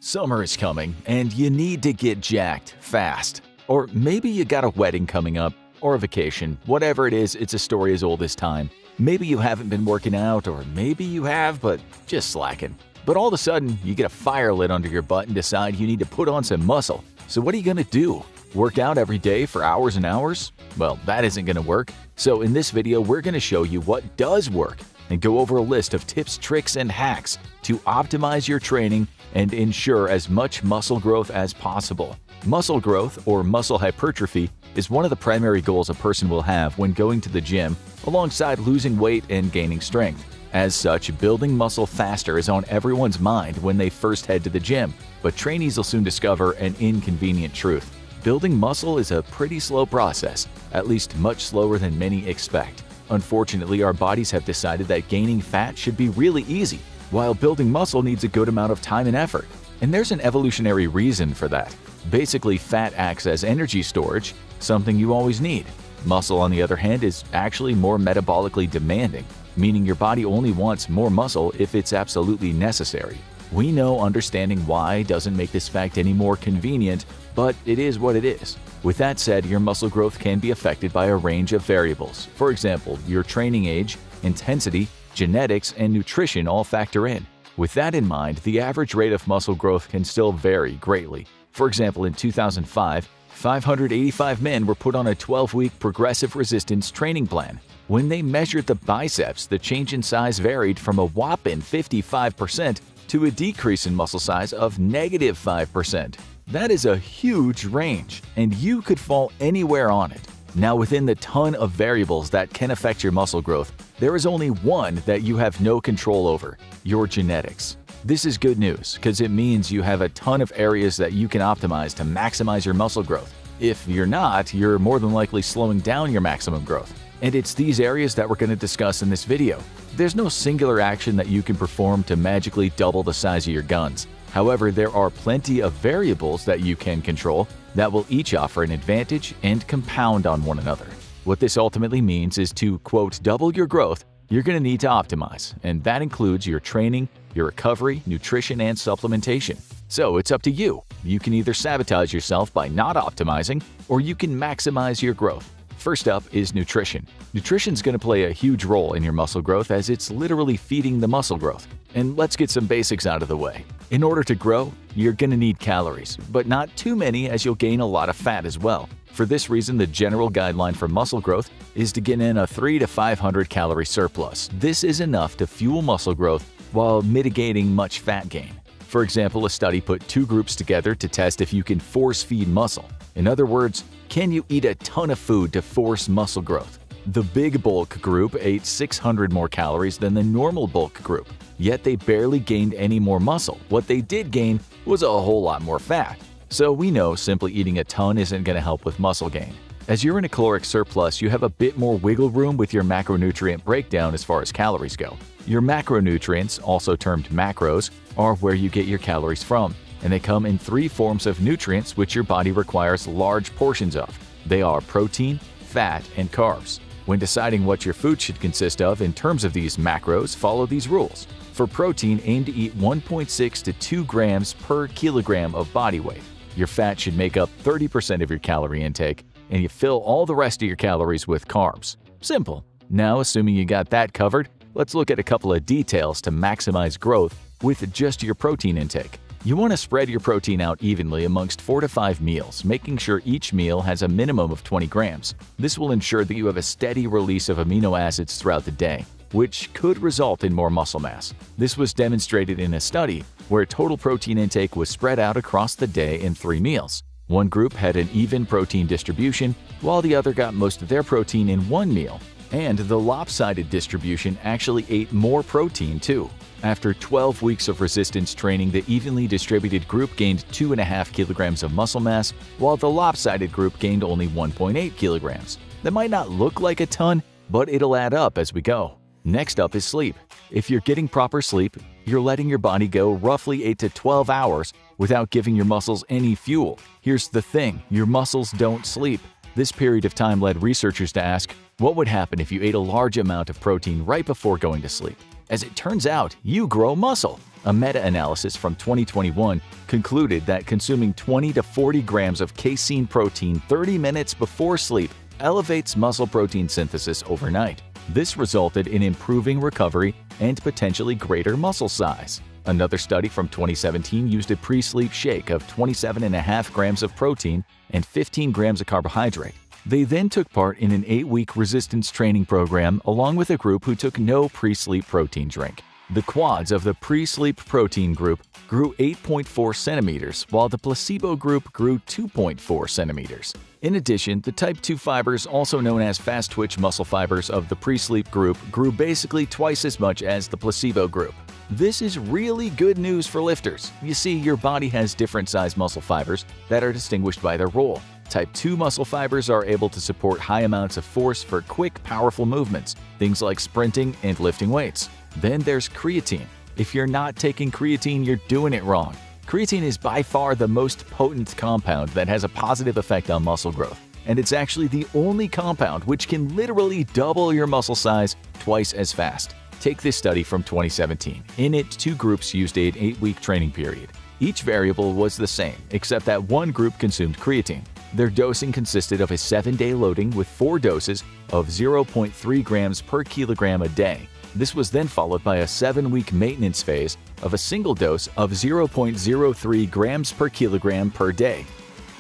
Summer is coming, and you need to get jacked fast. Or maybe you got a wedding coming up, or a vacation. Whatever it is, it's a story as old as time. Maybe you haven't been working out, or maybe you have, but just slacking. But all of a sudden, you get a fire lit under your butt and decide you need to put on some muscle. So what are you going to do? Work out every day for hours and hours? Well, that isn't going to work. So in this video, we're going to show you what does work and go over a list of tips, tricks, and hacks to optimize your training and ensure as much muscle growth as possible. Muscle growth, or muscle hypertrophy, is one of the primary goals a person will have when going to the gym, alongside losing weight and gaining strength. As such, building muscle faster is on everyone's mind when they first head to the gym, but trainees will soon discover an inconvenient truth. Building muscle is a pretty slow process, at least much slower than many expect. Unfortunately, our bodies have decided that gaining fat should be really easy, while building muscle needs a good amount of time and effort. And there's an evolutionary reason for that. Basically, fat acts as energy storage, something you always need. Muscle, on the other hand, is actually more metabolically demanding, meaning your body only wants more muscle if it's absolutely necessary. We know understanding why doesn't make this fact any more convenient, but it is what it is. With that said, your muscle growth can be affected by a range of variables. For example, your training age, intensity, genetics, and nutrition all factor in. With that in mind, the average rate of muscle growth can still vary greatly. For example, in 2005, 585 men were put on a 12-week progressive resistance training plan. When they measured the biceps, the change in size varied from a whopping 55% to a decrease in muscle size of -5%. That is a huge range, and you could fall anywhere on it. Now, within the ton of variables that can affect your muscle growth, there is only one that you have no control over: your genetics. This is good news because it means you have a ton of areas that you can optimize to maximize your muscle growth. If you're not, you're more than likely slowing down your maximum growth. And it's these areas that we're going to discuss in this video. There's no singular action that you can perform to magically double the size of your guns. However, there are plenty of variables that you can control that will each offer an advantage and compound on one another. What this ultimately means is to, quote, double your growth, you're going to need to optimize, and that includes your training, your recovery, nutrition, and supplementation. So it's up to you. You can either sabotage yourself by not optimizing, or you can maximize your growth. First up is nutrition. Nutrition is going to play a huge role in your muscle growth as it's literally feeding the muscle growth. And let's get some basics out of the way. In order to grow, you're going to need calories, but not too many as you'll gain a lot of fat as well. For this reason, the general guideline for muscle growth is to get in a 300 to 500 calorie surplus. This is enough to fuel muscle growth while mitigating much fat gain. For example, a study put two groups together to test if you can force feed muscle. In other words, can you eat a ton of food to force muscle growth? The big bulk group ate 600 more calories than the normal bulk group, yet they barely gained any more muscle. What they did gain was a whole lot more fat. So we know simply eating a ton isn't going to help with muscle gain. As you're in a caloric surplus, you have a bit more wiggle room with your macronutrient breakdown as far as calories go. Your macronutrients, also termed macros, are where you get your calories from, and they come in three forms of nutrients which your body requires large portions of. They are protein, fat, and carbs. When deciding what your food should consist of in terms of these macros, follow these rules. For protein, aim to eat 1.6 to 2 grams per kilogram of body weight. Your fat should make up 30% of your calorie intake, and you fill all the rest of your calories with carbs. Simple. Now, assuming you got that covered, let's look at a couple of details to maximize growth with just your protein intake. You want to spread your protein out evenly amongst 4 to 5 meals, making sure each meal has a minimum of 20 grams. This will ensure that you have a steady release of amino acids throughout the day, which could result in more muscle mass. This was demonstrated in a study where total protein intake was spread out across the day in 3 meals. One group had an even protein distribution, while the other got most of their protein in one meal. And the lopsided distribution actually ate more protein too. After 12 weeks of resistance training, the evenly distributed group gained 2.5 kilograms of muscle mass, while the lopsided group gained only 1.8 kilograms. That might not look like a ton, but it'll add up as we go. Next up is sleep. If you're getting proper sleep, you're letting your body go roughly 8 to 12 hours without giving your muscles any fuel. Here's the thing, your muscles don't sleep. This period of time led researchers to ask, what would happen if you ate a large amount of protein right before going to sleep? As it turns out, you grow muscle. A meta-analysis from 2021 concluded that consuming 20 to 40 grams of casein protein 30 minutes before sleep elevates muscle protein synthesis overnight. This resulted in improving recovery and potentially greater muscle size. Another study from 2017 used a pre-sleep shake of 27.5 grams of protein and 15 grams of carbohydrate. They then took part in an 8-week resistance training program along with a group who took no pre-sleep protein drink. The quads of the pre-sleep protein group grew 8.4 centimeters, while the placebo group grew 2.4 centimeters. In addition, the type 2 fibers, also known as fast-twitch muscle fibers of the pre-sleep group, grew basically twice as much as the placebo group. This is really good news for lifters. You see, your body has different size muscle fibers that are distinguished by their role. Type 2 muscle fibers are able to support high amounts of force for quick, powerful movements, things like sprinting and lifting weights. Then there's creatine. If you're not taking creatine, you're doing it wrong. Creatine is by far the most potent compound that has a positive effect on muscle growth, and it's actually the only compound which can literally double your muscle size twice as fast. Take this study from 2017. In it, 2 groups used an 8-week training period. Each variable was the same, except that one group consumed creatine. Their dosing consisted of a 7-day loading with 4 doses of 0.3 grams per kilogram a day. This was then followed by a 7-week maintenance phase of a single dose of 0.03 grams per kilogram per day.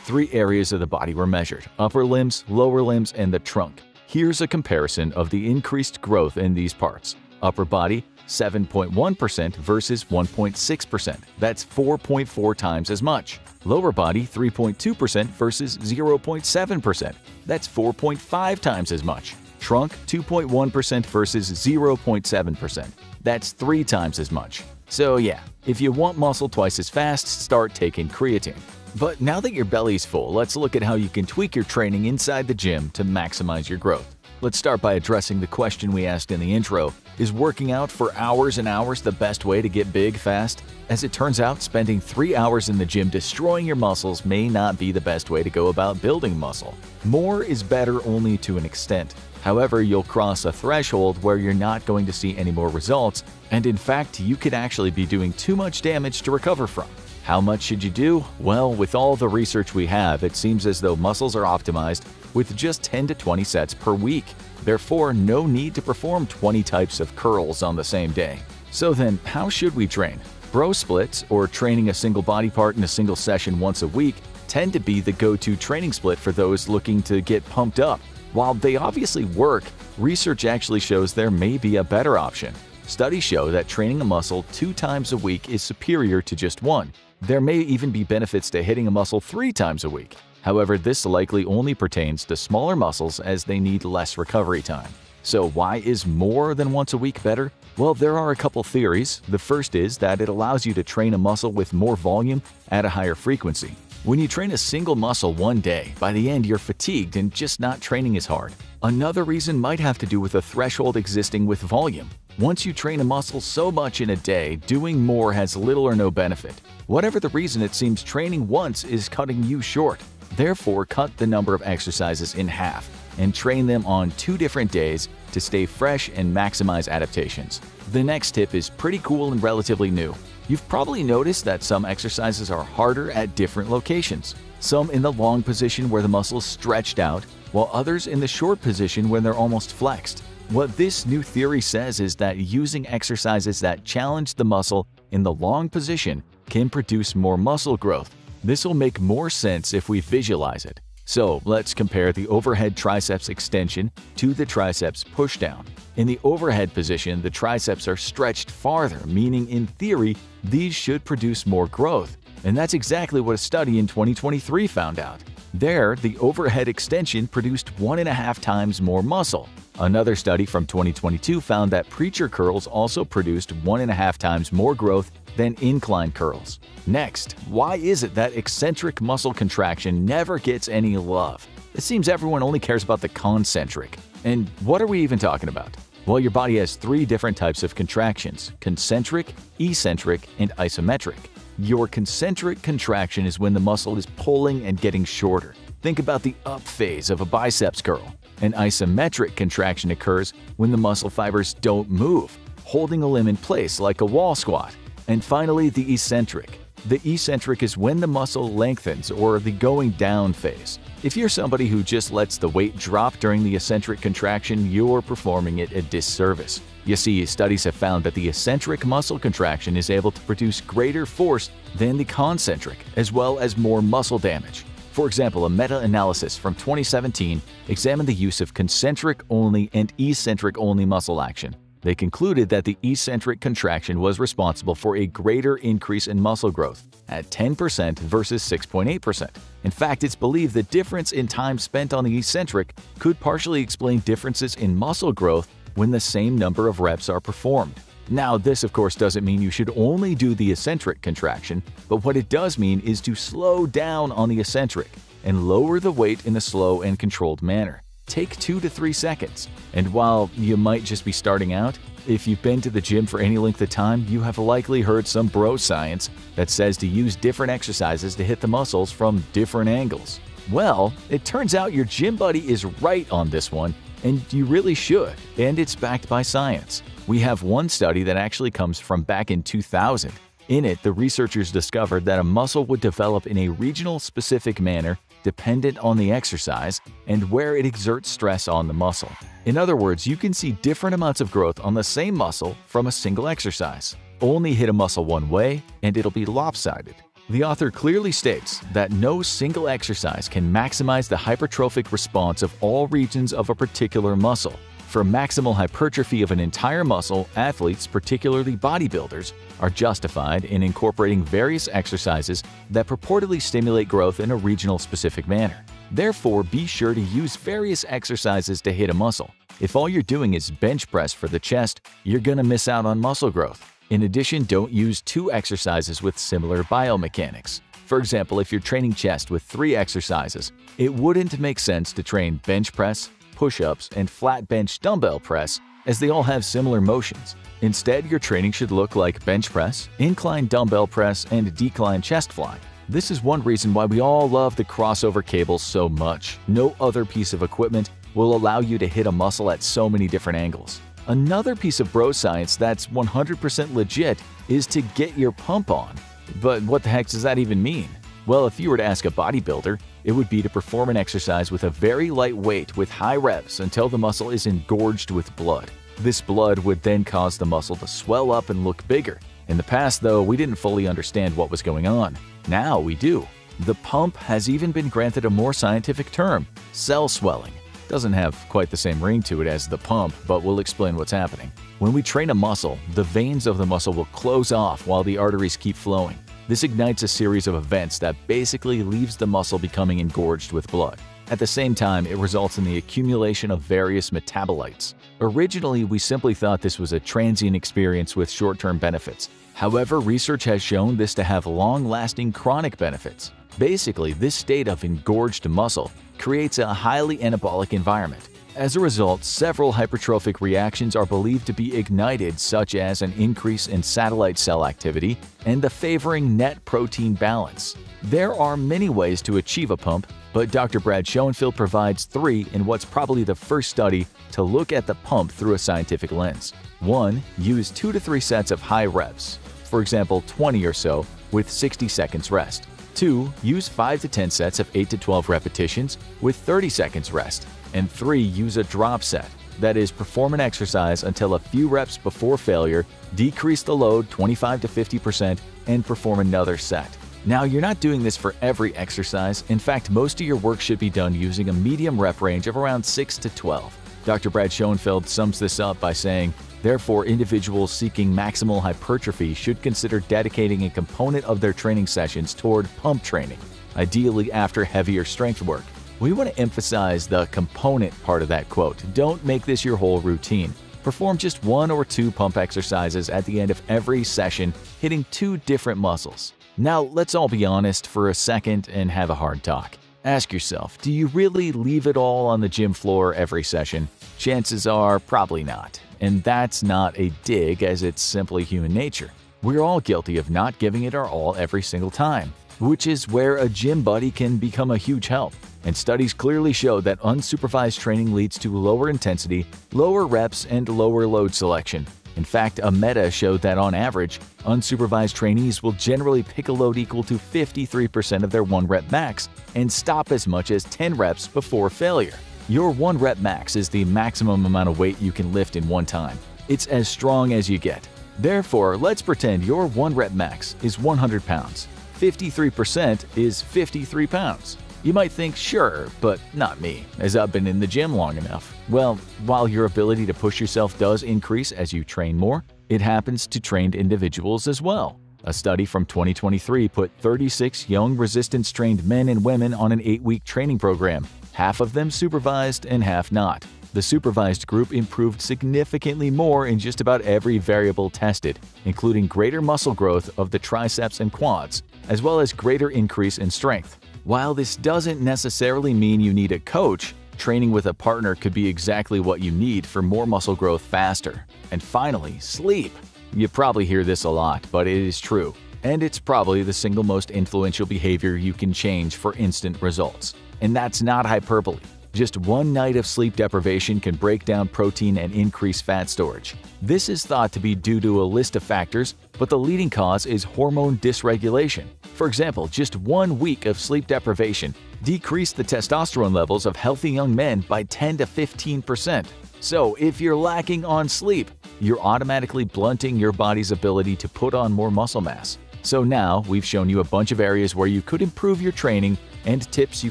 3 areas of the body were measured: upper limbs, lower limbs, and the trunk. Here's a comparison of the increased growth in these parts. Upper body, 7.1% versus 1.6%. That's 4.4 times as much. Lower body, 3.2% versus 0.7%. That's 4.5 times as much. Trunk, 2.1% versus 0.7%. That's 3 times as much. So yeah, if you want muscle twice as fast, start taking creatine. But now that your belly's full, let's look at how you can tweak your training inside the gym to maximize your growth. Let's start by addressing the question we asked in the intro: is working out for hours and hours the best way to get big fast? As it turns out, spending 3 hours in the gym destroying your muscles may not be the best way to go about building muscle. More is better only to an extent. However, you'll cross a threshold where you're not going to see any more results, and in fact, you could actually be doing too much damage to recover from. How much should you do? Well, with all the research we have, it seems as though muscles are optimized with just 10 to 20 sets per week. Therefore, no need to perform 20 types of curls on the same day. So then, how should we train? Bro splits, or training a single body part in a single session once a week, tend to be the go-to training split for those looking to get pumped up. While they obviously work, research actually shows there may be a better option. Studies show that training a muscle 2 times a week is superior to just 1. There may even be benefits to hitting a muscle 3 times a week. However, this likely only pertains to smaller muscles as they need less recovery time. So why is more than once a week better? Well, there are a couple theories. The first is that it allows you to train a muscle with more volume at a higher frequency. When you train a single muscle one day, by the end you're fatigued and just not training as hard. Another reason might have to do with a threshold existing with volume. Once you train a muscle so much in a day, doing more has little or no benefit. Whatever the reason, it seems training once is cutting you short. Therefore, cut the number of exercises in half and train them on 2 different days to stay fresh and maximize adaptations. The next tip is pretty cool and relatively new. You've probably noticed that some exercises are harder at different locations. Some in the long position where the muscle is stretched out, while others in the short position when they're almost flexed. What this new theory says is that using exercises that challenge the muscle in the long position can produce more muscle growth. This will make more sense if we visualize it. So let's compare the overhead triceps extension to the triceps pushdown. In the overhead position, the triceps are stretched farther, meaning in theory, these should produce more growth. And that's exactly what a study in 2023 found out. There, the overhead extension produced 1.5 times more muscle. Another study from 2022 found that preacher curls also produced 1.5 times more growth than incline curls. Next, why is it that eccentric muscle contraction never gets any love? It seems everyone only cares about the concentric. And what are we even talking about? Well, your body has 3 different types of contractions: concentric, eccentric, and isometric. Your concentric contraction is when the muscle is pulling and getting shorter. Think about the up phase of a biceps curl. An isometric contraction occurs when the muscle fibers don't move, holding a limb in place like a wall squat. And finally, the eccentric. The eccentric is when the muscle lengthens, or the going down phase. If you're somebody who just lets the weight drop during the eccentric contraction, you're performing it a disservice. You see, studies have found that the eccentric muscle contraction is able to produce greater force than the concentric, as well as more muscle damage. For example, a meta-analysis from 2017 examined the use of concentric-only and eccentric-only muscle action. They concluded that the eccentric contraction was responsible for a greater increase in muscle growth at 10% versus 6.8%. In fact, it's believed the difference in time spent on the eccentric could partially explain differences in muscle growth when the same number of reps are performed. Now, this of course doesn't mean you should only do the eccentric contraction, but what it does mean is to slow down on the eccentric and lower the weight in a slow and controlled manner. Take 2 to 3 seconds. And while you might just be starting out, if you've been to the gym for any length of time, you have likely heard some bro science that says to use different exercises to hit the muscles from different angles. Well, it turns out your gym buddy is right on this one, and you really should, and it's backed by science. We have one study that actually comes from back in 2000. In it, the researchers discovered that a muscle would develop in a regional specific manner dependent on the exercise and where it exerts stress on the muscle. In other words, you can see different amounts of growth on the same muscle from a single exercise. Only hit a muscle one way, and it'll be lopsided. The author clearly states that no single exercise can maximize the hypertrophic response of all regions of a particular muscle. For maximal hypertrophy of an entire muscle, athletes, particularly bodybuilders, are justified in incorporating various exercises that purportedly stimulate growth in a regional specific manner. Therefore, be sure to use various exercises to hit a muscle. If all you're doing is bench press for the chest, you're gonna miss out on muscle growth. In addition, don't use 2 exercises with similar biomechanics. For example, if you're training chest with 3 exercises, it wouldn't make sense to train bench press, push-ups, and flat bench dumbbell press, as they all have similar motions. Instead, your training should look like bench press, incline dumbbell press, and decline chest fly. This is one reason why we all love the crossover cables so much. No other piece of equipment will allow you to hit a muscle at so many different angles. Another piece of bro science that's 100% legit is to get your pump on. But what the heck does that even mean? Well, if you were to ask a bodybuilder, it would be to perform an exercise with a very light weight with high reps until the muscle is engorged with blood. This blood would then cause the muscle to swell up and look bigger. In the past, though, we didn't fully understand what was going on. Now we do. The pump has even been granted a more scientific term, cell swelling. Doesn't have quite the same ring to it as the pump, but we'll explain what's happening. When we train a muscle, the veins of the muscle will close off while the arteries keep flowing. This ignites a series of events that basically leaves the muscle becoming engorged with blood. At the same time, it results in the accumulation of various metabolites. Originally, we simply thought this was a transient experience with short-term benefits. However, research has shown this to have long-lasting chronic benefits. Basically, this state of engorged muscle creates a highly anabolic environment. As a result, several hypertrophic reactions are believed to be ignited, such as an increase in satellite cell activity and the favoring net protein balance. There are many ways to achieve a pump, but Dr. Brad Schoenfeld provides 3 in what's probably the first study to look at the pump through a scientific lens. 1. Use 2 to 3 sets of high reps, for example 20 or so, with 60 seconds rest. 2. Use 5 to 10 sets of 8 to 12 repetitions with 30 seconds rest. And 3. Use a drop set. That is, perform an exercise until a few reps before failure, decrease the load 25 to 50%, and perform another set. Now, you're not doing this for every exercise. In fact, most of your work should be done using a medium rep range of around 6 to 12. Dr. Brad Schoenfeld sums this up by saying, therefore, individuals seeking maximal hypertrophy should consider dedicating a component of their training sessions toward pump training, ideally after heavier strength work. We want to emphasize the component part of that quote. Don't make this your whole routine. Perform just 1 or 2 pump exercises at the end of every session, hitting 2 different muscles. Now, let's all be honest for a second and have a hard talk. Ask yourself, do you really leave it all on the gym floor every session? Chances are probably not. And that's not a dig, as it's simply human nature. We're all guilty of not giving it our all every single time, which is where a gym buddy can become a huge help. And studies clearly show that unsupervised training leads to lower intensity, lower reps, and lower load selection. In fact, a meta showed that on average, unsupervised trainees will generally pick a load equal to 53% of their 1-rep max and stop as much as 10 reps before failure. Your 1-rep max is the maximum amount of weight you can lift in one time. It's as strong as you get. Therefore, let's pretend your 1-rep max is 100 pounds. 53% is 53 pounds. You might think, sure, but not me, as I've been in the gym long enough. Well, while your ability to push yourself does increase as you train more, it happens to trained individuals as well. A study from 2023 put 36 young resistance-trained men and women on an 8-week training program, half of them supervised and half not. The supervised group improved significantly more in just about every variable tested, including greater muscle growth of the triceps and quads, as well as greater increase in strength. While this doesn't necessarily mean you need a coach, training with a partner could be exactly what you need for more muscle growth faster. And finally, sleep. You probably hear this a lot, but it is true. And it's probably the single most influential behavior you can change for instant results. And that's not hyperbole. Just one night of sleep deprivation can break down protein and increase fat storage. This is thought to be due to a list of factors, but the leading cause is hormone dysregulation. For example, just 1 week of sleep deprivation decreased the testosterone levels of healthy young men by 10 to 15%. So if you're lacking on sleep, you're automatically blunting your body's ability to put on more muscle mass. So now we've shown you a bunch of areas where you could improve your training and tips you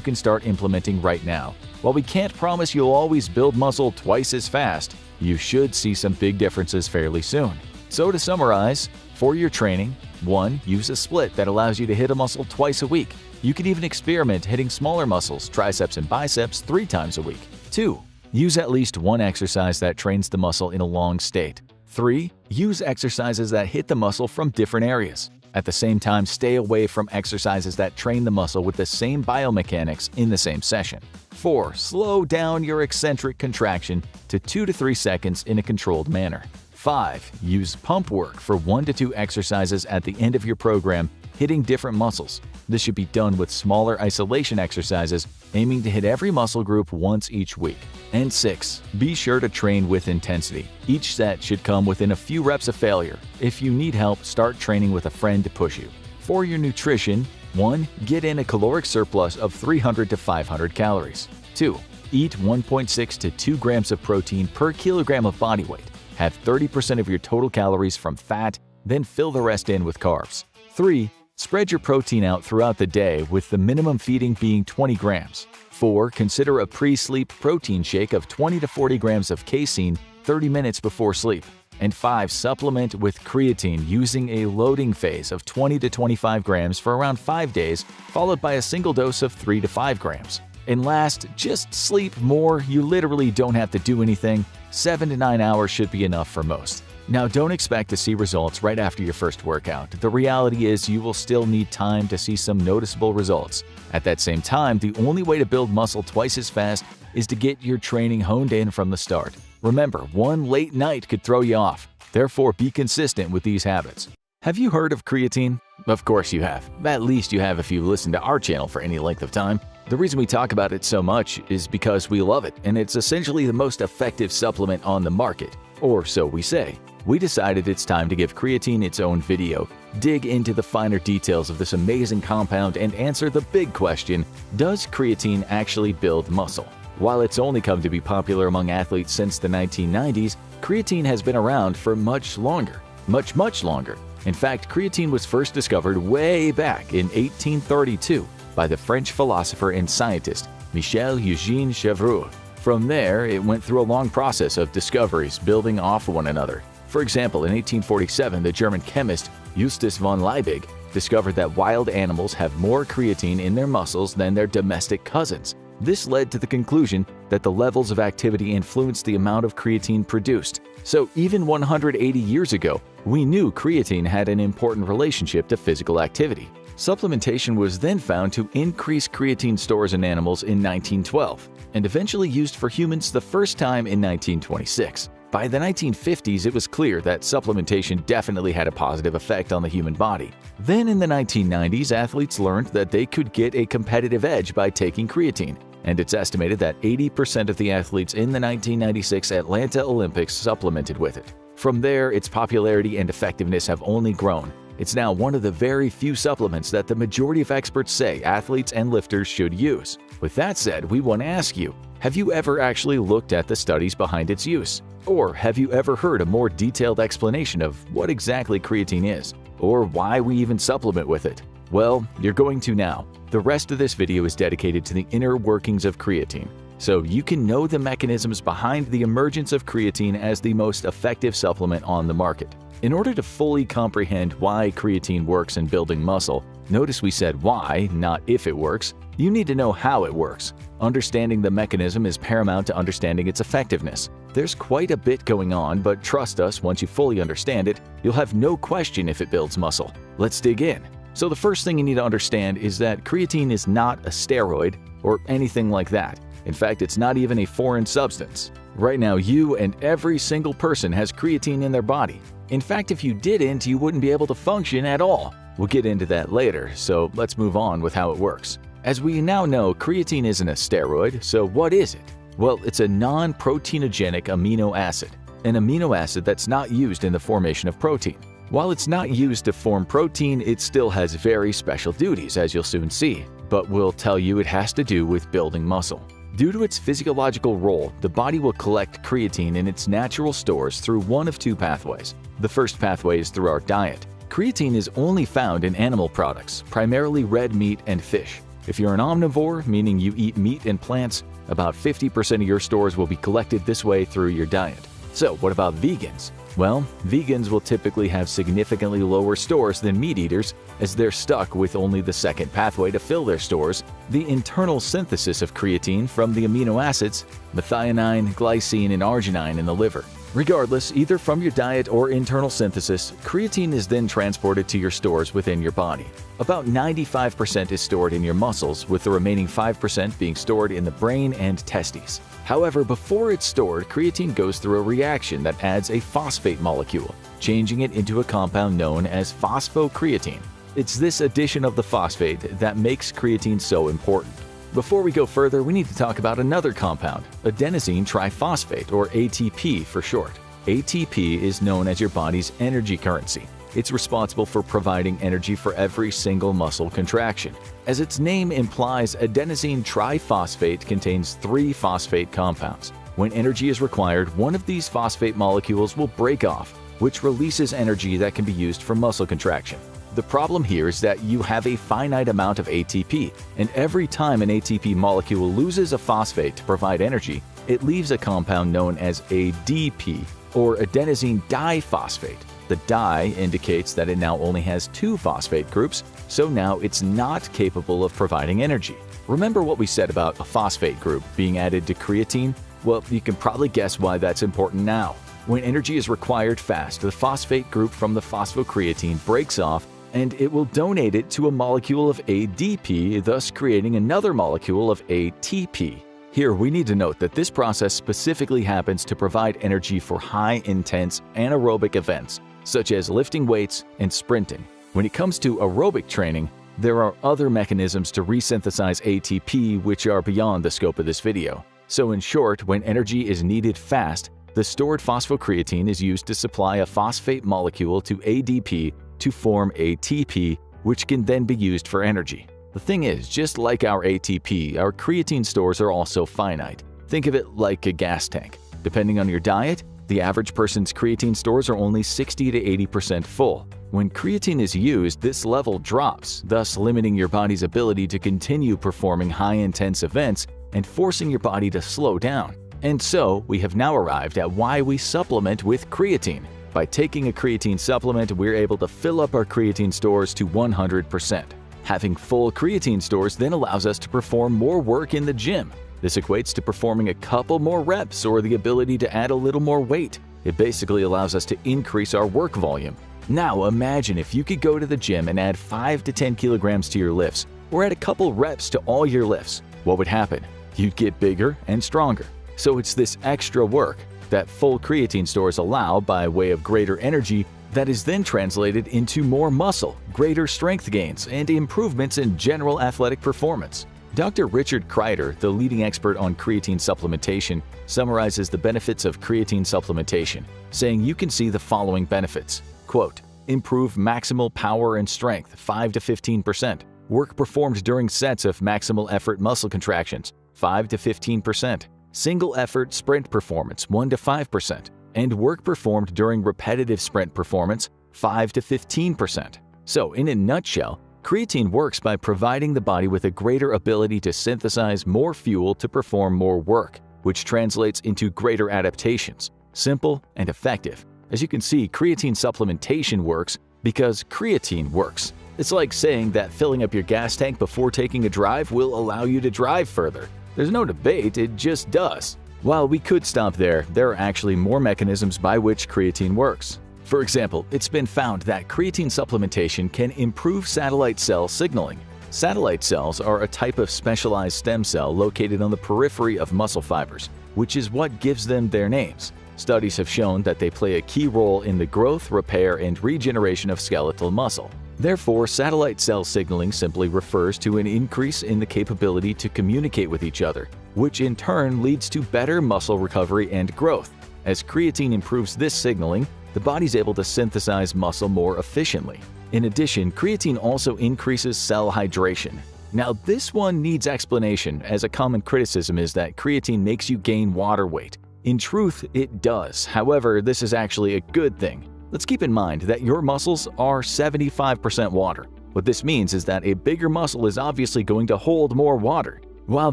can start implementing right now. While we can't promise you'll always build muscle twice as fast, you should see some big differences fairly soon. So to summarize, for your training, 1. Use a split that allows you to hit a muscle twice a week. You can even experiment hitting smaller muscles, triceps and biceps, 3 times a week. 2. Use at least one exercise that trains the muscle in a long state. 3. Use exercises that hit the muscle from different areas. At the same time, stay away from exercises that train the muscle with the same biomechanics in the same session. 4. Slow down your eccentric contraction to 2 to 3 seconds in a controlled manner. 5. Use pump work for 1 to 2 exercises at the end of your program, hitting different muscles. This should be done with smaller isolation exercises, aiming to hit every muscle group once each week. And 6. Be sure to train with intensity. Each set should come within a few reps of failure. If you need help, start training with a friend to push you. For your nutrition, 1. Get in a caloric surplus of 300 to 500 calories. 2. Eat 1.6 to 2 grams of protein per kilogram of body weight. Have 30% of your total calories from fat, then fill the rest in with carbs. 3. Spread your protein out throughout the day with the minimum feeding being 20 grams. 4. Consider a pre-sleep protein shake of 20 to 40 grams of casein 30 minutes before sleep. And 5. Supplement with creatine using a loading phase of 20 to 25 grams for around 5 days, followed by a single dose of 3 to 5 grams. And last, just sleep more. You literally don't have to do anything. 7 to 9 hours should be enough for most. Now, don't expect to see results right after your first workout. The reality is you will still need time to see some noticeable results. At that same time, the only way to build muscle twice as fast is to get your training honed in from the start. Remember, one late night could throw you off. Therefore, be consistent with these habits. Have you heard of creatine? Of course you have. At least you have if you've listened to our channel for any length of time. The reason we talk about it so much is because we love it, and it's essentially the most effective supplement on the market, or so we say. We decided it's time to give creatine its own video, dig into the finer details of this amazing compound, and answer the big question, does creatine actually build muscle? While it's only come to be popular among athletes since the 1990s, creatine has been around for much longer. Much longer. In fact, creatine was first discovered way back in 1832 by the French philosopher and scientist Michel-Eugène Chevreul. From there, it went through a long process of discoveries building off one another. For example, in 1847, the German chemist Justus von Liebig discovered that wild animals have more creatine in their muscles than their domestic cousins. This led to the conclusion that the levels of activity influenced the amount of creatine produced. So even 180 years ago, we knew creatine had an important relationship to physical activity. Supplementation was then found to increase creatine stores in animals in 1912, and eventually used for humans the first time in 1926. By the 1950s, it was clear that supplementation definitely had a positive effect on the human body. Then in the 1990s, athletes learned that they could get a competitive edge by taking creatine, and it's estimated that 80% of the athletes in the 1996 Atlanta Olympics supplemented with it. From there, its popularity and effectiveness have only grown. It's now one of the very few supplements that the majority of experts say athletes and lifters should use. With that said, we want to ask you, have you ever actually looked at the studies behind its use? Or have you ever heard a more detailed explanation of what exactly creatine is, or why we even supplement with it? Well, you're going to now. The rest of this video is dedicated to the inner workings of creatine, so you can know the mechanisms behind the emergence of creatine as the most effective supplement on the market. In order to fully comprehend why creatine works in building muscle, notice we said why, not if it works, you need to know how it works. Understanding the mechanism is paramount to understanding its effectiveness. There's quite a bit going on, but trust us, once you fully understand it, you'll have no question if it builds muscle. Let's dig in. So the first thing you need to understand is that creatine is not a steroid or anything like that. In fact, it's not even a foreign substance. Right now, you and every single person has creatine in their body. In fact, if you didn't, you wouldn't be able to function at all. We'll get into that later, so let's move on with how it works. As we now know, creatine isn't a steroid, so what is it? Well, it's a non-proteinogenic amino acid, an amino acid that's not used in the formation of protein. While it's not used to form protein, it still has very special duties, as you'll soon see, but we'll tell you it has to do with building muscle. Due to its physiological role, the body will collect creatine in its natural stores through one of two pathways. The first pathway is through our diet. Creatine is only found in animal products, primarily red meat and fish. If you're an omnivore, meaning you eat meat and plants, about 50% of your stores will be collected this way through your diet. So what about vegans? Well, vegans will typically have significantly lower stores than meat eaters, as they're stuck with only the second pathway to fill their stores, the internal synthesis of creatine from the amino acids methionine, glycine, and arginine in the liver. Regardless, either from your diet or internal synthesis, creatine is then transported to your stores within your body. About 95% is stored in your muscles, with the remaining 5% being stored in the brain and testes. However, before it's stored, creatine goes through a reaction that adds a phosphate molecule, changing it into a compound known as phosphocreatine. It's this addition of the phosphate that makes creatine so important. Before we go further, we need to talk about another compound, adenosine triphosphate, or ATP for short. ATP is known as your body's energy currency. It's responsible for providing energy for every single muscle contraction. As its name implies, adenosine triphosphate contains 3 phosphate compounds. When energy is required, one of these phosphate molecules will break off, which releases energy that can be used for muscle contraction. The problem here is that you have a finite amount of ATP, and every time an ATP molecule loses a phosphate to provide energy, it leaves a compound known as ADP, or adenosine diphosphate. The di indicates that it now only has 2 phosphate groups, so now it's not capable of providing energy. Remember what we said about a phosphate group being added to creatine? Well, you can probably guess why that's important now. When energy is required fast, the phosphate group from the phosphocreatine breaks off, and it will donate it to a molecule of ADP, thus creating another molecule of ATP. Here, we need to note that this process specifically happens to provide energy for high-intense anaerobic events, such as lifting weights and sprinting. When it comes to aerobic training, there are other mechanisms to resynthesize ATP which are beyond the scope of this video. So in short, when energy is needed fast, the stored phosphocreatine is used to supply a phosphate molecule to ADP to form ATP, which can then be used for energy. The thing is, just like our ATP, our creatine stores are also finite. Think of it like a gas tank. Depending on your diet, the average person's creatine stores are only 60 to 80% full. When creatine is used, this level drops, thus limiting your body's ability to continue performing high-intense events and forcing your body to slow down. And so, we have now arrived at why we supplement with creatine. By taking a creatine supplement, we're able to fill up our creatine stores to 100%. Having full creatine stores then allows us to perform more work in the gym. This equates to performing a couple more reps or the ability to add a little more weight. It basically allows us to increase our work volume. Now imagine if you could go to the gym and add 5 to 10 kilograms to your lifts, or add a couple reps to all your lifts. What would happen? You'd get bigger and stronger. So it's this extra work that full creatine stores allow by way of greater energy that is then translated into more muscle, greater strength gains, and improvements in general athletic performance. Dr. Richard Kreider, the leading expert on creatine supplementation, summarizes the benefits of creatine supplementation, saying you can see the following benefits. Quote, improve maximal power and strength 5 to 15%, work performed during sets of maximal effort muscle contractions 5 to 15%, single effort sprint performance 1 to 5%, and work performed during repetitive sprint performance 5 to 15%. So, in a nutshell, creatine works by providing the body with a greater ability to synthesize more fuel to perform more work, which translates into greater adaptations. Simple and effective. As you can see, creatine supplementation works because creatine works. It's like saying that filling up your gas tank before taking a drive will allow you to drive further. There's no debate, it just does. While we could stop there, there are actually more mechanisms by which creatine works. For example, it's been found that creatine supplementation can improve satellite cell signaling. Satellite cells are a type of specialized stem cell located on the periphery of muscle fibers, which is what gives them their names. Studies have shown that they play a key role in the growth, repair, and regeneration of skeletal muscle. Therefore, satellite cell signaling simply refers to an increase in the capability to communicate with each other, which in turn leads to better muscle recovery and growth. As creatine improves this signaling, the body's able to synthesize muscle more efficiently. In addition, creatine also increases cell hydration. Now, this one needs explanation, as a common criticism is that creatine makes you gain water weight. In truth, it does. However, this is actually a good thing. Let's keep in mind that your muscles are 75% water. What this means is that a bigger muscle is obviously going to hold more water. While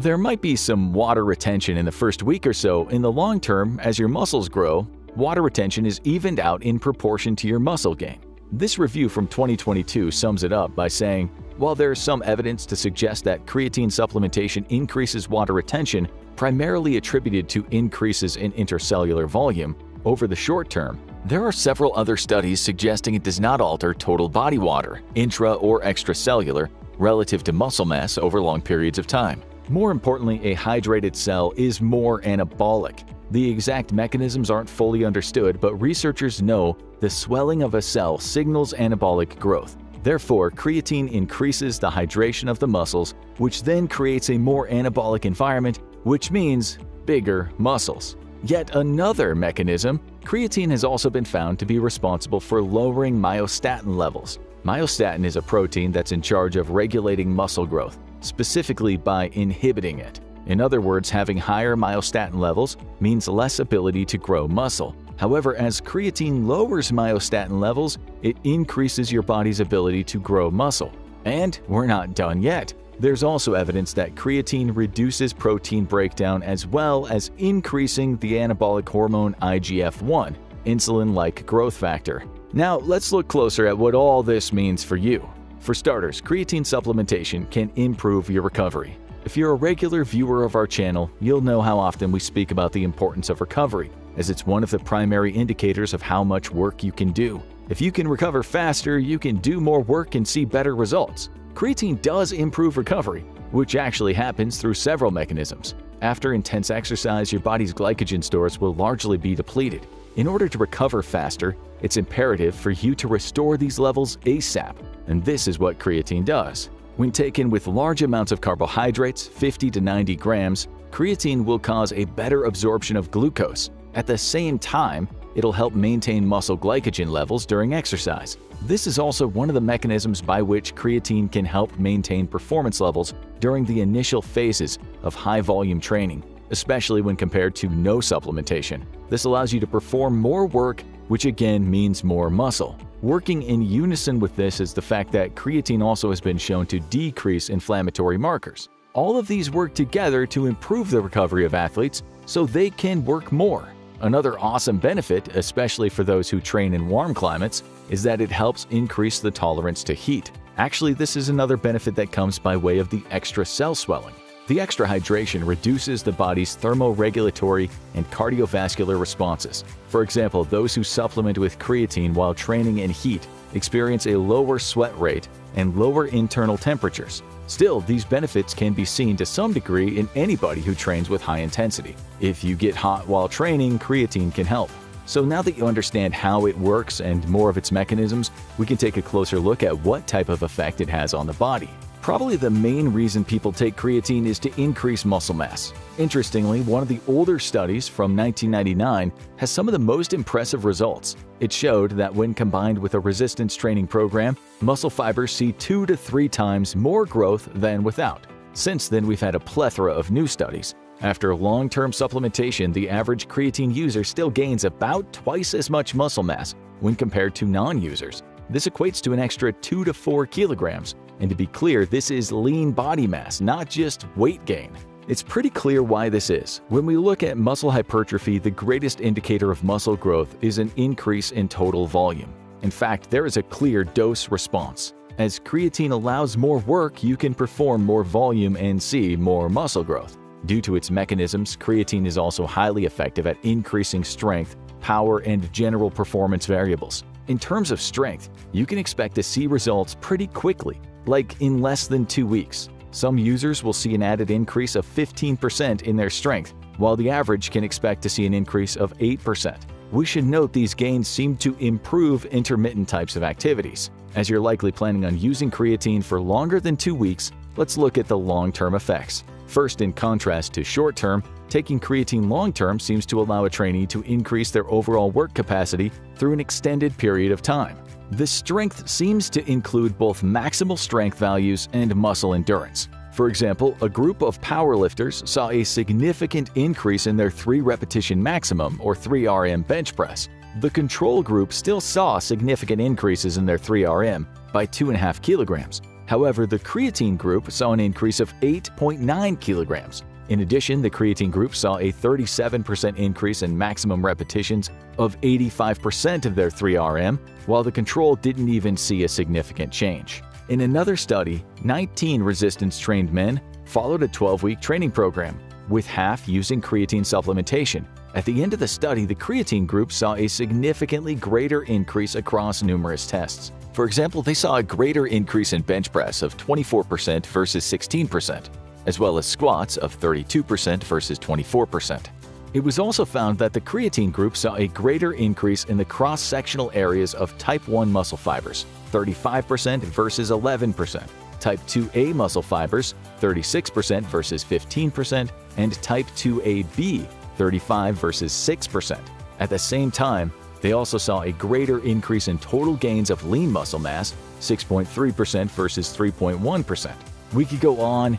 there might be some water retention in the first week or so, in the long term, as your muscles grow, water retention is evened out in proportion to your muscle gain. This review from 2022 sums it up by saying, while there is some evidence to suggest that creatine supplementation increases water retention, primarily attributed to increases in intercellular volume, over the short term, there are several other studies suggesting it does not alter total body water, intra or extracellular, relative to muscle mass over long periods of time. More importantly, a hydrated cell is more anabolic. The exact mechanisms aren't fully understood, but researchers know the swelling of a cell signals anabolic growth. Therefore, creatine increases the hydration of the muscles, which then creates a more anabolic environment, which means bigger muscles. Yet another mechanism, creatine has also been found to be responsible for lowering myostatin levels. Myostatin is a protein that's in charge of regulating muscle growth, specifically by inhibiting it. In other words, having higher myostatin levels means less ability to grow muscle. However, as creatine lowers myostatin levels, it increases your body's ability to grow muscle. And we're not done yet. There's also evidence that creatine reduces protein breakdown as well as increasing the anabolic hormone IGF-1, insulin-like growth factor. Now, let's look closer at what all this means for you. For starters, creatine supplementation can improve your recovery. If you're a regular viewer of our channel, you'll know how often we speak about the importance of recovery, as it's one of the primary indicators of how much work you can do. If you can recover faster, you can do more work and see better results. Creatine does improve recovery, which actually happens through several mechanisms. After intense exercise, your body's glycogen stores will largely be depleted. In order to recover faster, it's imperative for you to restore these levels ASAP, and this is what creatine does. When taken with large amounts of carbohydrates, 50 to 90 grams, creatine will cause a better absorption of glucose. At the same time, it'll help maintain muscle glycogen levels during exercise. This is also one of the mechanisms by which creatine can help maintain performance levels during the initial phases of high-volume training, especially when compared to no supplementation. This allows you to perform more work, which again means more muscle. Working in unison with this is the fact that creatine also has been shown to decrease inflammatory markers. All of these work together to improve the recovery of athletes so they can work more. Another awesome benefit, especially for those who train in warm climates, is that it helps increase the tolerance to heat. Actually, this is another benefit that comes by way of the extra cell swelling. The extra hydration reduces the body's thermoregulatory and cardiovascular responses. For example, those who supplement with creatine while training in heat experience a lower sweat rate and lower internal temperatures. Still, these benefits can be seen to some degree in anybody who trains with high intensity. If you get hot while training, creatine can help. So now that you understand how it works and more of its mechanisms, we can take a closer look at what type of effect it has on the body. Probably the main reason people take creatine is to increase muscle mass. Interestingly, one of the older studies from 1999 has some of the most impressive results. It showed that when combined with a resistance training program, muscle fibers see 2 to 3 times more growth than without. Since then, we've had a plethora of new studies. After long-term supplementation, the average creatine user still gains about twice as much muscle mass when compared to non-users. This equates to an extra 2 to 4 kilograms. And to be clear, this is lean body mass, not just weight gain. It's pretty clear why this is. When we look at muscle hypertrophy, the greatest indicator of muscle growth is an increase in total volume. In fact, there is a clear dose response. As creatine allows more work, you can perform more volume and see more muscle growth. Due to its mechanisms, creatine is also highly effective at increasing strength, power, and general performance variables. In terms of strength, you can expect to see results pretty quickly, like in less than 2 weeks. Some users will see an added increase of 15% in their strength, while the average can expect to see an increase of 8%. We should note these gains seem to improve intermittent types of activities. As you're likely planning on using creatine for longer than 2 weeks, let's look at the long-term effects. First, in contrast to short-term, taking creatine long-term seems to allow a trainee to increase their overall work capacity through an extended period of time. The strength seems to include both maximal strength values and muscle endurance. For example, a group of powerlifters saw a significant increase in their 3-repetition maximum or 3RM bench press. The control group still saw significant increases in their 3RM by 2.5 kilograms. However, the creatine group saw an increase of 8.9 kilograms. In addition, the creatine group saw a 37% increase in maximum repetitions of 85% of their 3RM, while the control didn't even see a significant change. In another study, 19 resistance-trained men followed a 12-week training program, with half using creatine supplementation. At the end of the study, the creatine group saw a significantly greater increase across numerous tests. For example, they saw a greater increase in bench press of 24% versus 16%, as well as squats of 32% versus 24%. It was also found that the creatine group saw a greater increase in the cross-sectional areas of type 1 muscle fibers, 35% versus 11%, type 2A muscle fibers, 36% versus 15%, and type 2AB, 35 versus 6%. At the same time, they also saw a greater increase in total gains of lean muscle mass, 6.3% versus 3.1%. We could go on,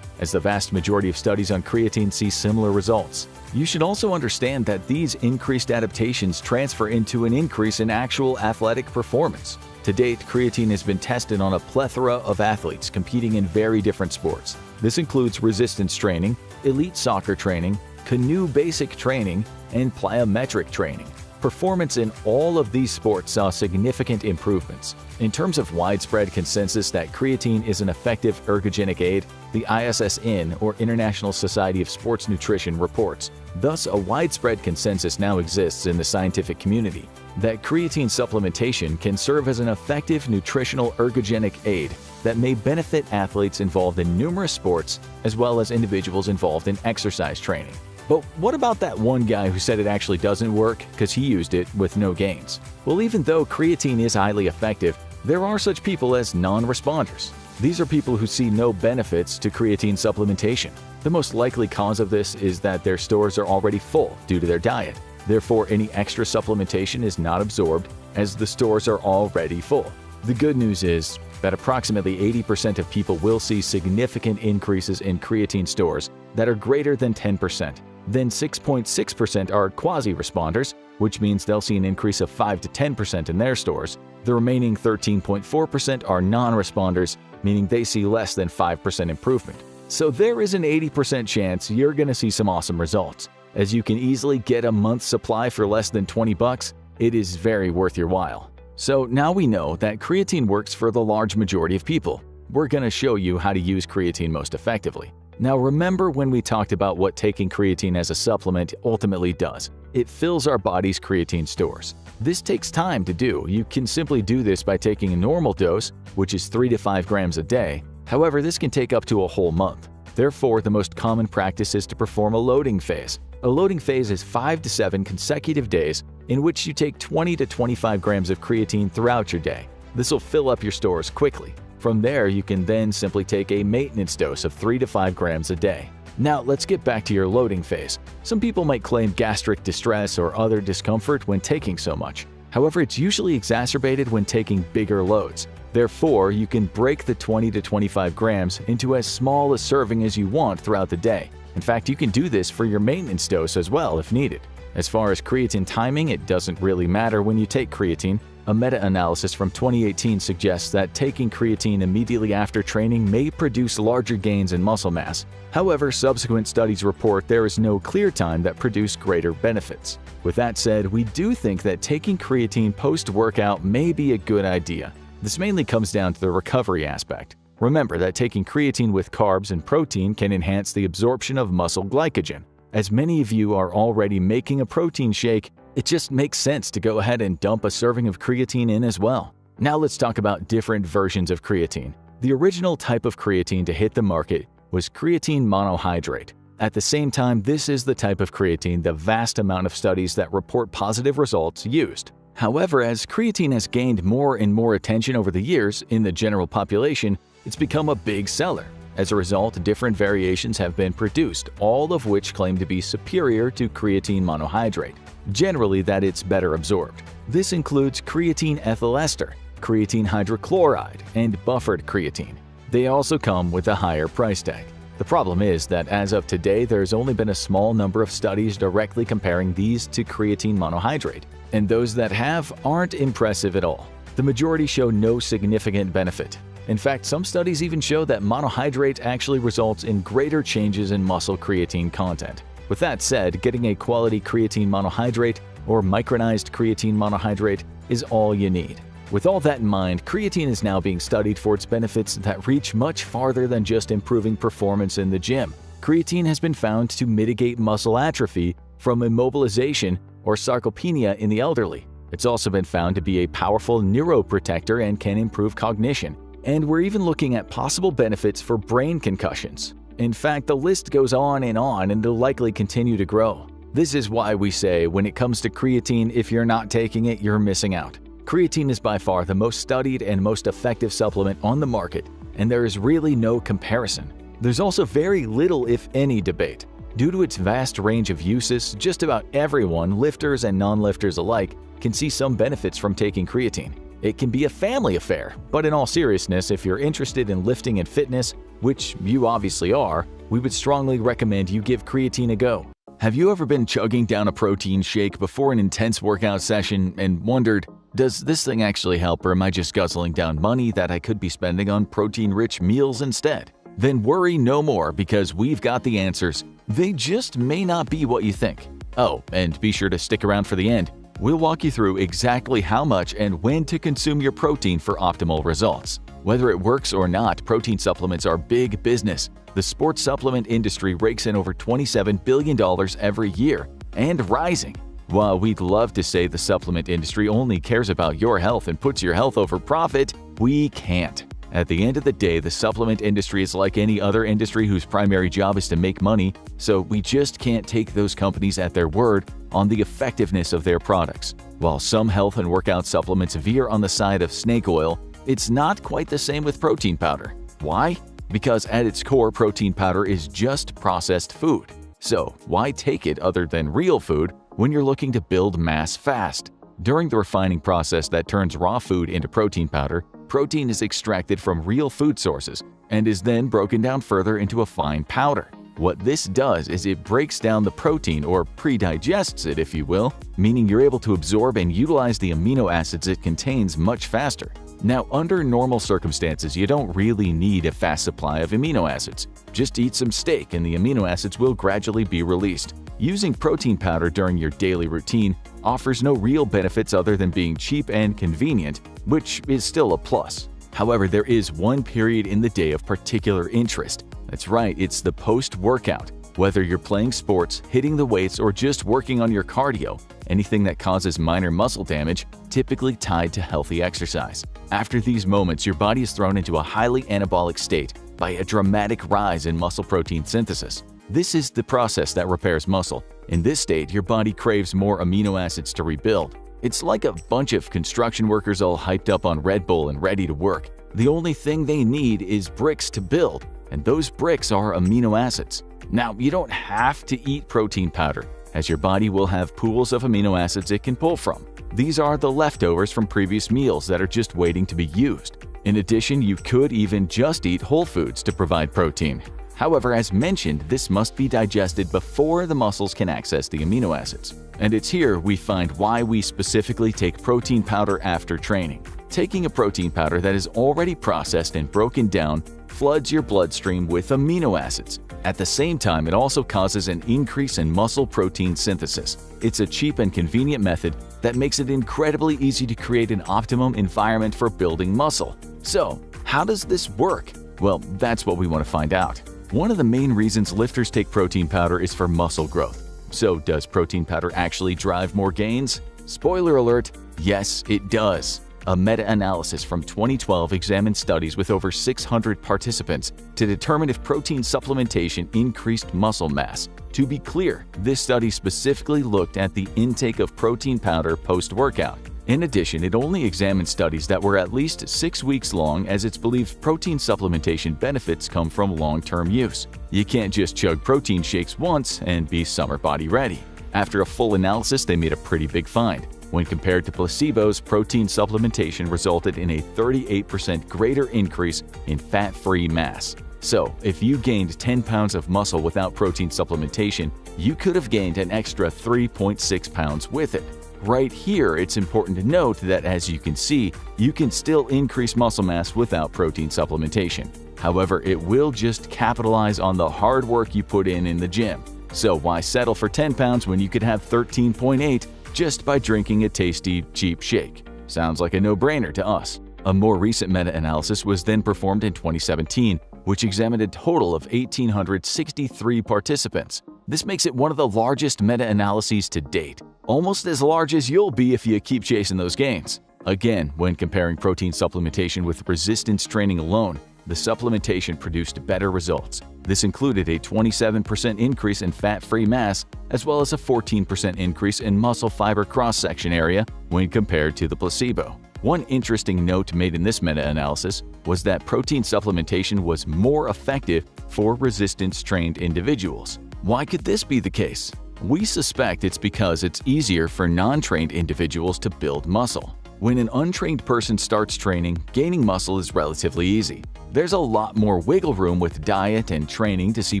as the vast majority of studies on creatine see similar results. You should also understand that these increased adaptations transfer into an increase in actual athletic performance. To date, creatine has been tested on a plethora of athletes competing in very different sports. This includes resistance training, elite soccer training, canoe basic training, and plyometric training. Performance in all of these sports saw significant improvements. In terms of widespread consensus that creatine is an effective ergogenic aid, the ISSN, or International Society of Sports Nutrition, reports. Thus, a widespread consensus now exists in the scientific community that creatine supplementation can serve as an effective nutritional ergogenic aid that may benefit athletes involved in numerous sports as well as individuals involved in exercise training. But what about that one guy who said it actually doesn't work because he used it with no gains? Well, even though creatine is highly effective, there are such people as non-responders. These are people who see no benefits to creatine supplementation. The most likely cause of this is that their stores are already full due to their diet. Therefore, any extra supplementation is not absorbed as the stores are already full. The good news is that approximately 80% of people will see significant increases in creatine stores that are greater than 10%. Then 6.6% are quasi-responders, which means they'll see an increase of 5 to 10% in their stores. The remaining 13.4% are non-responders, meaning they see less than 5% improvement. So there is an 80% chance you're going to see some awesome results. As you can easily get a month's supply for less than $20, it is very worth your while. So now we know that creatine works for the large majority of people. We're going to show you how to use creatine most effectively. Now remember when we talked about what taking creatine as a supplement ultimately does. It fills our body's creatine stores. This takes time to do. You can simply do this by taking a normal dose, which is 3 to 5 grams a day. However, this can take up to a whole month. Therefore, the most common practice is to perform a loading phase. A loading phase is 5 to 7 consecutive days in which you take 20 to 25 grams of creatine throughout your day. This will fill up your stores quickly. From there, you can then simply take a maintenance dose of 3 to 5 grams a day. Now, let's get back to your loading phase. Some people might claim gastric distress or other discomfort when taking so much. However, it's usually exacerbated when taking bigger loads. Therefore, you can break the 20 to 25 grams into as small a serving as you want throughout the day. In fact, you can do this for your maintenance dose as well if needed. As far as creatine timing, it doesn't really matter when you take creatine. A meta-analysis from 2018 suggests that taking creatine immediately after training may produce larger gains in muscle mass. However, subsequent studies report there is no clear time that produce greater benefits. With that said, we do think that taking creatine post-workout may be a good idea. This mainly comes down to the recovery aspect. Remember that taking creatine with carbs and protein can enhance the absorption of muscle glycogen. As many of you are already making a protein shake, it just makes sense to go ahead and dump a serving of creatine in as well. Now let's talk about different versions of creatine. The original type of creatine to hit the market was creatine monohydrate. At the same time, this is the type of creatine the vast amount of studies that report positive results used. However, as creatine has gained more and more attention over the years in the general population, it's become a big seller. As a result, different variations have been produced, all of which claim to be superior to creatine monohydrate. Generally, that it's better absorbed. This includes creatine ethyl ester, creatine hydrochloride, and buffered creatine. They also come with a higher price tag. The problem is that as of today, there's only been a small number of studies directly comparing these to creatine monohydrate, and those that have aren't impressive at all. The majority show no significant benefit. In fact, some studies even show that monohydrate actually results in greater changes in muscle creatine content. With that said, getting a quality creatine monohydrate or micronized creatine monohydrate is all you need. With all that in mind, creatine is now being studied for its benefits that reach much farther than just improving performance in the gym. Creatine has been found to mitigate muscle atrophy from immobilization or sarcopenia in the elderly. It's also been found to be a powerful neuroprotector and can improve cognition. And we're even looking at possible benefits for brain concussions. In fact, the list goes on and will likely continue to grow. This is why we say when it comes to creatine, if you're not taking it, you're missing out. Creatine is by far the most studied and most effective supplement on the market, and there is really no comparison. There's also very little, if any, debate. Due to its vast range of uses, just about everyone, lifters and non-lifters alike, can see some benefits from taking creatine. It can be a family affair, but in all seriousness, if you're interested in lifting and fitness, which you obviously are, we would strongly recommend you give creatine a go. Have you ever been chugging down a protein shake before an intense workout session and wondered, does this thing actually help, or am I just guzzling down money that I could be spending on protein-rich meals instead? Then worry no more, because we've got the answers. They just may not be what you think. Oh, and be sure to stick around for the end. We'll walk you through exactly how much and when to consume your protein for optimal results. Whether it works or not, protein supplements are big business. The sports supplement industry rakes in over $27 billion every year, and rising. While we'd love to say the supplement industry only cares about your health and puts your health over profit, we can't. At the end of the day, the supplement industry is like any other industry whose primary job is to make money, so we just can't take those companies at their word on the effectiveness of their products. While some health and workout supplements veer on the side of snake oil, it's not quite the same with protein powder. Why? Because at its core, protein powder is just processed food. So why take it other than real food when you're looking to build mass fast? During the refining process that turns raw food into protein powder, protein is extracted from real food sources and is then broken down further into a fine powder. What this does is it breaks down the protein, or pre-digests it if you will, meaning you're able to absorb and utilize the amino acids it contains much faster. Now, under normal circumstances, you don't really need a fast supply of amino acids. Just eat some steak and the amino acids will gradually be released. Using protein powder during your daily routine offers no real benefits other than being cheap and convenient, which is still a plus. However, there is one period in the day of particular interest. That's right, it's the post-workout. Whether you're playing sports, hitting the weights, or just working on your cardio, anything that causes minor muscle damage, typically tied to healthy exercise. After these moments, your body is thrown into a highly anabolic state by a dramatic rise in muscle protein synthesis. This is the process that repairs muscle. In this state, your body craves more amino acids to rebuild. It's like a bunch of construction workers all hyped up on Red Bull and ready to work. The only thing they need is bricks to build, and those bricks are amino acids. Now, you don't have to eat protein powder, as your body will have pools of amino acids it can pull from. These are the leftovers from previous meals that are just waiting to be used. In addition, you could even just eat whole foods to provide protein. However, as mentioned, this must be digested before the muscles can access the amino acids. And it's here we find why we specifically take protein powder after training. Taking a protein powder that is already processed and broken down floods your bloodstream with amino acids. At the same time, it also causes an increase in muscle protein synthesis. It's a cheap and convenient method that makes it incredibly easy to create an optimum environment for building muscle. So, how does this work? Well, that's what we want to find out. One of the main reasons lifters take protein powder is for muscle growth. So, does protein powder actually drive more gains? Spoiler alert, yes, it does. A meta-analysis from 2012 examined studies with over 600 participants to determine if protein supplementation increased muscle mass. To be clear, this study specifically looked at the intake of protein powder post-workout. In addition, it only examined studies that were at least 6 weeks long, as it's believed protein supplementation benefits come from long-term use. You can't just chug protein shakes once and be summer body ready. After a full analysis, they made a pretty big find. When compared to placebos, protein supplementation resulted in a 38% greater increase in fat-free mass. So, if you gained 10 pounds of muscle without protein supplementation, you could have gained an extra 3.6 pounds with it. Right here, it's important to note that, as you can see, you can still increase muscle mass without protein supplementation. However, it will just capitalize on the hard work you put in the gym. So why settle for 10 pounds when you could have 13.8 just by drinking a tasty, cheap shake? Sounds like a no-brainer to us. A more recent meta-analysis was then performed in 2017, which examined a total of 1,863 participants. This makes it one of the largest meta-analyses to date, almost as large as you'll be if you keep chasing those gains. Again, when comparing protein supplementation with resistance training alone, the supplementation produced better results. This included a 27% increase in fat-free mass, as well as a 14% increase in muscle fiber cross-section area when compared to the placebo. One interesting note made in this meta-analysis was that protein supplementation was more effective for resistance-trained individuals. Why could this be the case? We suspect it's because it's easier for non-trained individuals to build muscle. When an untrained person starts training, gaining muscle is relatively easy. There's a lot more wiggle room with diet and training to see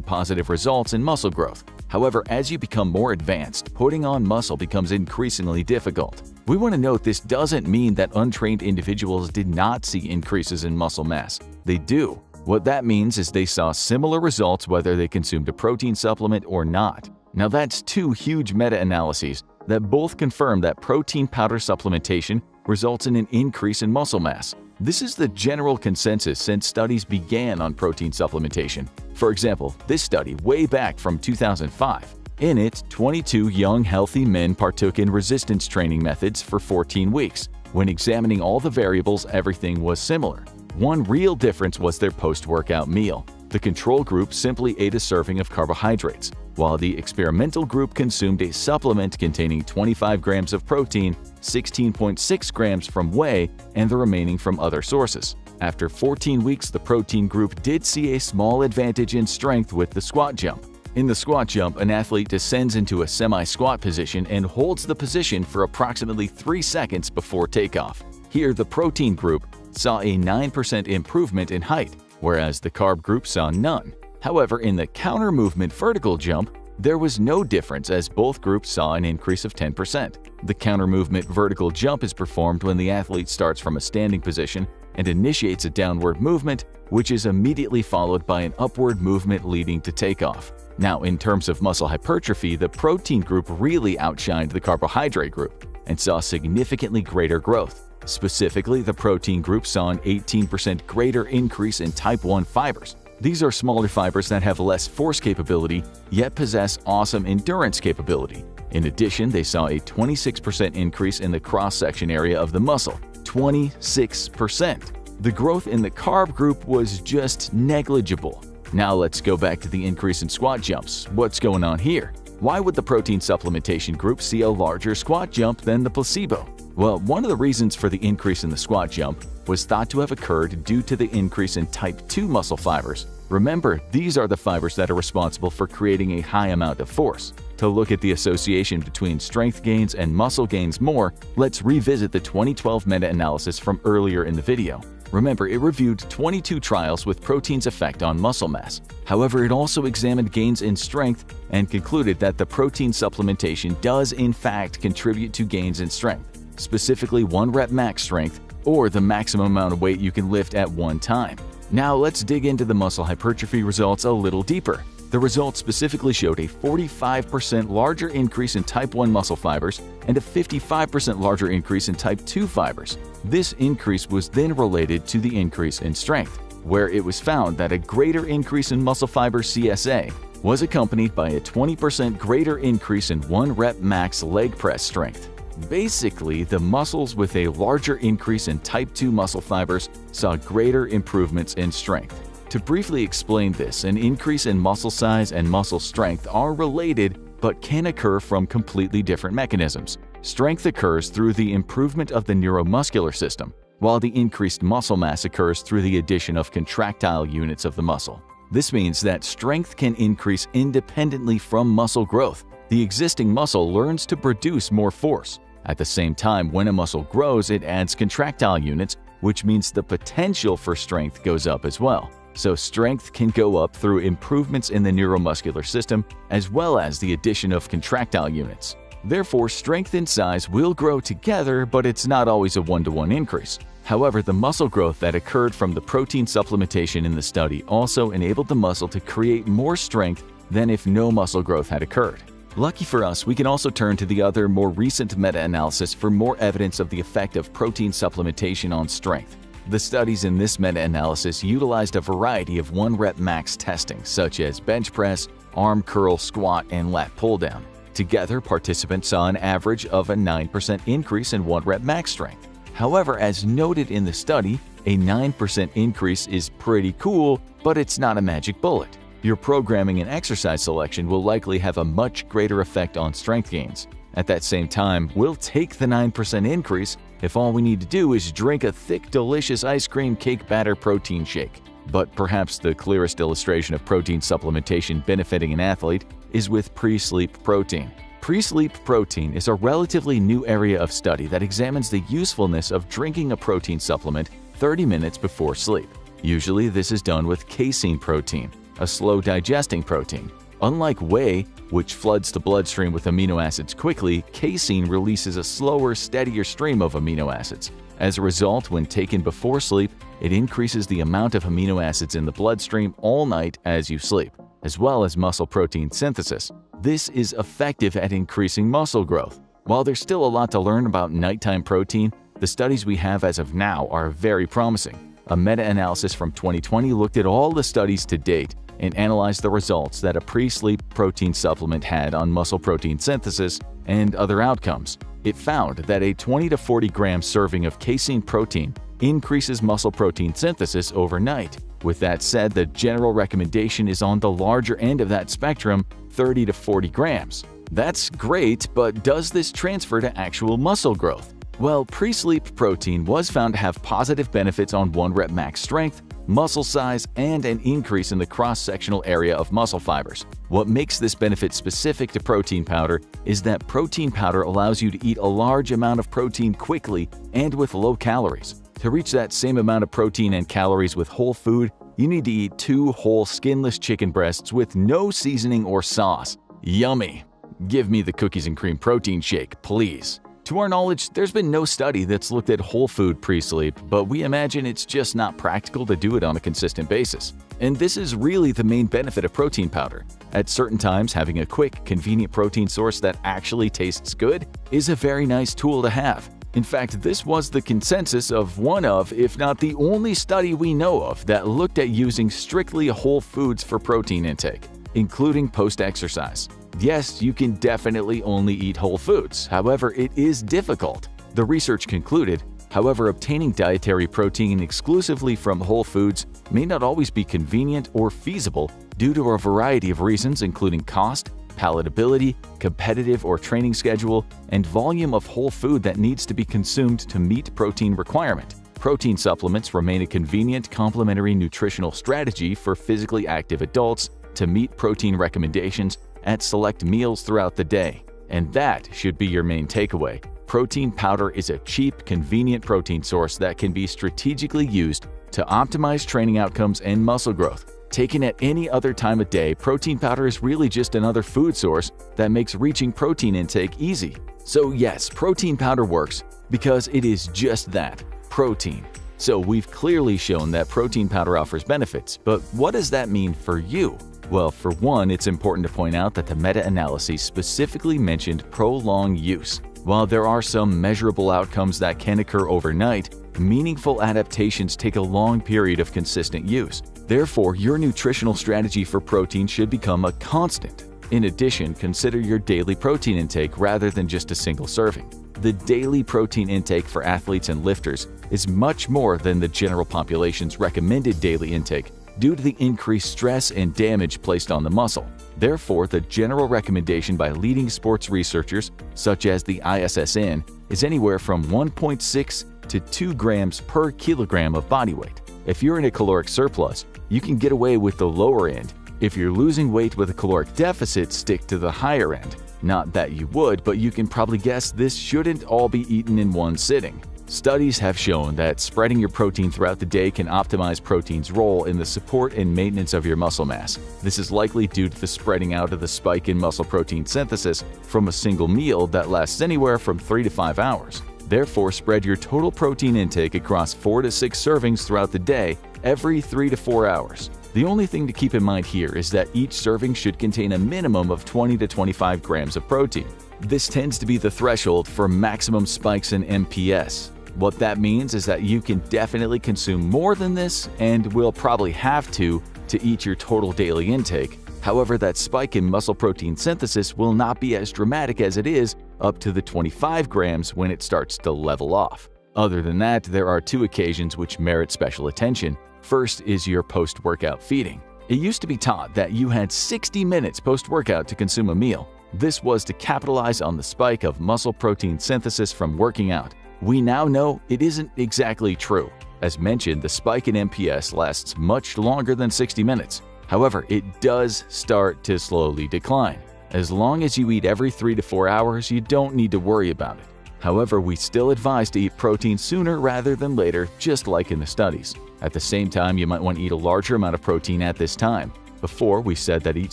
positive results in muscle growth. However, as you become more advanced, putting on muscle becomes increasingly difficult. We want to note this doesn't mean that untrained individuals did not see increases in muscle mass. They do. What that means is they saw similar results whether they consumed a protein supplement or not. Now that's two huge meta-analyses that both confirm that protein powder supplementation results in an increase in muscle mass. This is the general consensus since studies began on protein supplementation. For example, this study way back from 2005. In it, 22 young healthy men partook in resistance training methods for 14 weeks. When examining all the variables, everything was similar. One real difference was their post-workout meal. The control group simply ate a serving of carbohydrates, while the experimental group consumed a supplement containing 25 grams of protein, 16.6 grams from whey, and the remaining from other sources. After 14 weeks, the protein group did see a small advantage in strength with the squat jump. In the squat jump, an athlete descends into a semi-squat position and holds the position for approximately 3 seconds before takeoff. Here, the protein group saw a 9% improvement in height, whereas the carb group saw none. However, in the counter-movement vertical jump, there was no difference as both groups saw an increase of 10%. The counter-movement vertical jump is performed when the athlete starts from a standing position and initiates a downward movement, which is immediately followed by an upward movement leading to takeoff. Now, in terms of muscle hypertrophy, the protein group really outshined the carbohydrate group and saw significantly greater growth. Specifically, the protein group saw an 18% greater increase in type 1 fibers. These are smaller fibers that have less force capability, yet possess awesome endurance capability. In addition, they saw a 26% increase in the cross-section area of the muscle. 26%! The growth in the carb group was just negligible. Now let's go back to the increase in squat jumps. What's going on here? Why would the protein supplementation group see a larger squat jump than the placebo? Well, one of the reasons for the increase in the squat jump was thought to have occurred due to the increase in type 2 muscle fibers. Remember, these are the fibers that are responsible for creating a high amount of force. To look at the association between strength gains and muscle gains more, let's revisit the 2012 meta-analysis from earlier in the video. Remember, it reviewed 22 trials with protein's effect on muscle mass. However, it also examined gains in strength and concluded that the protein supplementation does in fact contribute to gains in strength, specifically 1 rep max strength, or the maximum amount of weight you can lift at one time. Now let's dig into the muscle hypertrophy results a little deeper. The results specifically showed a 45% larger increase in type 1 muscle fibers and a 55% larger increase in type 2 fibers. This increase was then related to the increase in strength, where it was found that a greater increase in muscle fiber CSA was accompanied by a 20% greater increase in 1 rep max leg press strength. Basically, the muscles with a larger increase in type 2 muscle fibers saw greater improvements in strength. To briefly explain this, an increase in muscle size and muscle strength are related but can occur from completely different mechanisms. Strength occurs through the improvement of the neuromuscular system, while the increased muscle mass occurs through the addition of contractile units of the muscle. This means that strength can increase independently from muscle growth. The existing muscle learns to produce more force. At the same time, when a muscle grows, it adds contractile units, which means the potential for strength goes up as well. So strength can go up through improvements in the neuromuscular system as well as the addition of contractile units. Therefore, strength and size will grow together, but it's not always a one-to-one increase. However, the muscle growth that occurred from the protein supplementation in the study also enabled the muscle to create more strength than if no muscle growth had occurred. Lucky for us, we can also turn to the other more recent meta-analysis for more evidence of the effect of protein supplementation on strength. The studies in this meta-analysis utilized a variety of 1 rep max testing, such as bench press, arm curl, squat, and lat pull-down. Together, participants saw an average of a 9% increase in 1 rep max strength. However, as noted in the study, a 9% increase is pretty cool, but it's not a magic bullet. Your programming and exercise selection will likely have a much greater effect on strength gains. At that same time, we'll take the 9% increase if all we need to do is drink a thick, delicious ice cream cake batter protein shake. But perhaps the clearest illustration of protein supplementation benefiting an athlete is with pre-sleep protein. Pre-sleep protein is a relatively new area of study that examines the usefulness of drinking a protein supplement 30 minutes before sleep. Usually, this is done with casein protein, a slow-digesting protein. Unlike whey, which floods the bloodstream with amino acids quickly, casein releases a slower, steadier stream of amino acids. As a result, when taken before sleep, it increases the amount of amino acids in the bloodstream all night as you sleep, as well as muscle protein synthesis. This is effective at increasing muscle growth. While there's still a lot to learn about nighttime protein, the studies we have as of now are very promising. A meta-analysis from 2020 looked at all the studies to date and analyzed the results that a pre-sleep protein supplement had on muscle protein synthesis and other outcomes. It found that a 20 to 40 gram serving of casein protein increases muscle protein synthesis overnight. With that said, the general recommendation is on the larger end of that spectrum, 30 to 40 grams. That's great, but does this transfer to actual muscle growth? Well, pre-sleep protein was found to have positive benefits on 1 rep max strength, muscle size, and an increase in the cross-sectional area of muscle fibers. What makes this benefit specific to protein powder is that protein powder allows you to eat a large amount of protein quickly and with low calories. To reach that same amount of protein and calories with whole food, you need to eat 2 whole skinless chicken breasts with no seasoning or sauce. Yummy! Give me the cookies and cream protein shake, please. To our knowledge, there's been no study that's looked at whole food pre-sleep, but we imagine it's just not practical to do it on a consistent basis. And this is really the main benefit of protein powder. At certain times, having a quick, convenient protein source that actually tastes good is a very nice tool to have. In fact, this was the consensus of one of, if not the only study we know of that looked at using strictly whole foods for protein intake, including post-exercise. Yes, you can definitely only eat whole foods, however, it is difficult. The research concluded, however, obtaining dietary protein exclusively from whole foods may not always be convenient or feasible due to a variety of reasons including cost, palatability, competitive or training schedule, and volume of whole food that needs to be consumed to meet protein requirement. Protein supplements remain a convenient complementary nutritional strategy for physically active adults to meet protein recommendations at select meals throughout the day. And that should be your main takeaway. Protein powder is a cheap, convenient protein source that can be strategically used to optimize training outcomes and muscle growth. Taken at any other time of day, protein powder is really just another food source that makes reaching protein intake easy. So yes, protein powder works because it is just that, protein. So we've clearly shown that protein powder offers benefits, but what does that mean for you? Well, for one, it's important to point out that the meta-analyses specifically mentioned prolonged use. While there are some measurable outcomes that can occur overnight, meaningful adaptations take a long period of consistent use. Therefore, your nutritional strategy for protein should become a constant. In addition, consider your daily protein intake rather than just a single serving. The daily protein intake for athletes and lifters is much more than the general population's recommended daily intake due to the increased stress and damage placed on the muscle. Therefore, the general recommendation by leading sports researchers, such as the ISSN, is anywhere from 1.6 to 2 grams per kilogram of body weight. If you're in a caloric surplus, you can get away with the lower end. If you're losing weight with a caloric deficit, stick to the higher end. Not that you would, but you can probably guess this shouldn't all be eaten in one sitting. Studies have shown that spreading your protein throughout the day can optimize protein's role in the support and maintenance of your muscle mass. This is likely due to the spreading out of the spike in muscle protein synthesis from a single meal that lasts anywhere from 3 to 5 hours. Therefore, spread your total protein intake across 4 to 6 servings throughout the day, every 3 to 4 hours. The only thing to keep in mind here is that each serving should contain a minimum of 20 to 25 grams of protein. This tends to be the threshold for maximum spikes in MPS. What that means is that you can definitely consume more than this and will probably have to eat your total daily intake. However, that spike in muscle protein synthesis will not be as dramatic as it is up to the 25 grams when it starts to level off. Other than that, there are 2 occasions which merit special attention. First is your post-workout feeding. It used to be taught that you had 60 minutes post-workout to consume a meal. This was to capitalize on the spike of muscle protein synthesis from working out. We now know it isn't exactly true. As mentioned, the spike in MPS lasts much longer than 60 minutes. However, it does start to slowly decline. As long as you eat every 3 to 4 hours, you don't need to worry about it. However, we still advise to eat protein sooner rather than later, just like in the studies. At the same time, you might want to eat a larger amount of protein at this time. Before, we said that each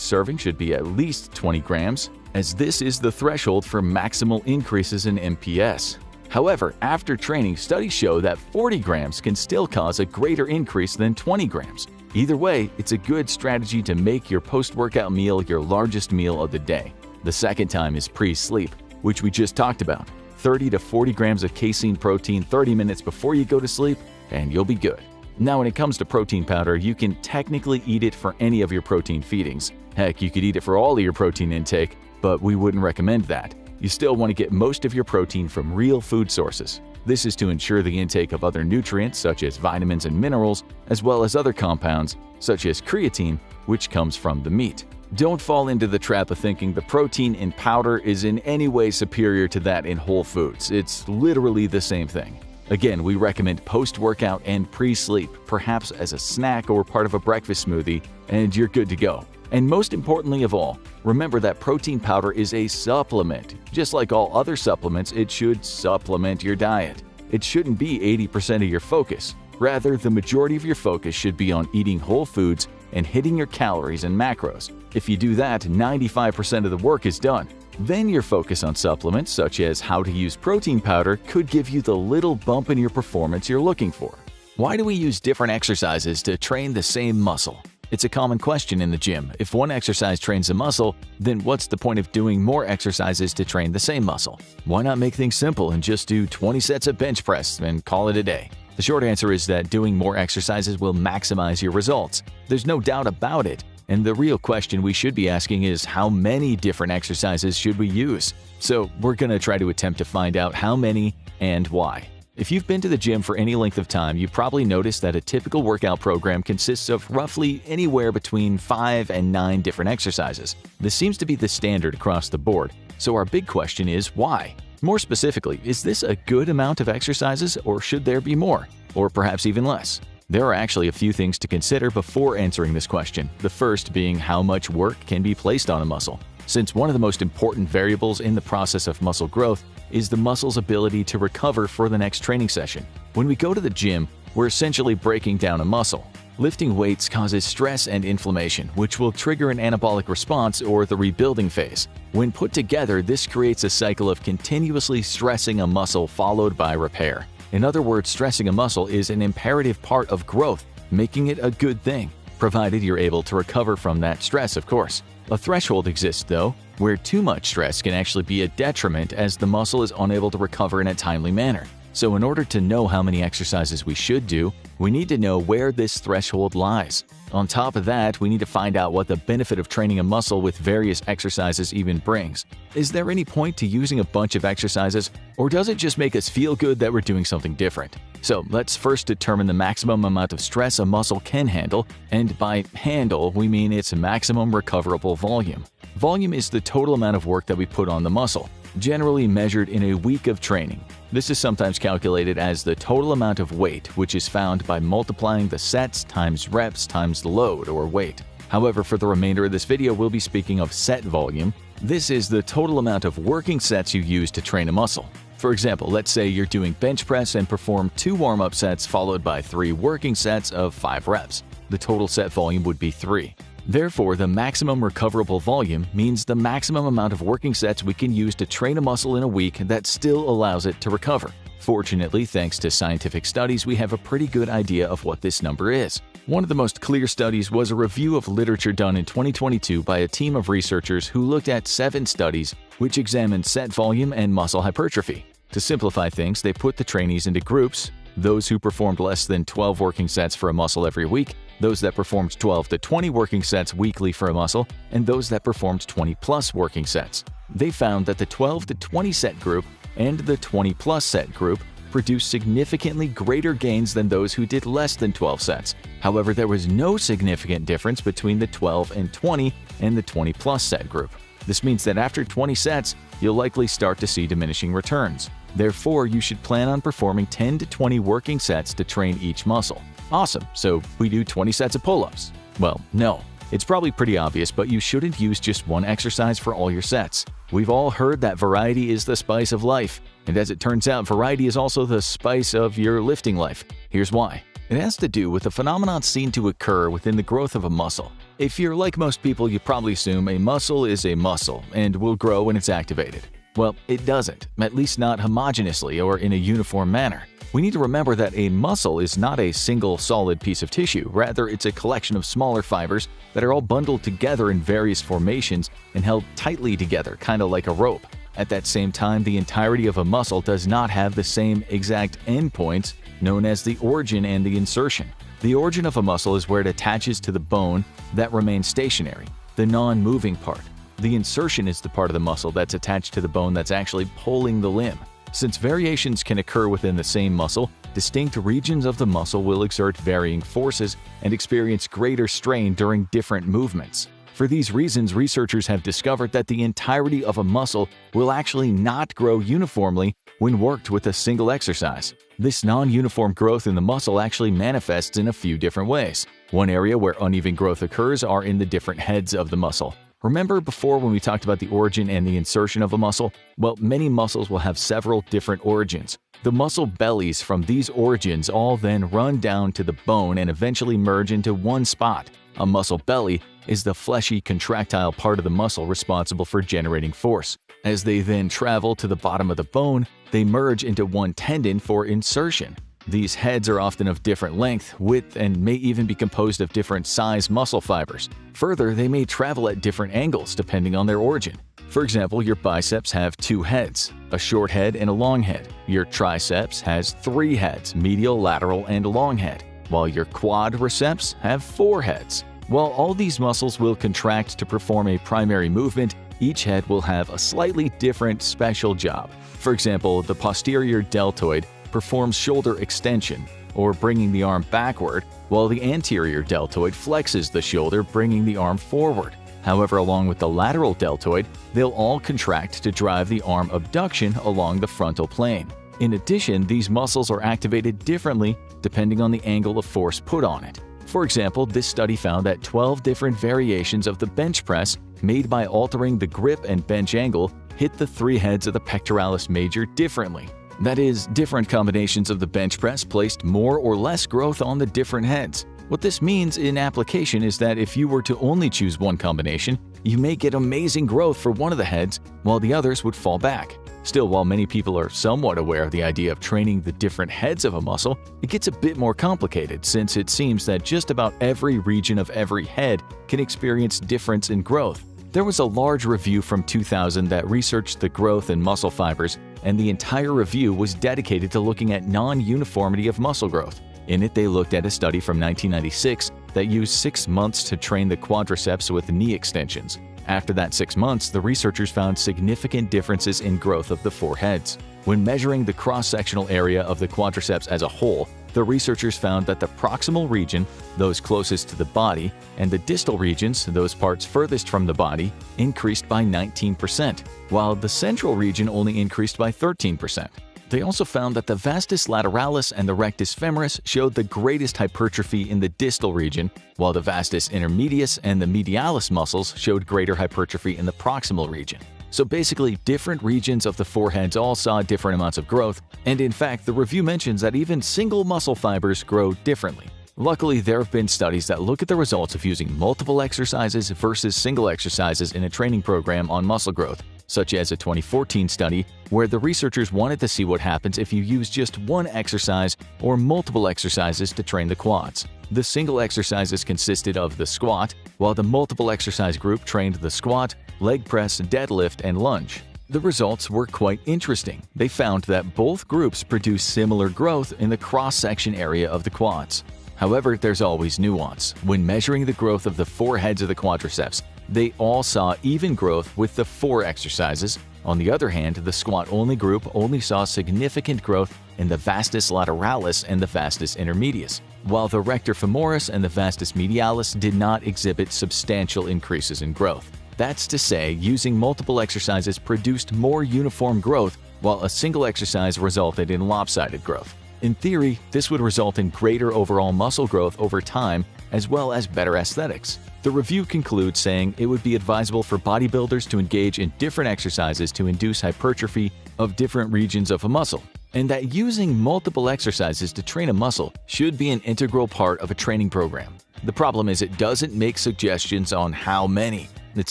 serving should be at least 20 grams, as this is the threshold for maximal increases in MPS. However, after training, studies show that 40 grams can still cause a greater increase than 20 grams. Either way, it's a good strategy to make your post-workout meal your largest meal of the day. The second time is pre-sleep, which we just talked about. 30 to 40 grams of casein protein 30 minutes before you go to sleep, and you'll be good. Now, when it comes to protein powder, you can technically eat it for any of your protein feedings. Heck, you could eat it for all of your protein intake, but we wouldn't recommend that. You still want to get most of your protein from real food sources. This is to ensure the intake of other nutrients such as vitamins and minerals, as well as other compounds such as creatine, which comes from the meat. Don't fall into the trap of thinking the protein in powder is in any way superior to that in whole foods. It's literally the same thing. Again, we recommend post-workout and pre-sleep, perhaps as a snack or part of a breakfast smoothie, and you're good to go. And most importantly of all, remember that protein powder is a supplement. Just like all other supplements, it should supplement your diet. It shouldn't be 80% of your focus. Rather, the majority of your focus should be on eating whole foods and hitting your calories and macros. If you do that, 95% of the work is done. Then your focus on supplements, such as how to use protein powder, could give you the little bump in your performance you're looking for. Why do we use different exercises to train the same muscle? It's a common question in the gym. If one exercise trains a muscle, then what's the point of doing more exercises to train the same muscle? Why not make things simple and just do 20 sets of bench press and call it a day? The short answer is that doing more exercises will maximize your results. There's no doubt about it. And the real question we should be asking is how many different exercises should we use? So we're going to try to attempt to find out how many and why. If you've been to the gym for any length of time, you've probably noticed that a typical workout program consists of roughly anywhere between 5 and 9 different exercises. This seems to be the standard across the board, so our big question is why? More specifically, is this a good amount of exercises, or should there be more? Or perhaps even less? There are actually a few things to consider before answering this question, the first being how much work can be placed on a muscle. Since one of the most important variables in the process of muscle growth is the muscle's ability to recover for the next training session. When we go to the gym, we're essentially breaking down a muscle. Lifting weights causes stress and inflammation, which will trigger an anabolic response or the rebuilding phase. When put together, this creates a cycle of continuously stressing a muscle followed by repair. In other words, stressing a muscle is an imperative part of growth, making it a good thing, provided you're able to recover from that stress, of course. A threshold exists, though, where too much stress can actually be a detriment as the muscle is unable to recover in a timely manner. So in order to know how many exercises we should do, we need to know where this threshold lies. On top of that, we need to find out what the benefit of training a muscle with various exercises even brings. Is there any point to using a bunch of exercises, or does it just make us feel good that we're doing something different? So let's first determine the maximum amount of stress a muscle can handle, and by handle, we mean its maximum recoverable volume. Volume is the total amount of work that we put on the muscle, generally measured in a week of training. This is sometimes calculated as the total amount of weight, which is found by multiplying the sets times reps times the load or weight. However, for the remainder of this video, we'll be speaking of set volume. This is the total amount of working sets you use to train a muscle. For example, let's say you're doing bench press and perform 2 warm-up sets followed by 3 working sets of 5 reps. The total set volume would be 3. Therefore, the maximum recoverable volume means the maximum amount of working sets we can use to train a muscle in a week that still allows it to recover. Fortunately, thanks to scientific studies, we have a pretty good idea of what this number is. One of the most clear studies was a review of literature done in 2022 by a team of researchers who looked at 7 studies which examined set volume and muscle hypertrophy. To simplify things, they put the trainees into groups: those who performed less than 12 working sets for a muscle every week, those that performed 12 to 20 working sets weekly for a muscle, and those that performed 20-plus working sets. They found that the 12 to 20 set group and the 20-plus set group produced significantly greater gains than those who did less than 12 sets. However, there was no significant difference between the 12 and 20 and the 20-plus set group. This means that after 20 sets, you'll likely start to see diminishing returns. Therefore, you should plan on performing 10 to 20 working sets to train each muscle. Awesome, so we do 20 sets of pull-ups. Well, no. It's probably pretty obvious, but you shouldn't use just one exercise for all your sets. We've all heard that variety is the spice of life, and as it turns out, variety is also the spice of your lifting life. Here's why. It has to do with the phenomenon seen to occur within the growth of a muscle. If you're like most people, you probably assume a muscle is a muscle and will grow when it's activated. Well, it doesn't, at least not homogeneously or in a uniform manner. We need to remember that a muscle is not a single solid piece of tissue, rather it's a collection of smaller fibers that are all bundled together in various formations and held tightly together, kind of like a rope. At that same time, the entirety of a muscle does not have the same exact endpoints, known as the origin and the insertion. The origin of a muscle is where it attaches to the bone that remains stationary, the non-moving part. The insertion is the part of the muscle that's attached to the bone that's actually pulling the limb. Since variations can occur within the same muscle, distinct regions of the muscle will exert varying forces and experience greater strain during different movements. For these reasons, researchers have discovered that the entirety of a muscle will actually not grow uniformly when worked with a single exercise. This non-uniform growth in the muscle actually manifests in a few different ways. One area where uneven growth occurs are in the different heads of the muscle. Remember before when we talked about the origin and the insertion of a muscle? Well, many muscles will have several different origins. The muscle bellies from these origins all then run down to the bone and eventually merge into one spot. A muscle belly is the fleshy contractile part of the muscle responsible for generating force. As they then travel to the bottom of the bone, they merge into one tendon for insertion. These heads are often of different length, width, and may even be composed of different size muscle fibers. Further, they may travel at different angles depending on their origin. For example, your biceps have 2 heads, a short head and a long head. Your triceps has 3 heads, medial, lateral, and long head, while your quadriceps have 4 heads. While all these muscles will contract to perform a primary movement, each head will have a slightly different special job. For example, the posterior deltoid performs shoulder extension, or bringing the arm backward, while the anterior deltoid flexes the shoulder, bringing the arm forward. However, along with the lateral deltoid, they'll all contract to drive the arm abduction along the frontal plane. In addition, these muscles are activated differently depending on the angle of force put on it. For example, this study found that 12 different variations of the bench press made by altering the grip and bench angle hit the three heads of the pectoralis major differently. That is, different combinations of the bench press placed more or less growth on the different heads. What this means in application is that if you were to only choose one combination, you may get amazing growth for one of the heads, while the others would fall back. Still, while many people are somewhat aware of the idea of training the different heads of a muscle, it gets a bit more complicated since it seems that just about every region of every head can experience difference in growth. There was a large review from 2000 that researched the growth in muscle fibers, and the entire review was dedicated to looking at non-uniformity of muscle growth. In it, they looked at a study from 1996 that used 6 months to train the quadriceps with knee extensions. After that 6 months, the researchers found significant differences in growth of the four heads. When measuring the cross-sectional area of the quadriceps as a whole, the researchers found that the proximal region, those closest to the body, and the distal regions, those parts furthest from the body, increased by 19%, while the central region only increased by 13%. They also found that the vastus lateralis and the rectus femoris showed the greatest hypertrophy in the distal region, while the vastus intermedius and the medialis muscles showed greater hypertrophy in the proximal region. So basically, different regions of the four heads all saw different amounts of growth, and in fact, the review mentions that even single muscle fibers grow differently. Luckily, there have been studies that look at the results of using multiple exercises versus single exercises in a training program on muscle growth, such as a 2014 study where the researchers wanted to see what happens if you use just one exercise or multiple exercises to train the quads. The single exercises consisted of the squat, while the multiple exercise group trained the squat, leg press, deadlift, and lunge. The results were quite interesting. They found that both groups produced similar growth in the cross-section area of the quads. However, there's always nuance. When measuring the growth of the four heads of the quadriceps, they all saw even growth with the 4 exercises. On the other hand, the squat-only group only saw significant growth in the vastus lateralis and the vastus intermedius, while the rectus femoris and the vastus medialis did not exhibit substantial increases in growth. That's to say, using multiple exercises produced more uniform growth, while a single exercise resulted in lopsided growth. In theory, this would result in greater overall muscle growth over time, as well as better aesthetics. The review concludes saying it would be advisable for bodybuilders to engage in different exercises to induce hypertrophy of different regions of a muscle, and that using multiple exercises to train a muscle should be an integral part of a training program. The problem is it doesn't make suggestions on how many. It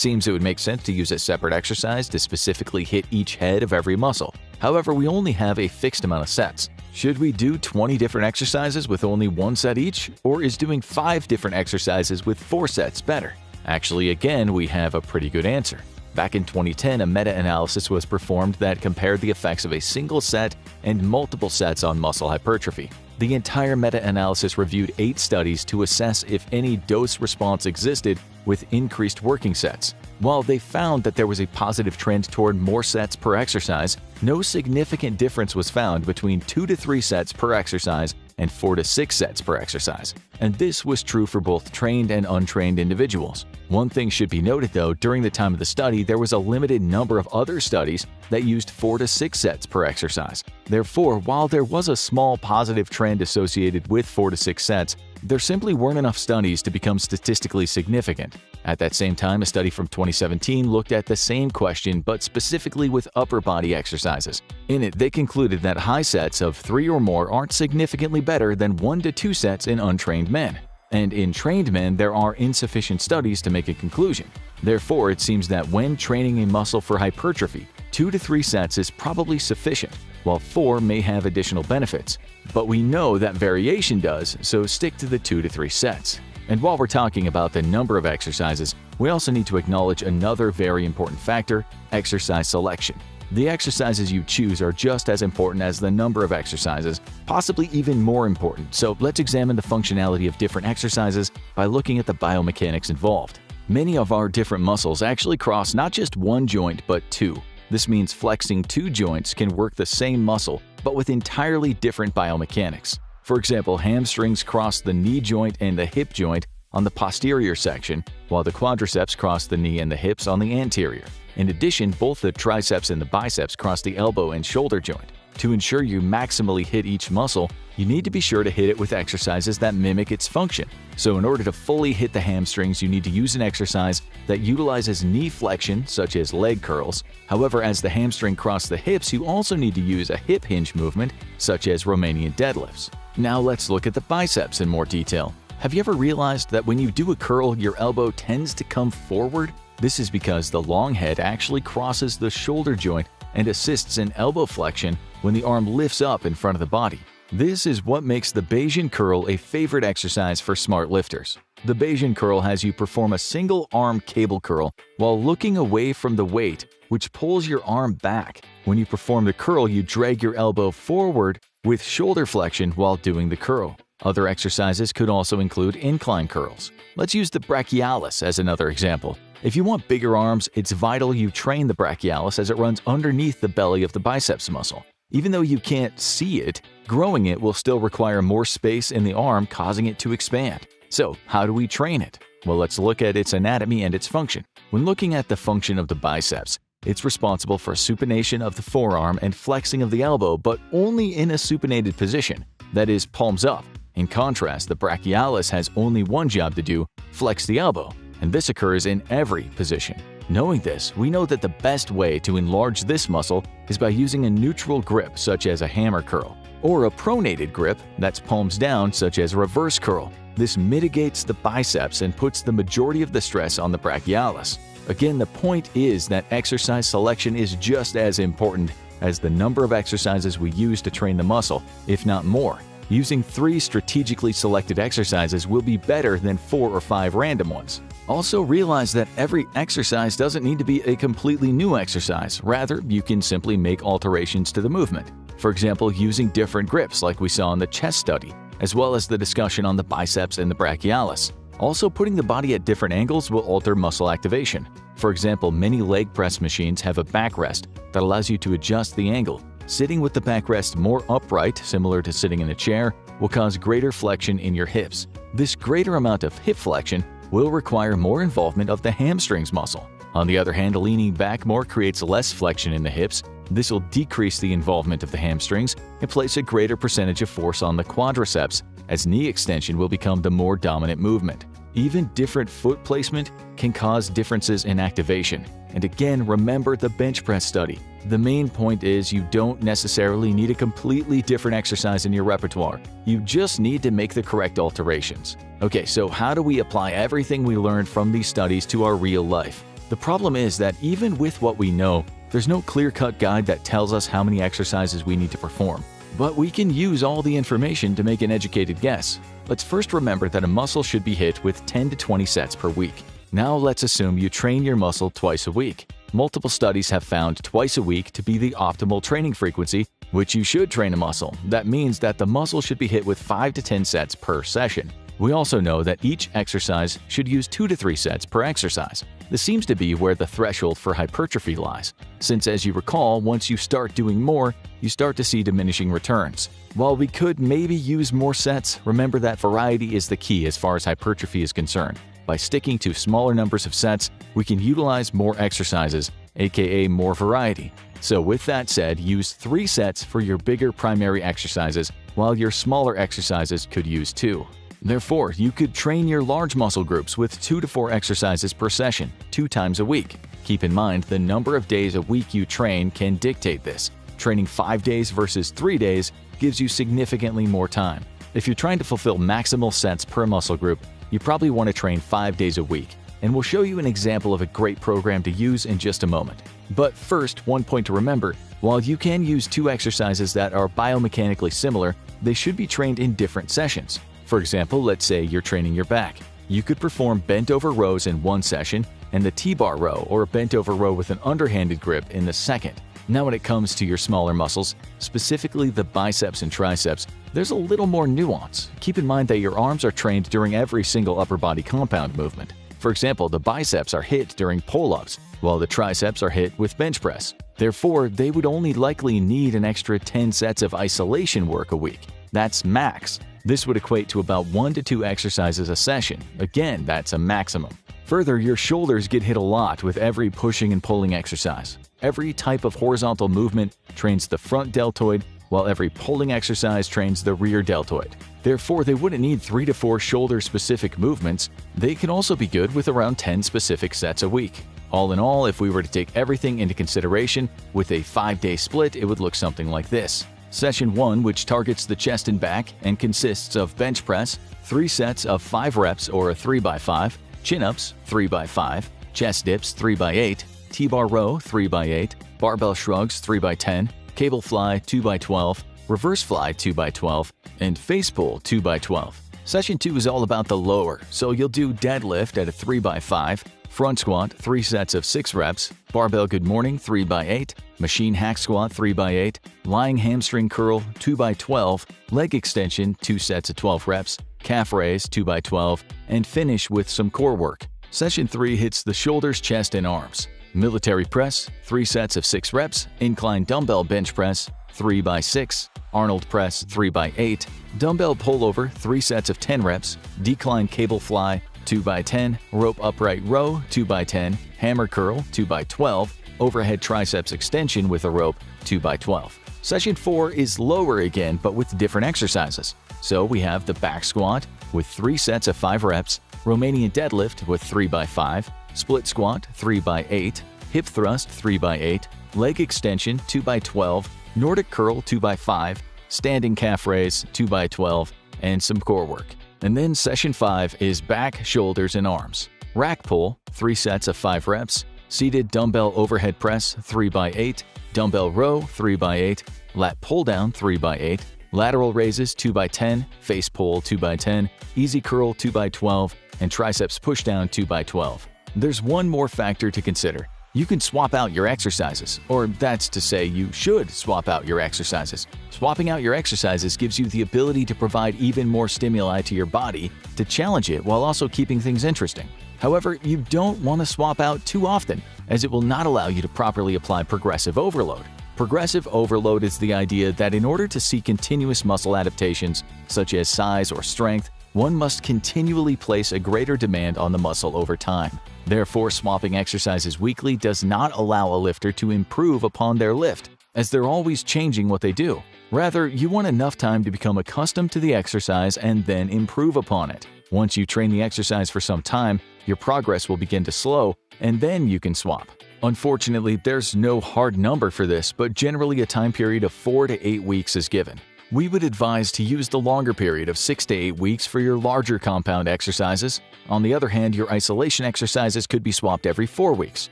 seems it would make sense to use a separate exercise to specifically hit each head of every muscle. However, we only have a fixed amount of sets. Should we do 20 different exercises with only 1 set each, or is doing 5 different exercises with 4 sets better? Actually, again, we have a pretty good answer. Back in 2010, a meta-analysis was performed that compared the effects of a single set and multiple sets on muscle hypertrophy. The entire meta-analysis reviewed 8 studies to assess if any dose response existed with increased working sets. While they found that there was a positive trend toward more sets per exercise, no significant difference was found between 2 to 3 sets per exercise and 4 to 6 sets per exercise. And this was true for both trained and untrained individuals. One thing should be noted though, during the time of the study, there was a limited number of other studies that used 4 to 6 sets per exercise. Therefore, while there was a small positive trend associated with 4 to 6 sets, there simply weren't enough studies to become statistically significant. At that same time, a study from 2017 looked at the same question but specifically with upper body exercises. In it, they concluded that high sets of 3 or more aren't significantly better than 1 to 2 sets in untrained men. And in trained men, there are insufficient studies to make a conclusion. Therefore, it seems that when training a muscle for hypertrophy, 2 to 3 sets is probably sufficient, while 4 may have additional benefits. But we know that variation does, so stick to the 2 to 3 sets. And while we're talking about the number of exercises, we also need to acknowledge another very important factor: exercise selection. The exercises you choose are just as important as the number of exercises, possibly even more important. So let's examine the functionality of different exercises by looking at the biomechanics involved. Many of our different muscles actually cross not just one joint but 2. This means flexing 2 joints can work the same muscle, but with entirely different biomechanics. For example, hamstrings cross the knee joint and the hip joint on the posterior section, while the quadriceps cross the knee and the hips on the anterior. In addition, both the triceps and the biceps cross the elbow and shoulder joint. To ensure you maximally hit each muscle, you need to be sure to hit it with exercises that mimic its function. So in order to fully hit the hamstrings, you need to use an exercise that utilizes knee flexion, such as leg curls. However, as the hamstring crosses the hips, you also need to use a hip hinge movement, such as Romanian deadlifts. Now let's look at the biceps in more detail. Have you ever realized that when you do a curl, your elbow tends to come forward? This is because the long head actually crosses the shoulder joint and assists in elbow flexion when the arm lifts up in front of the body. This is what makes the Bayesian curl a favorite exercise for smart lifters. The Bayesian curl has you perform a single arm cable curl while looking away from the weight, which pulls your arm back. When you perform the curl, you drag your elbow forward with shoulder flexion while doing the curl. Other exercises could also include incline curls. Let's use the brachialis as another example. If you want bigger arms, it's vital you train the brachialis as it runs underneath the belly of the biceps muscle. Even though you can't see it, growing it will still require more space in the arm, causing it to expand. So, how do we train it? Well, let's look at its anatomy and its function. When looking at the function of the biceps, it's responsible for supination of the forearm and flexing of the elbow, but only in a supinated position, that is, palms up. In contrast, the brachialis has only one job to do: flex the elbow, and this occurs in every position. Knowing this, we know that the best way to enlarge this muscle is by using a neutral grip, such as a hammer curl, or a pronated grip that's palms down, such as a reverse curl. This mitigates the biceps and puts the majority of the stress on the brachialis. Again, the point is that exercise selection is just as important as the number of exercises we use to train the muscle, if not more. Using 3 strategically selected exercises will be better than 4 or 5 random ones. Also realize that every exercise doesn't need to be a completely new exercise. Rather, you can simply make alterations to the movement. For example, using different grips like we saw in the chest study, as well as the discussion on the biceps and the brachialis. Also, putting the body at different angles will alter muscle activation. For example, many leg press machines have a backrest that allows you to adjust the angle. Sitting with the backrest more upright, similar to sitting in a chair, will cause greater flexion in your hips. This greater amount of hip flexion will require more involvement of the hamstrings muscle. On the other hand, leaning back more creates less flexion in the hips. This will decrease the involvement of the hamstrings and place a greater percentage of force on the quadriceps, as knee extension will become the more dominant movement. Even different foot placement can cause differences in activation. And again, remember the bench press study. The main point is you don't necessarily need a completely different exercise in your repertoire. You just need to make the correct alterations. Okay, so how do we apply everything we learned from these studies to our real life? The problem is that even with what we know, there's no clear-cut guide that tells us how many exercises we need to perform. But we can use all the information to make an educated guess. Let's first remember that a muscle should be hit with 10 to 20 sets per week. Now let's assume you train your muscle twice a week. Multiple studies have found twice a week to be the optimal training frequency, which you should train a muscle. That means that the muscle should be hit with 5 to 10 sets per session. We also know that each exercise should use 2 to 3 sets per exercise. This seems to be where the threshold for hypertrophy lies, since as you recall, once you start doing more, you start to see diminishing returns. While we could maybe use more sets, remember that variety is the key as far as hypertrophy is concerned. By sticking to smaller numbers of sets, we can utilize more exercises, aka more variety. So with that said, use 3 sets for your bigger primary exercises, while your smaller exercises could use 2. Therefore, you could train your large muscle groups with 2 to 4 exercises per session, 2 times a week. Keep in mind, the number of days a week you train can dictate this. Training 5 days versus 3 days gives you significantly more time. If you're trying to fulfill maximal sets per muscle group, you probably want to train 5 days a week, and we'll show you an example of a great program to use in just a moment. But first, one point to remember: while you can use 2 exercises that are biomechanically similar, they should be trained in different sessions. For example, let's say you're training your back. You could perform bent over rows in one session and the T-bar row or bent over row with an underhanded grip in the second. Now when it comes to your smaller muscles, specifically the biceps and triceps, there's a little more nuance. Keep in mind that your arms are trained during every single upper body compound movement. For example, the biceps are hit during pull-ups, while the triceps are hit with bench press. Therefore, they would only likely need an extra 10 sets of isolation work a week. That's max. This would equate to about 1 to 2 exercises a session. Again, that's a maximum. Further, your shoulders get hit a lot with every pushing and pulling exercise. Every type of horizontal movement trains the front deltoid, while every pulling exercise trains the rear deltoid. Therefore, they wouldn't need 3 to 4 shoulder-specific movements. They can also be good with around 10 specific sets a week. All in all, if we were to take everything into consideration, with a 5-day split, it would look something like this. Session 1, which targets the chest and back and consists of bench press, 3 sets of 5 reps or a 3x5, chin-ups 3x5, chest dips 3x8, T-bar row 3x8, barbell shrugs 3x10, cable fly 2x12, reverse fly 2x12, and face pull 2x12. Session 2 is all about the lower, so you'll do deadlift at a 3x5, front squat 3 sets of 6 reps, barbell good morning 3x8, machine hack squat 3x8, lying hamstring curl 2x12, leg extension 2 sets of 12 reps, calf raise 2x12, and finish with some core work. Session 3 hits the shoulders, chest, and arms. Military press 3 sets of 6 reps, incline dumbbell bench press 3x6, Arnold press 3x8, dumbbell pullover 3 sets of 10 reps, decline cable fly 2x10, rope upright row 2x10, hammer curl 2x12, overhead triceps extension with a rope 2x12. Session 4 is lower again, but with different exercises. So we have the back squat with 3 sets of 5 reps, Romanian deadlift with 3x5, split squat 3x8, hip thrust 3x8, leg extension 2x12, Nordic curl 2x5, standing calf raise 2x12, and some core work. And then session 5 is back, shoulders, and arms. Rack pull 3 sets of 5 reps, seated dumbbell overhead press 3x8, dumbbell row 3x8, lat pull down 3x8, lateral raises 2x10, face pull 2x10, easy curl 2x12, and triceps push down 2x12. There's one more factor to consider. You can swap out your exercises, or that's to say you should swap out your exercises. Swapping out your exercises gives you the ability to provide even more stimuli to your body to challenge it while also keeping things interesting. However, you don't want to swap out too often, as it will not allow you to properly apply progressive overload. Progressive overload is the idea that in order to see continuous muscle adaptations, such as size or strength, one must continually place a greater demand on the muscle over time. Therefore, swapping exercises weekly does not allow a lifter to improve upon their lift, as they're always changing what they do. Rather, you want enough time to become accustomed to the exercise and then improve upon it. Once you train the exercise for some time, your progress will begin to slow, and then you can swap. Unfortunately, there's no hard number for this, but generally a time period of 4 to 8 weeks is given. We would advise to use the longer period of 6 to 8 weeks for your larger compound exercises. On the other hand, your isolation exercises could be swapped every 4 weeks.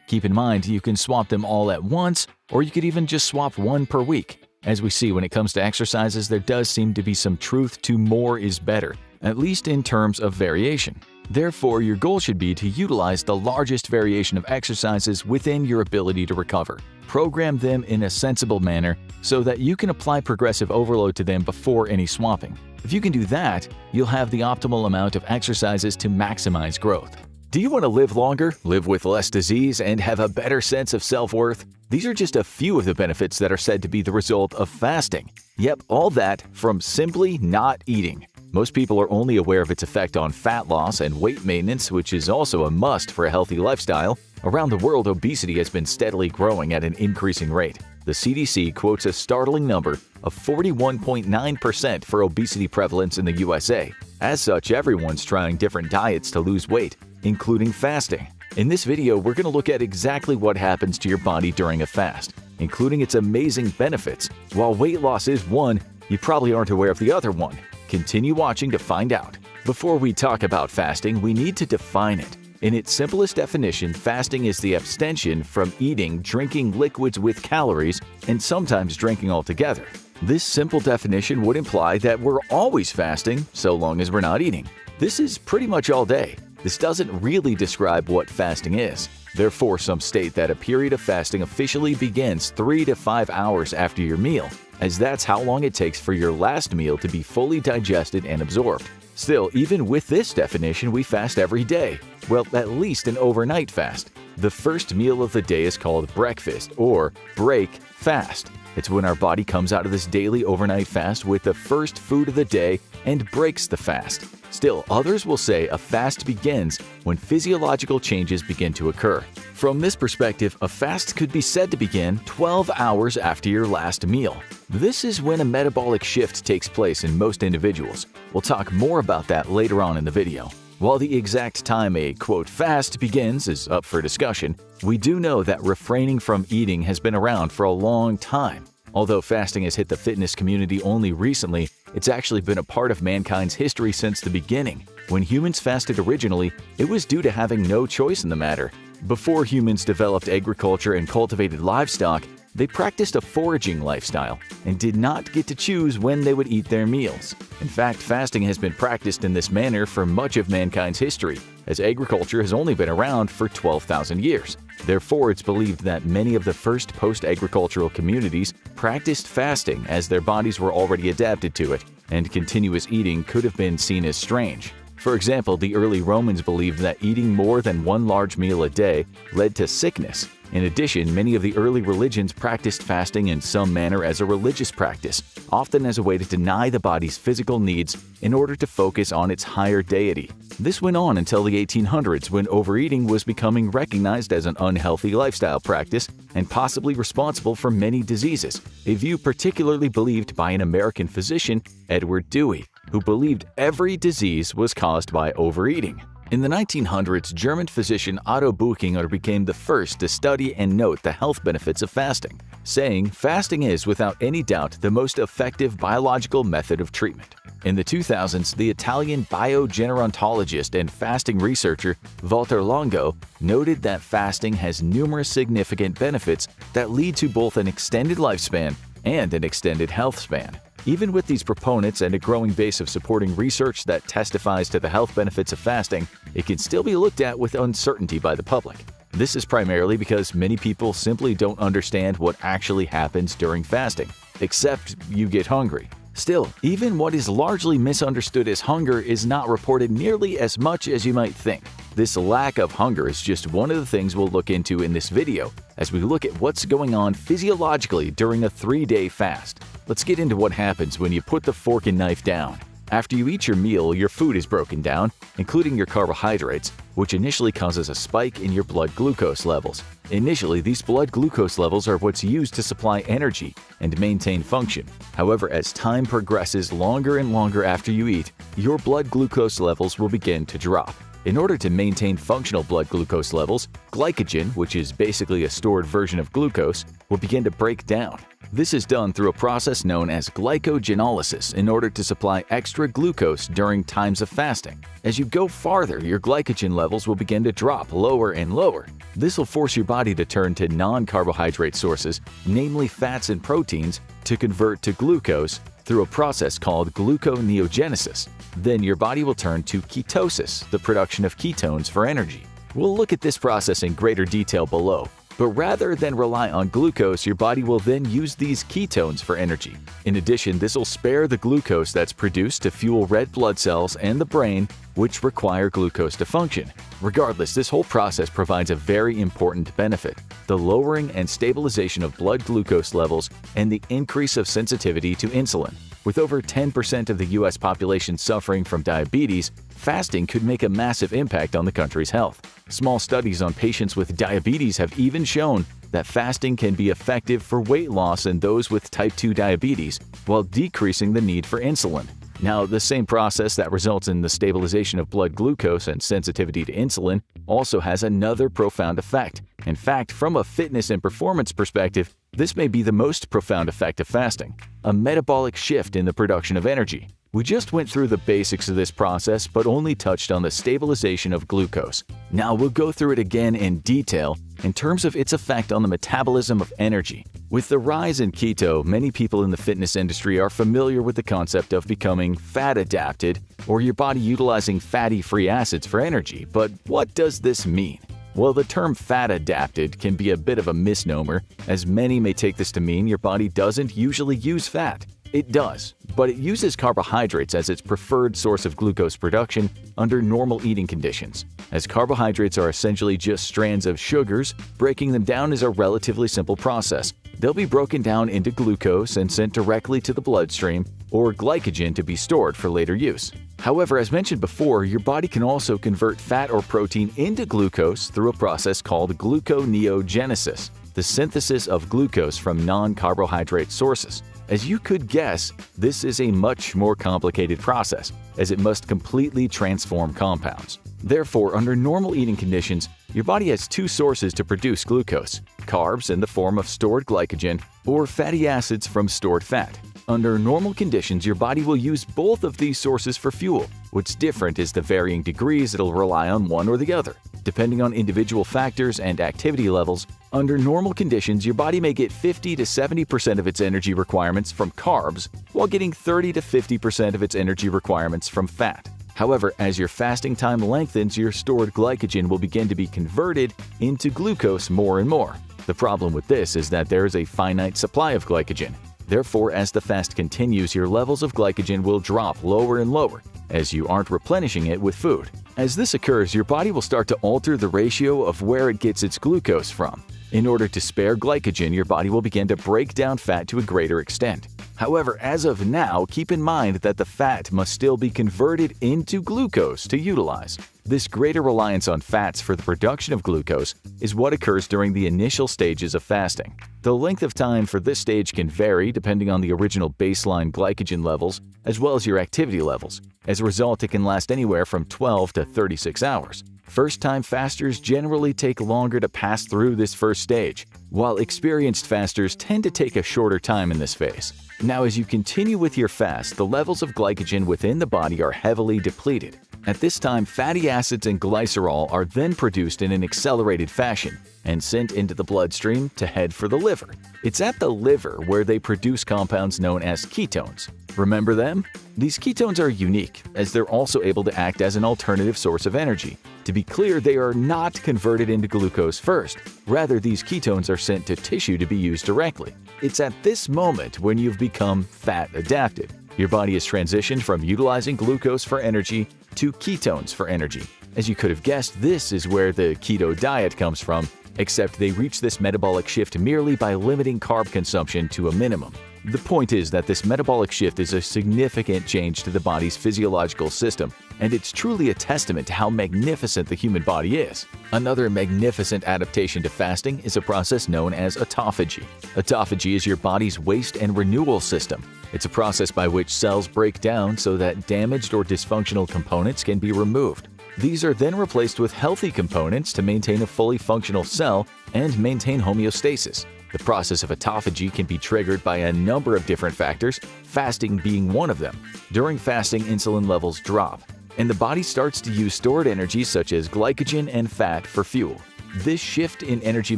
Keep in mind, you can swap them all at once, or you could even just swap one per week. As we see, when it comes to exercises, there does seem to be some truth to more is better, at least in terms of variation. Therefore, your goal should be to utilize the largest variation of exercises within your ability to recover. Program them in a sensible manner so that you can apply progressive overload to them before any swapping. If you can do that, you'll have the optimal amount of exercises to maximize growth. Do you want to live longer, live with less disease, and have a better sense of self-worth? These are just a few of the benefits that are said to be the result of fasting. Yep, all that from simply not eating. Most people are only aware of its effect on fat loss and weight maintenance, which is also a must for a healthy lifestyle. Around the world, obesity has been steadily growing at an increasing rate. The CDC quotes a startling number of 41.9% for obesity prevalence in the USA. As such, everyone's trying different diets to lose weight, including fasting. In this video, we're going to look at exactly what happens to your body during a fast, including its amazing benefits. While weight loss is one, you probably aren't aware of the other one. Continue watching to find out. Before we talk about fasting, we need to define it. In its simplest definition, fasting is the abstention from eating, drinking liquids with calories, and sometimes drinking altogether. This simple definition would imply that we're always fasting so long as we're not eating. This is pretty much all day. This doesn't really describe what fasting is. Therefore, some state that a period of fasting officially begins 3 to 5 hours after your meal, as that's how long it takes for your last meal to be fully digested and absorbed. Still, even with this definition, we fast every day. Well, at least an overnight fast. The first meal of the day is called breakfast or break fast. It's when our body comes out of this daily overnight fast with the first food of the day and breaks the fast. Still, others will say a fast begins when physiological changes begin to occur. From this perspective, a fast could be said to begin 12 hours after your last meal. This is when a metabolic shift takes place in most individuals. We'll talk more about that later on in the video. While the exact time a quote fast begins is up for discussion, we do know that refraining from eating has been around for a long time. Although fasting has hit the fitness community only recently, it's actually been a part of mankind's history since the beginning. When humans fasted originally, it was due to having no choice in the matter. Before humans developed agriculture and cultivated livestock, they practiced a foraging lifestyle and did not get to choose when they would eat their meals. In fact, fasting has been practiced in this manner for much of mankind's history, as agriculture has only been around for 12,000 years. Therefore, it's believed that many of the first post-agricultural communities practiced fasting as their bodies were already adapted to it, and continuous eating could have been seen as strange. For example, the early Romans believed that eating more than one large meal a day led to sickness. In addition, many of the early religions practiced fasting in some manner as a religious practice, often as a way to deny the body's physical needs in order to focus on its higher deity. This went on until the 1800s, when overeating was becoming recognized as an unhealthy lifestyle practice and possibly responsible for many diseases, a view particularly believed by an American physician, Edward Dewey, who believed every disease was caused by overeating. In the 1900s, German physician Otto Buchinger became the first to study and note the health benefits of fasting, saying, "Fasting is, without any doubt, the most effective biological method of treatment." In the 2000s, the Italian biogerontologist and fasting researcher Walter Longo noted that fasting has numerous significant benefits that lead to both an extended lifespan and an extended health span. Even with these proponents and a growing base of supporting research that testifies to the health benefits of fasting, it can still be looked at with uncertainty by the public. This is primarily because many people simply don't understand what actually happens during fasting, except you get hungry. Still, even what is largely misunderstood as hunger is not reported nearly as much as you might think. This lack of hunger is just one of the things we'll look into in this video as we look at what's going on physiologically during a 3-day fast. Let's get into what happens when you put the fork and knife down. After you eat your meal, your food is broken down, including your carbohydrates, which initially causes a spike in your blood glucose levels. Initially, these blood glucose levels are what's used to supply energy and maintain function. However, as time progresses longer and longer after you eat, your blood glucose levels will begin to drop. In order to maintain functional blood glucose levels, glycogen, which is basically a stored version of glucose, will begin to break down. This is done through a process known as glycogenolysis in order to supply extra glucose during times of fasting. As you go farther, your glycogen levels will begin to drop lower and lower. This will force your body to turn to non-carbohydrate sources, namely fats and proteins, to convert to glucose through a process called gluconeogenesis. Then your body will turn to ketosis, the production of ketones for energy. We'll look at this process in greater detail below. But rather than rely on glucose, your body will then use these ketones for energy. In addition, this will spare the glucose that's produced to fuel red blood cells and the brain, which require glucose to function. Regardless, this whole process provides a very important benefit: the lowering and stabilization of blood glucose levels and the increase of sensitivity to insulin. With over 10% of the U.S. population suffering from diabetes, fasting could make a massive impact on the country's health. Small studies on patients with diabetes have even shown that fasting can be effective for weight loss in those with type 2 diabetes while decreasing the need for insulin. Now, the same process that results in the stabilization of blood glucose and sensitivity to insulin also has another profound effect. In fact, from a fitness and performance perspective, this may be the most profound effect of fasting: a metabolic shift in the production of energy. We just went through the basics of this process but only touched on the stabilization of glucose. Now we'll go through it again in detail in terms of its effect on the metabolism of energy. With the rise in keto, many people in the fitness industry are familiar with the concept of becoming fat-adapted, or your body utilizing fatty-free acids for energy. But what does this mean? Well, the term fat-adapted can be a bit of a misnomer, as many may take this to mean your body doesn't usually use fat. It does, but it uses carbohydrates as its preferred source of glucose production under normal eating conditions. As carbohydrates are essentially just strands of sugars, breaking them down is a relatively simple process. They'll be broken down into glucose and sent directly to the bloodstream, or glycogen to be stored for later use. However, as mentioned before, your body can also convert fat or protein into glucose through a process called gluconeogenesis, the synthesis of glucose from non-carbohydrate sources. As you could guess, this is a much more complicated process, as it must completely transform compounds. Therefore, under normal eating conditions, your body has two sources to produce glucose: carbs in the form of stored glycogen, or fatty acids from stored fat. Under normal conditions, your body will use both of these sources for fuel. What's different is the varying degrees it'll rely on one or the other. Depending on individual factors and activity levels, under normal conditions, your body may get 50 to 70% of its energy requirements from carbs, while getting 30 to 50% of its energy requirements from fat. However, as your fasting time lengthens, your stored glycogen will begin to be converted into glucose more and more. The problem with this is that there is a finite supply of glycogen. Therefore, as the fast continues, your levels of glycogen will drop lower and lower, as you aren't replenishing it with food. As this occurs, your body will start to alter the ratio of where it gets its glucose from. In order to spare glycogen, your body will begin to break down fat to a greater extent. However, as of now, keep in mind that the fat must still be converted into glucose to utilize. This greater reliance on fats for the production of glucose is what occurs during the initial stages of fasting. The length of time for this stage can vary depending on the original baseline glycogen levels as well as your activity levels. As a result, it can last anywhere from 12 to 36 hours. First-time fasters generally take longer to pass through this first stage, while experienced fasters tend to take a shorter time in this phase. Now, as you continue with your fast, the levels of glycogen within the body are heavily depleted. At this time, fatty acids and glycerol are then produced in an accelerated fashion and sent into the bloodstream to head for the liver. It's at the liver where they produce compounds known as ketones. Remember them? These ketones are unique, as they're also able to act as an alternative source of energy. To be clear, they are not converted into glucose first. Rather, these ketones are sent to tissue to be used directly. It's at this moment when you've become fat adapted. Your body has transitioned from utilizing glucose for energy to ketones for energy. As you could have guessed, this is where the keto diet comes from, except they reach this metabolic shift merely by limiting carb consumption to a minimum. The point is that this metabolic shift is a significant change to the body's physiological system, and it's truly a testament to how magnificent the human body is. Another magnificent adaptation to fasting is a process known as autophagy. Autophagy is your body's waste and renewal system. It's a process by which cells break down so that damaged or dysfunctional components can be removed. These are then replaced with healthy components to maintain a fully functional cell and maintain homeostasis. The process of autophagy can be triggered by a number of different factors, fasting being one of them. During fasting, insulin levels drop, and the body starts to use stored energy such as glycogen and fat for fuel. This shift in energy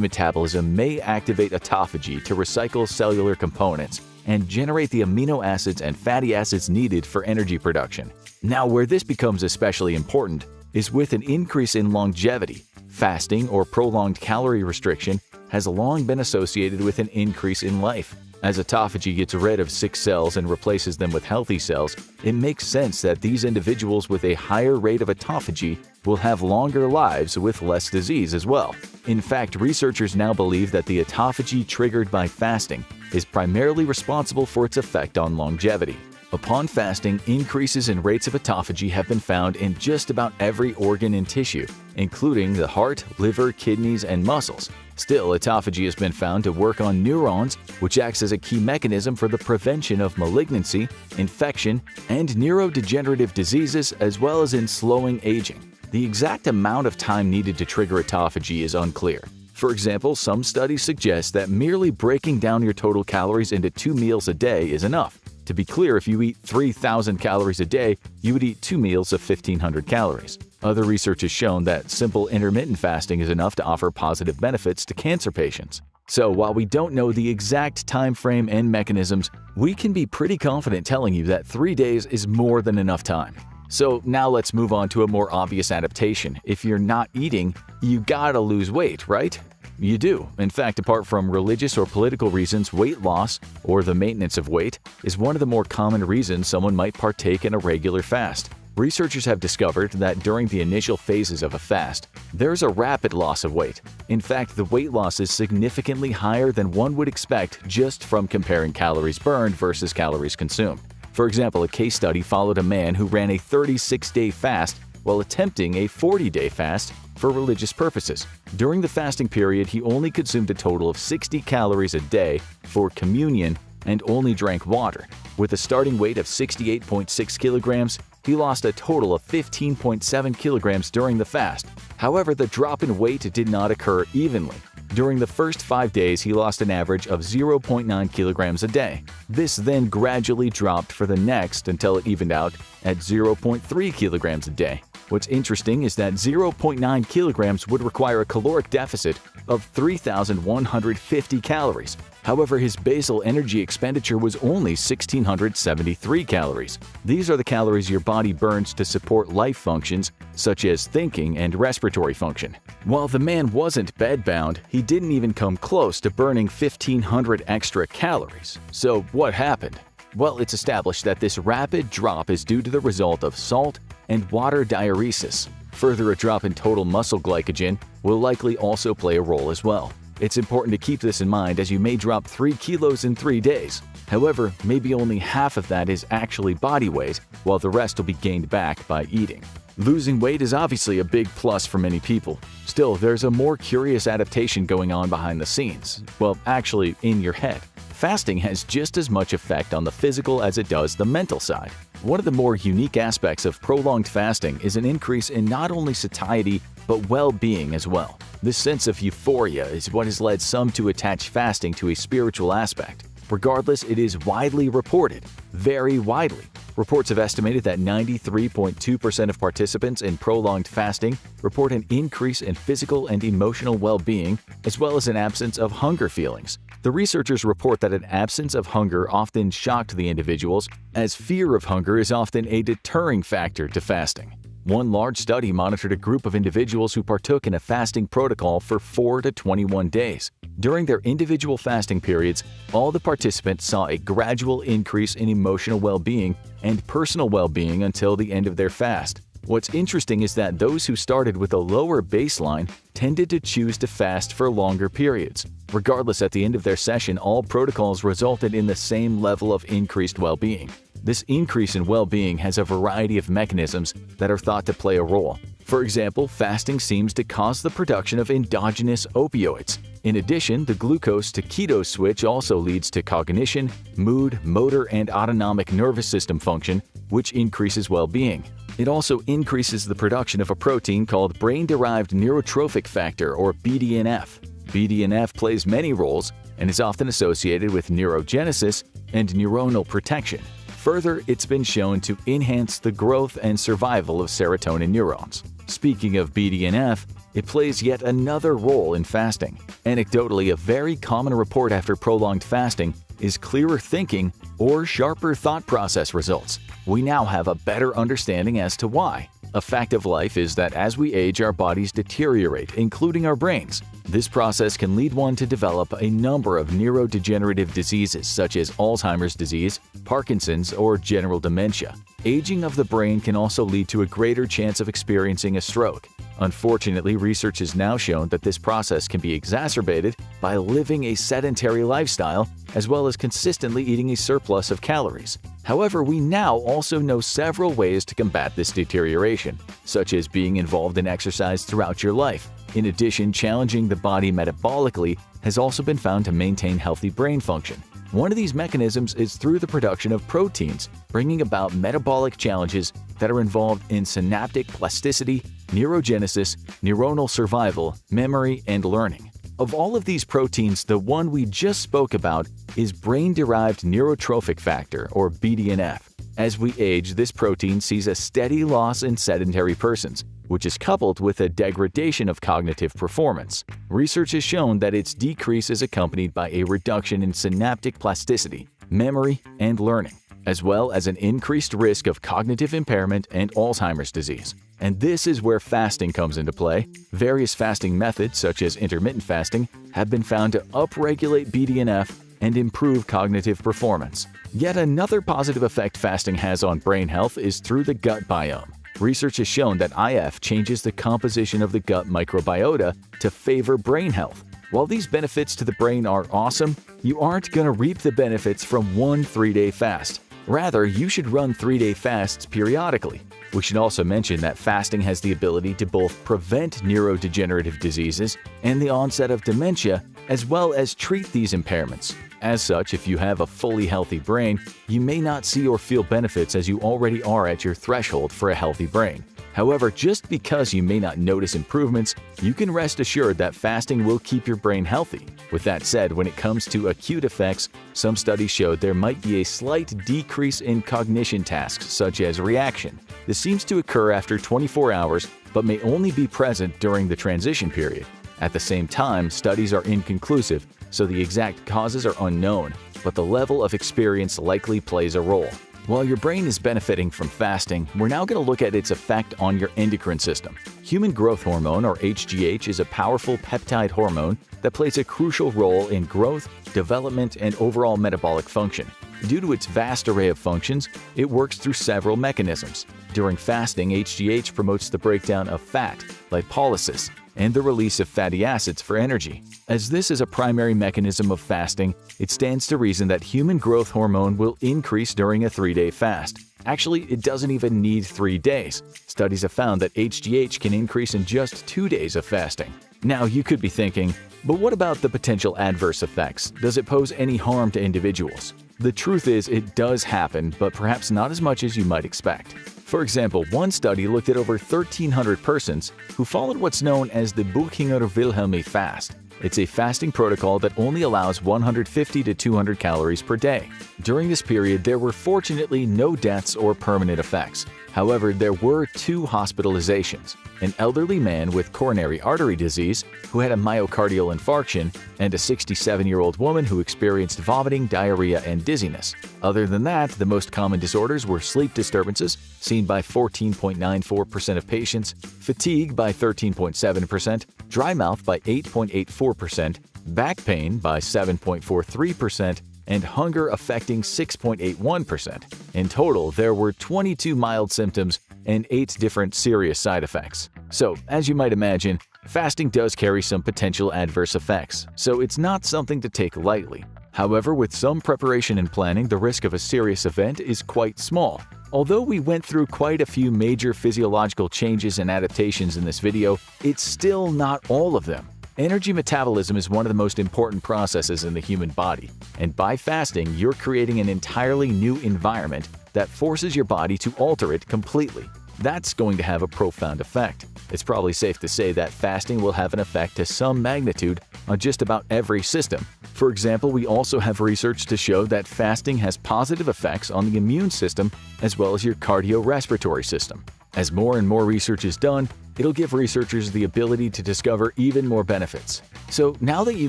metabolism may activate autophagy to recycle cellular components and generate the amino acids and fatty acids needed for energy production. Now, where this becomes especially important is with an increase in longevity. Fasting or prolonged calorie restriction has long been associated with an increase in life. As autophagy gets rid of sick cells and replaces them with healthy cells, it makes sense that these individuals with a higher rate of autophagy will have longer lives with less disease as well. In fact, researchers now believe that the autophagy triggered by fasting is primarily responsible for its effect on longevity. Upon fasting, increases in rates of autophagy have been found in just about every organ and tissue, including the heart, liver, kidneys, and muscles. Still, autophagy has been found to work on neurons, which acts as a key mechanism for the prevention of malignancy, infection, and neurodegenerative diseases, as well as in slowing aging. The exact amount of time needed to trigger autophagy is unclear. For example, some studies suggest that merely breaking down your total calories into 2 meals a day is enough. To be clear, if you eat 3,000 calories a day, you would eat 2 meals of 1,500 calories. Other research has shown that simple intermittent fasting is enough to offer positive benefits to cancer patients. So while we don't know the exact time frame and mechanisms, we can be pretty confident telling you that 3 days is more than enough time. So now let's move on to a more obvious adaptation. If you're not eating, you gotta lose weight, right? You do. In fact, apart from religious or political reasons, weight loss, or the maintenance of weight, is one of the more common reasons someone might partake in a regular fast. Researchers have discovered that during the initial phases of a fast, there's a rapid loss of weight. In fact, the weight loss is significantly higher than one would expect just from comparing calories burned versus calories consumed. For example, a case study followed a man who ran a 36-day fast while attempting a 40-day fast for religious purposes. During the fasting period, he only consumed a total of 60 calories a day for communion and only drank water. With a starting weight of 68.6 kilograms, he lost a total of 15.7 kilograms during the fast. However, the drop in weight did not occur evenly. During the first 5 days, he lost an average of 0.9 kilograms a day. This then gradually dropped for the next until it evened out at 0.3 kilograms a day. What's interesting is that 0.9 kilograms would require a caloric deficit of 3,150 calories. However, his basal energy expenditure was only 1,673 calories. These are the calories your body burns to support life functions such as thinking and respiratory function. While the man wasn't bedbound, he didn't even come close to burning 1,500 extra calories. So what happened? Well, it's established that this rapid drop is due to the result of salt and water diuresis. Further, a drop in total muscle glycogen will likely also play a role as well. It's important to keep this in mind as you may drop 3 kilos in 3 days. However, maybe only half of that is actually body weight, while the rest will be gained back by eating. Losing weight is obviously a big plus for many people. Still, there's a more curious adaptation going on behind the scenes. Well, actually, in your head. Fasting has just as much effect on the physical as it does the mental side. One of the more unique aspects of prolonged fasting is an increase in not only satiety, but well-being as well. This sense of euphoria is what has led some to attach fasting to a spiritual aspect. Regardless, it is widely reported, very widely. Reports have estimated that 93.2% of participants in prolonged fasting report an increase in physical and emotional well-being, as well as an absence of hunger feelings. The researchers report that an absence of hunger often shocked the individuals, as fear of hunger is often a deterring factor to fasting. One large study monitored a group of individuals who partook in a fasting protocol for 4 to 21 days. During their individual fasting periods, all the participants saw a gradual increase in emotional well-being and personal well-being until the end of their fast. What's interesting is that those who started with a lower baseline tended to choose to fast for longer periods. Regardless, at the end of their session, all protocols resulted in the same level of increased well-being. This increase in well-being has a variety of mechanisms that are thought to play a role. For example, fasting seems to cause the production of endogenous opioids. In addition, the glucose to keto switch also leads to cognition, mood, motor, and autonomic nervous system function, which increases well-being. It also increases the production of a protein called brain-derived neurotrophic factor, or BDNF. BDNF plays many roles and is often associated with neurogenesis and neuronal protection. Further, it's been shown to enhance the growth and survival of serotonin neurons. Speaking of BDNF, it plays yet another role in fasting. Anecdotally, a very common report after prolonged fasting is clearer thinking or sharper thought process results. We now have a better understanding as to why. A fact of life is that as we age, our bodies deteriorate, including our brains. This process can lead one to develop a number of neurodegenerative diseases such as Alzheimer's disease, Parkinson's, or general dementia. Aging of the brain can also lead to a greater chance of experiencing a stroke. Unfortunately, research has now shown that this process can be exacerbated by living a sedentary lifestyle as well as consistently eating a surplus of calories. However, we now also know several ways to combat this deterioration, such as being involved in exercise throughout your life. In addition, challenging the body metabolically has also been found to maintain healthy brain function. One of these mechanisms is through the production of proteins, bringing about metabolic challenges that are involved in synaptic plasticity, neurogenesis, neuronal survival, memory, and learning. Of all of these proteins, the one we just spoke about is brain-derived neurotrophic factor, or BDNF. As we age, this protein sees a steady loss in sedentary persons, which is coupled with a degradation of cognitive performance. Research has shown that its decrease is accompanied by a reduction in synaptic plasticity, memory, and learning, as well as an increased risk of cognitive impairment and Alzheimer's disease. And this is where fasting comes into play. Various fasting methods, such as intermittent fasting, have been found to upregulate BDNF and improve cognitive performance. Yet another positive effect fasting has on brain health is through the gut biome. Research has shown that IF changes the composition of the gut microbiota to favor brain health. While these benefits to the brain are awesome, you aren't going to reap the benefits from one 3-day fast. Rather, you should run 3-day fasts periodically. We should also mention that fasting has the ability to both prevent neurodegenerative diseases and the onset of dementia, as well as treat these impairments. As such, if you have a fully healthy brain, you may not see or feel benefits as you already are at your threshold for a healthy brain. However, just because you may not notice improvements, you can rest assured that fasting will keep your brain healthy. With that said, when it comes to acute effects, some studies showed there might be a slight decrease in cognition tasks such as reaction. This seems to occur after 24 hours, but may only be present during the transition period. At the same time, studies are inconclusive, so the exact causes are unknown, but the level of experience likely plays a role. While your brain is benefiting from fasting, we're now going to look at its effect on your endocrine system. Human growth hormone, or HGH, is a powerful peptide hormone that plays a crucial role in growth, development, and overall metabolic function. Due to its vast array of functions, it works through several mechanisms. During fasting, HGH promotes the breakdown of fat, lipolysis, and the release of fatty acids for energy. As this is a primary mechanism of fasting, it stands to reason that human growth hormone will increase during a 3-day fast. Actually, it doesn't even need 3 days. Studies have found that HGH can increase in just 2 days of fasting. Now, you could be thinking, but what about the potential adverse effects? Does it pose any harm to individuals? The truth is, it does happen, but perhaps not as much as you might expect. For example, one study looked at over 1,300 persons who followed what's known as the Buchinger-Wilhelmi fast. It's a fasting protocol that only allows 150 to 200 calories per day. During this period, there were fortunately no deaths or permanent effects. However, there were 2 hospitalizations: an elderly man with coronary artery disease who had a myocardial infarction, and a 67-year-old woman who experienced vomiting, diarrhea, and dizziness. Other than that, the most common disorders were sleep disturbances, seen by 14.94% of patients, fatigue by 13.7%, dry mouth by 8.84%, back pain by 7.43%, and hunger affecting 6.81%. In total, there were 22 mild symptoms and 8 different serious side effects. So, as you might imagine, fasting does carry some potential adverse effects, so it's not something to take lightly. However, with some preparation and planning, the risk of a serious event is quite small. Although we went through quite a few major physiological changes and adaptations in this video, it's still not all of them. Energy metabolism is one of the most important processes in the human body, and by fasting, you're creating an entirely new environment that forces your body to alter it completely. That's going to have a profound effect. It's probably safe to say that fasting will have an effect to some magnitude on just about every system. For example, we also have research to show that fasting has positive effects on the immune system as well as your cardiorespiratory system. As more and more research is done, it'll give researchers the ability to discover even more benefits. So now that you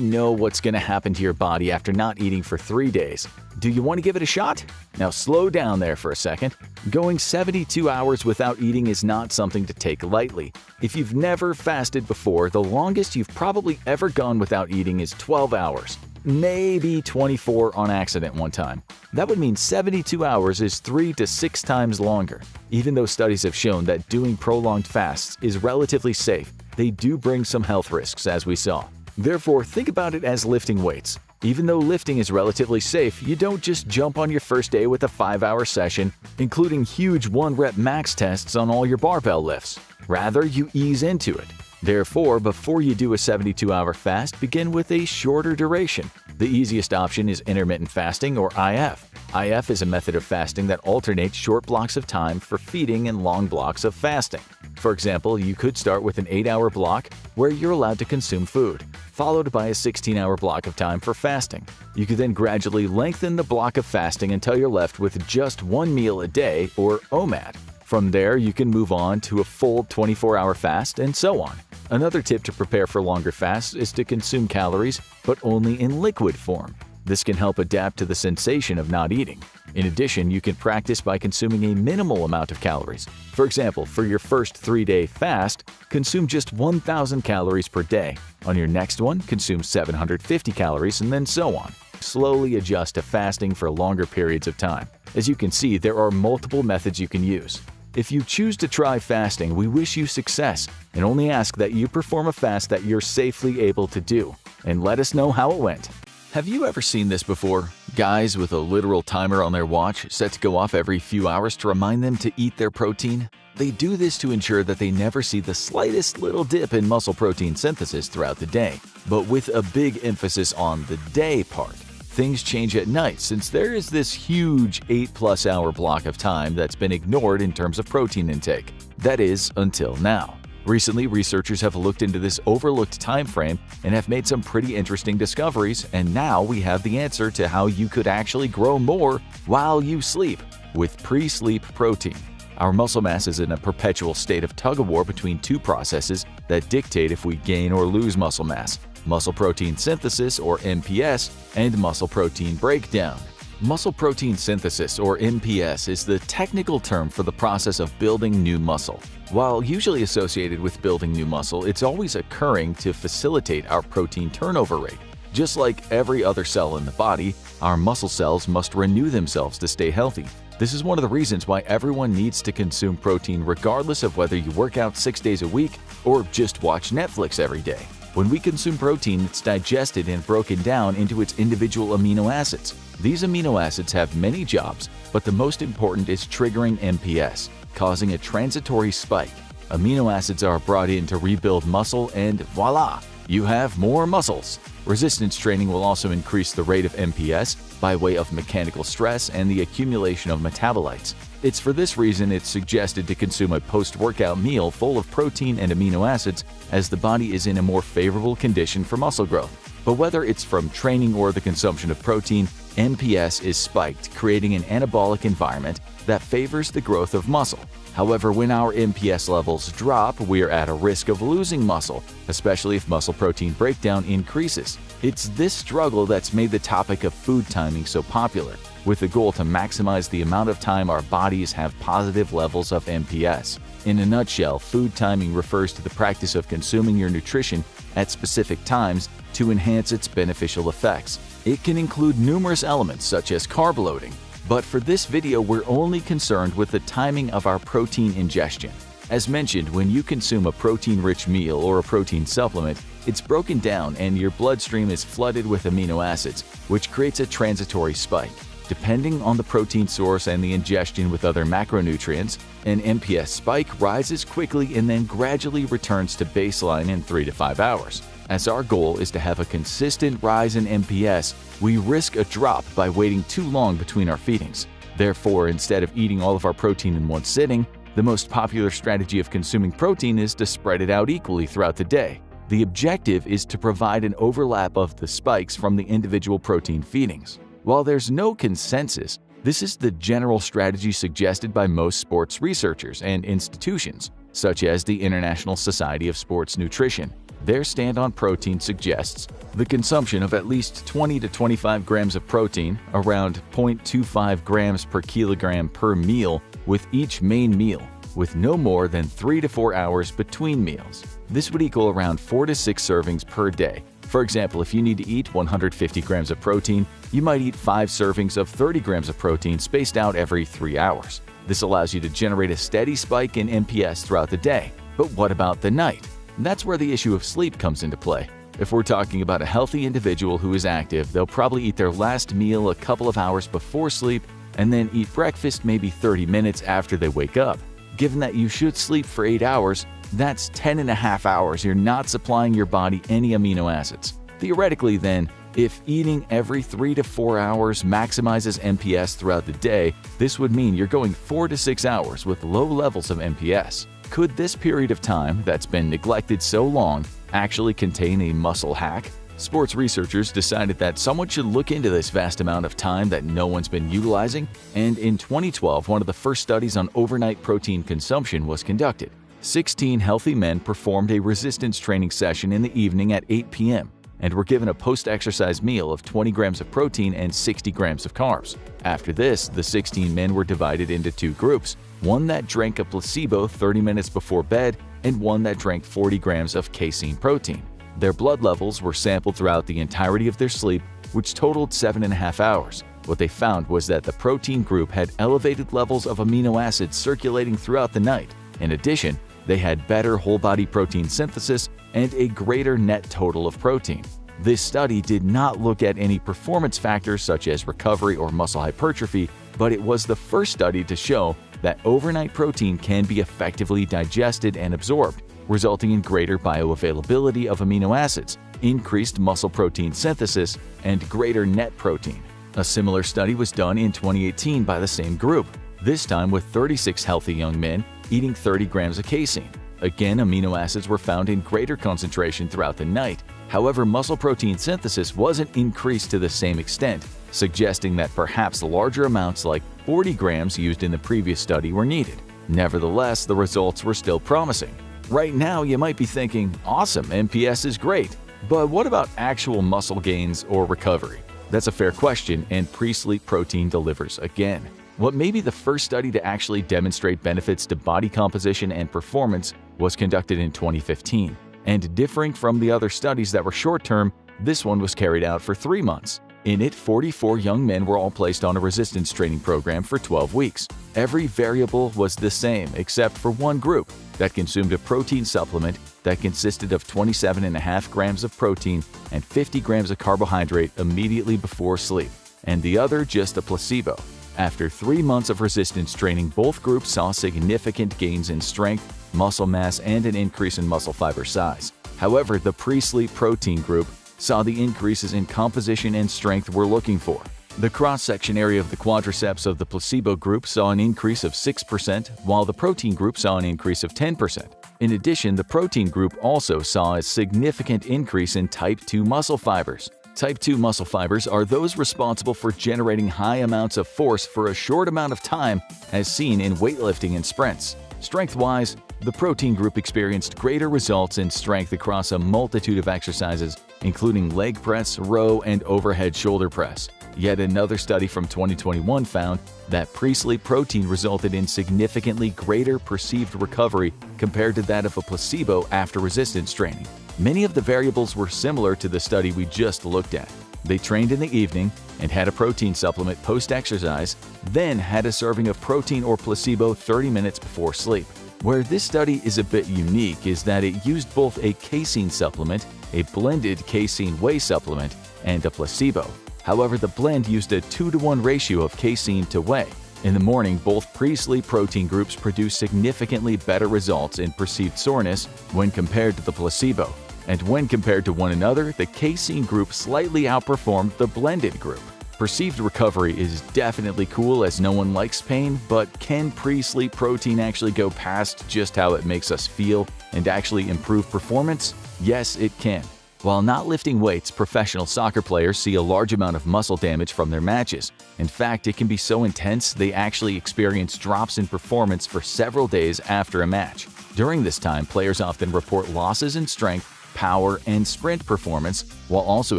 know what's going to happen to your body after not eating for 3 days, do you want to give it a shot? Now slow down there for a second. Going 72 hours without eating is not something to take lightly. If you've never fasted before, the longest you've probably ever gone without eating is 12 hours. Maybe 24 on accident one time. That would mean 72 hours is 3 to 6 times longer. Even though studies have shown that doing prolonged fasts is relatively safe, they do bring some health risks, as we saw. Therefore, think about it as lifting weights. Even though lifting is relatively safe, you don't just jump on your first day with a 5-hour session, including huge 1-rep max tests on all your barbell lifts. Rather, you ease into it. Therefore, before you do a 72-hour fast, begin with a shorter duration. The easiest option is intermittent fasting, or IF. IF is a method of fasting that alternates short blocks of time for feeding and long blocks of fasting. For example, you could start with an 8-hour block where you're allowed to consume food, followed by a 16-hour block of time for fasting. You could then gradually lengthen the block of fasting until you're left with just 1 meal a day, or OMAD. From there, you can move on to a full 24-hour fast, and so on. Another tip to prepare for longer fasts is to consume calories, but only in liquid form. This can help adapt to the sensation of not eating. In addition, you can practice by consuming a minimal amount of calories. For example, for your first 3-day fast, consume just 1,000 calories per day. On your next one, consume 750 calories, and then so on. Slowly adjust to fasting for longer periods of time. As you can see, there are multiple methods you can use. If you choose to try fasting, we wish you success and only ask that you perform a fast that you're safely able to do. And let us know how it went. Have you ever seen this before? Guys with a literal timer on their watch set to go off every few hours to remind them to eat their protein? They do this to ensure that they never see the slightest little dip in muscle protein synthesis throughout the day. But with a big emphasis on the day part. Things change at night since there is this huge 8+ hour block of time that's been ignored in terms of protein intake. That is, until now. Recently, researchers have looked into this overlooked time frame and have made some pretty interesting discoveries, and now we have the answer to how you could actually grow more while you sleep with pre-sleep protein. Our muscle mass is in a perpetual state of tug-of-war between two processes that dictate if we gain or lose muscle mass: muscle protein synthesis, or MPS, and muscle protein breakdown. Muscle protein synthesis, or MPS, is the technical term for the process of building new muscle. While usually associated with building new muscle, it's always occurring to facilitate our protein turnover rate. Just like every other cell in the body, our muscle cells must renew themselves to stay healthy. This is one of the reasons why everyone needs to consume protein regardless of whether you work out 6 days a week or just watch Netflix every day. When we consume protein, it's digested and broken down into its individual amino acids. These amino acids have many jobs, but the most important is triggering MPS, causing a transitory spike. Amino acids are brought in to rebuild muscle, and voila, you have more muscles. Resistance training will also increase the rate of MPS by way of mechanical stress and the accumulation of metabolites. It's for this reason it's suggested to consume a post-workout meal full of protein and amino acids, as the body is in a more favorable condition for muscle growth. But whether it's from training or the consumption of protein, MPS is spiked, creating an anabolic environment that favors the growth of muscle. However, when our MPS levels drop, we're at a risk of losing muscle, especially if muscle protein breakdown increases. It's this struggle that's made the topic of food timing so popular, with the goal to maximize the amount of time our bodies have positive levels of MPS. In a nutshell, food timing refers to the practice of consuming your nutrition at specific times to enhance its beneficial effects. It can include numerous elements such as carb loading, but for this video we're only concerned with the timing of our protein ingestion. As mentioned, when you consume a protein-rich meal or a protein supplement, it's broken down and your bloodstream is flooded with amino acids, which creates a transitory spike. Depending on the protein source and the ingestion with other macronutrients, an MPS spike rises quickly and then gradually returns to baseline in 3 to 5 hours. As our goal is to have a consistent rise in MPS, we risk a drop by waiting too long between our feedings. Therefore, instead of eating all of our protein in one sitting, the most popular strategy of consuming protein is to spread it out equally throughout the day. The objective is to provide an overlap of the spikes from the individual protein feedings. While there's no consensus, this is the general strategy suggested by most sports researchers and institutions, such as the International Society of Sports Nutrition. Their stand on protein suggests the consumption of at least 20 to 25 grams of protein, around 0.25 grams per kilogram per meal with each main meal, with no more than 3 to 4 hours between meals. This would equal around 4 to 6 servings per day. For example, if you need to eat 150 grams of protein, you might eat 5 servings of 30 grams of protein spaced out every 3 hours. This allows you to generate a steady spike in MPS throughout the day. But what about the night? That's where the issue of sleep comes into play. If we're talking about a healthy individual who is active, they'll probably eat their last meal a couple of hours before sleep and then eat breakfast maybe 30 minutes after they wake up. Given that you should sleep for 8 hours, that's 10.5 hours you're not supplying your body any amino acids. Theoretically then, if eating every 3 to 4 hours maximizes MPS throughout the day, this would mean you're going 4 to 6 hours with low levels of MPS. Could this period of time that's been neglected so long actually contain a muscle hack? Sports researchers decided that someone should look into this vast amount of time that no one's been utilizing, and in 2012, one of the first studies on overnight protein consumption was conducted. 16 healthy men performed a resistance training session in the evening at 8 p.m. and were given a post-exercise meal of 20 grams of protein and 60 grams of carbs. After this, the 16 men were divided into two groups, one that drank a placebo 30 minutes before bed and one that drank 40 grams of casein protein. Their blood levels were sampled throughout the entirety of their sleep, which totaled 7.5 hours. What they found was that the protein group had elevated levels of amino acids circulating throughout the night. In addition, they had better whole-body protein synthesis and a greater net total of protein. This study did not look at any performance factors such as recovery or muscle hypertrophy, but it was the first study to show that overnight protein can be effectively digested and absorbed, resulting in greater bioavailability of amino acids, increased muscle protein synthesis, and greater net protein. A similar study was done in 2018 by the same group, this time with 36 healthy young men eating 30 grams of casein. Again, amino acids were found in greater concentration throughout the night. However, muscle protein synthesis wasn't increased to the same extent, suggesting that perhaps larger amounts like 40 grams used in the previous study were needed. Nevertheless, the results were still promising. Right now, you might be thinking, awesome, MPS is great, but what about actual muscle gains or recovery? That's a fair question, and pre-sleep protein delivers again. What may be the first study to actually demonstrate benefits to body composition and performance was conducted in 2015, and differing from the other studies that were short-term, this one was carried out for 3 months. In it, 44 young men were all placed on a resistance training program for 12 weeks. Every variable was the same except for one group that consumed a protein supplement that consisted of 27.5 grams of protein and 50 grams of carbohydrate immediately before sleep, and the other just a placebo. After 3 months of resistance training, both groups saw significant gains in strength, muscle mass, and an increase in muscle fiber size. However, the pre-sleep protein group saw the increases in composition and strength we're looking for. The cross-section area of the quadriceps of the placebo group saw an increase of 6%, while the protein group saw an increase of 10%. In addition, the protein group also saw a significant increase in type 2 muscle fibers. Type 2 muscle fibers are those responsible for generating high amounts of force for a short amount of time, as seen in weightlifting and sprints. Strength-wise, the protein group experienced greater results in strength across a multitude of exercises, including leg press, row, and overhead shoulder press. Yet another study from 2021 found that pre-sleep protein resulted in significantly greater perceived recovery compared to that of a placebo after resistance training. Many of the variables were similar to the study we just looked at. They trained in the evening and had a protein supplement post-exercise, then had a serving of protein or placebo 30 minutes before sleep. Where this study is a bit unique is that it used both a casein supplement, a blended casein whey supplement, and a placebo. However, the blend used a 2-to-1 ratio of casein to whey. In the morning, both pre-sleep protein groups produced significantly better results in perceived soreness when compared to the placebo. And when compared to one another, the casein group slightly outperformed the blended group. Perceived recovery is definitely cool as no one likes pain, but can pre-sleep protein actually go past just how it makes us feel and actually improve performance? Yes, it can. While not lifting weights, professional soccer players see a large amount of muscle damage from their matches. In fact, it can be so intense they actually experience drops in performance for several days after a match. During this time, players often report losses in strength, power, and sprint performance, while also